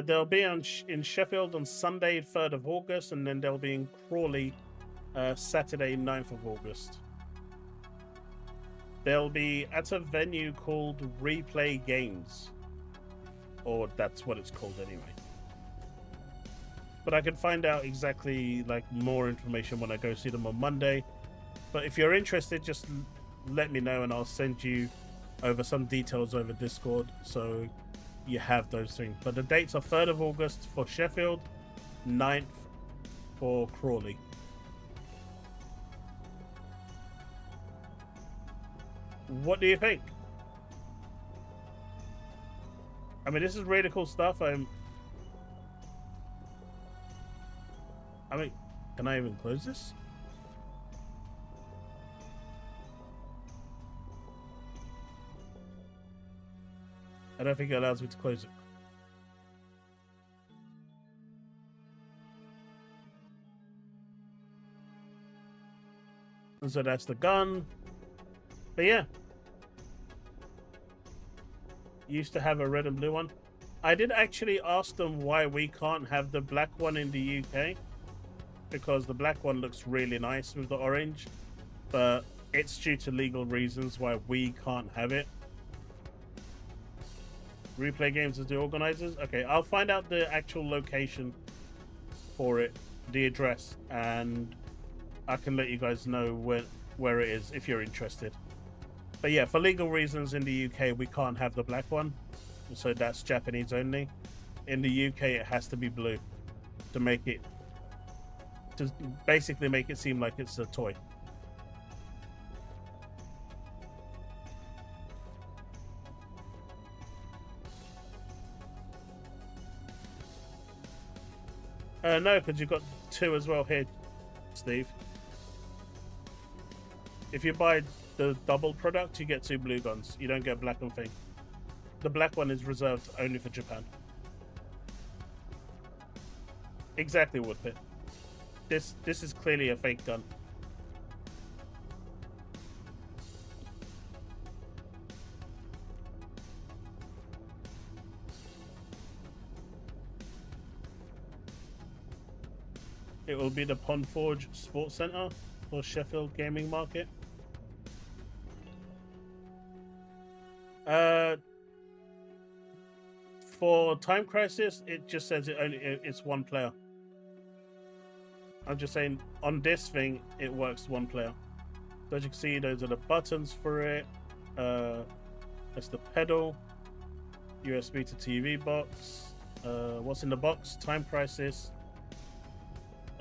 They'll be in Sheffield on Sunday, 3rd of August, and then they'll be in Crawley Saturday, 9th of August. They'll be at a venue called Replay Games, or that's what it's called anyway. But I can find out exactly more information when I go see them on Monday. But if you're interested, just let me know and I'll send you over some details over Discord, so you have those things. But the dates are 3rd of August for Sheffield, 9th for Crawley. What do you think? I mean, this is really cool stuff. I mean, can I even close this? I don't think it allows me to close it. And so that's the gun. But yeah. Used to have a red and blue one. I did actually ask them why we can't have the black one in the UK. Because the black one looks really nice with the orange. But it's due to legal reasons why we can't have it. Replay Games as the organizers. Okay, I'll find out the actual location for it, the address, and I can let you guys know where it is if you're interested. But yeah, for legal reasons in the UK, we can't have the black one, so that's Japanese only. In the UK, it has to be blue to make it, to basically make it seem like it's a toy. No, because you've got 2 as well here, Steve. If you buy the double product, you get 2 blue guns. You don't get black and thing. The black one is reserved only for Japan. Exactly, Woodpit. This is clearly a fake gun. it will be the Pondforge Sports Center for Sheffield gaming market. For Time Crisis, it just says it's one player. I'm just saying on this thing it works one player. So as you can see, those are the buttons for it. That's the pedal, USB to TV box. What's in the box? Time Crisis.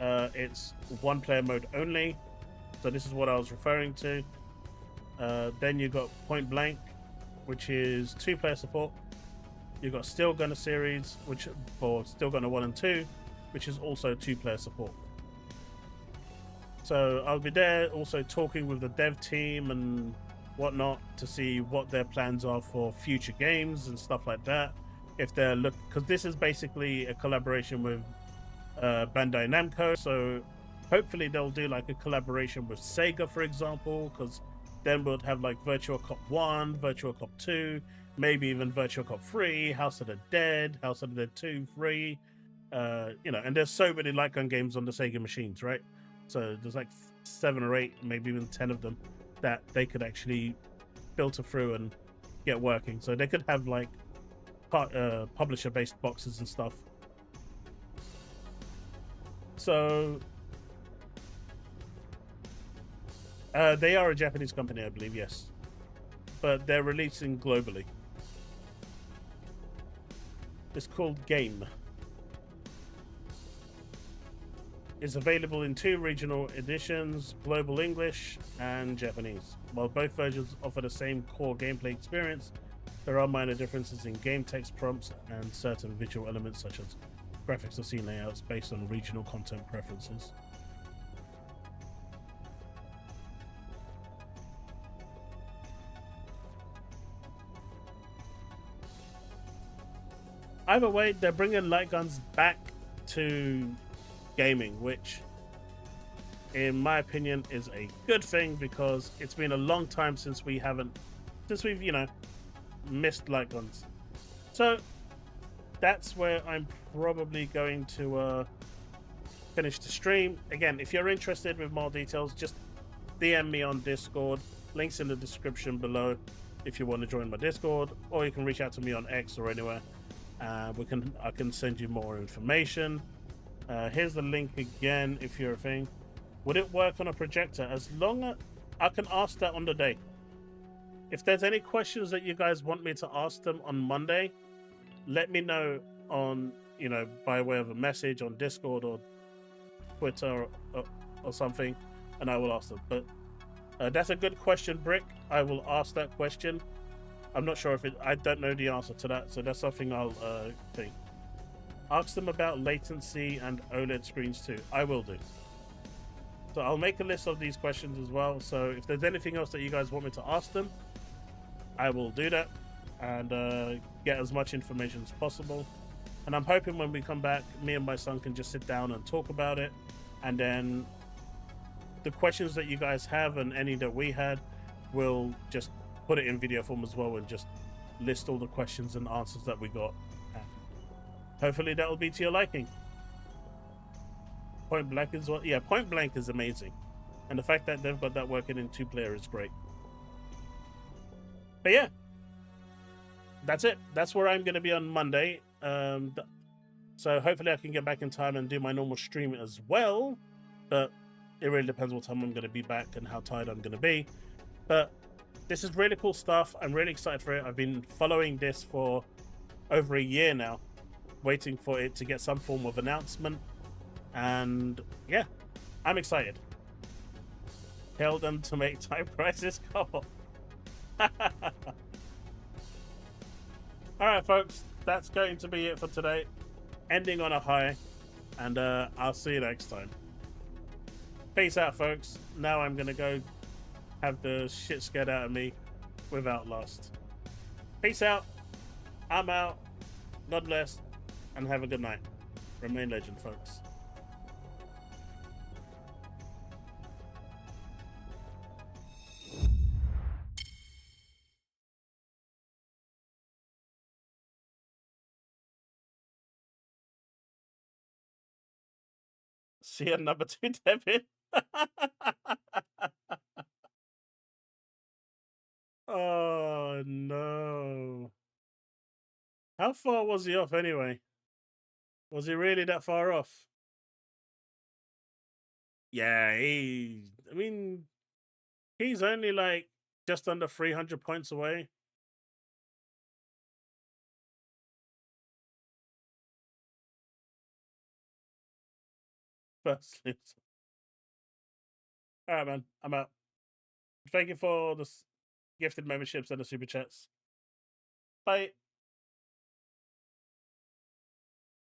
It's one player mode only. So this is what I was referring to. Then you got Point Blank, which is 2-player support. You've got Steel Gunner series, which for Steel Gunner 1 and 2, which is also 2-player support. So I'll be there also talking with the dev team and whatnot to see what their plans are for future games and stuff like that. If they're because this is basically a collaboration with Bandai Namco, so hopefully they'll do like a collaboration with Sega, for example, because then we'll have like Virtua Cop 1, Virtua Cop 2, maybe even Virtua Cop 3, House of the Dead, House of the Dead 2, 3, you know, and there's so many light gun games on the Sega machines, right? So there's like 7 or 8, maybe even 10 of them that they could actually filter through and get working. So they could have like publisher-based boxes and stuff. So they are a Japanese company, I believe, yes. But they're releasing globally. It's called Game. It's available in 2 regional editions, Global English and Japanese. While both versions offer the same core gameplay experience, there are minor differences in game text prompts and certain visual elements such as graphics or scene layouts based on regional content preferences. Either way, they're bringing light guns back to gaming, which in my opinion is a good thing because it's been a long time since we've you know, missed light guns. So that's where I'm probably going to finish the stream. Again, if you're interested with more details, just DM me on Discord. Links in the description below if you want to join my Discord, or you can reach out to me on X or anywhere. I can send you more information. Here's the link again if you're a thing. Would it work on a projector? As long as I can ask that on the day. If there's any questions that you guys want me to ask them on Monday, let me know on, you know, by way of a message on Discord or Twitter or something, and I will ask them. But that's a good question, Brick. I will ask that question. I'm not sure if I don't know the answer to that, so that's something I'll think. Ask them about latency and OLED screens too. I will do. So I'll make a list of these questions as well. So if there's anything else that you guys want me to ask them, I will do that and get as much information as possible. And I'm hoping when we come back, me and my son can just sit down and talk about it. And then the questions that you guys have and any that we had, we'll just put it in video form as well and just list all the questions and answers that we got. Hopefully that will be to your liking. Point Blank is what? Yeah, Point Blank is amazing. And the fact that they've got that working in 2-player is great. But yeah, that's it. That's where I'm going to be on Monday. So hopefully I can get back in time and do my normal stream as well. But it really depends what time I'm going to be back and how tired I'm going to be. But this is really cool stuff. I'm really excited for it. I've been following this for over a year now, waiting for it to get some form of announcement. And yeah, I'm excited. Tell them to make Time Crisis co-op. Alright folks, that's going to be it for today. Ending on a high, and I'll see you next time. Peace out folks. Now I'm gonna go have the shit scared out of me with Outlast. Peace out. I'm out. God bless, and have a good night. Remain legend, folks. See you number 2, Devin. Oh no. How far was he off anyway? Was he really that far off? Yeah, I mean, he's only like just under 300 points away. Firstly. All right, man. I'm out. Thank you for the gifted memberships and the super chats. Bye.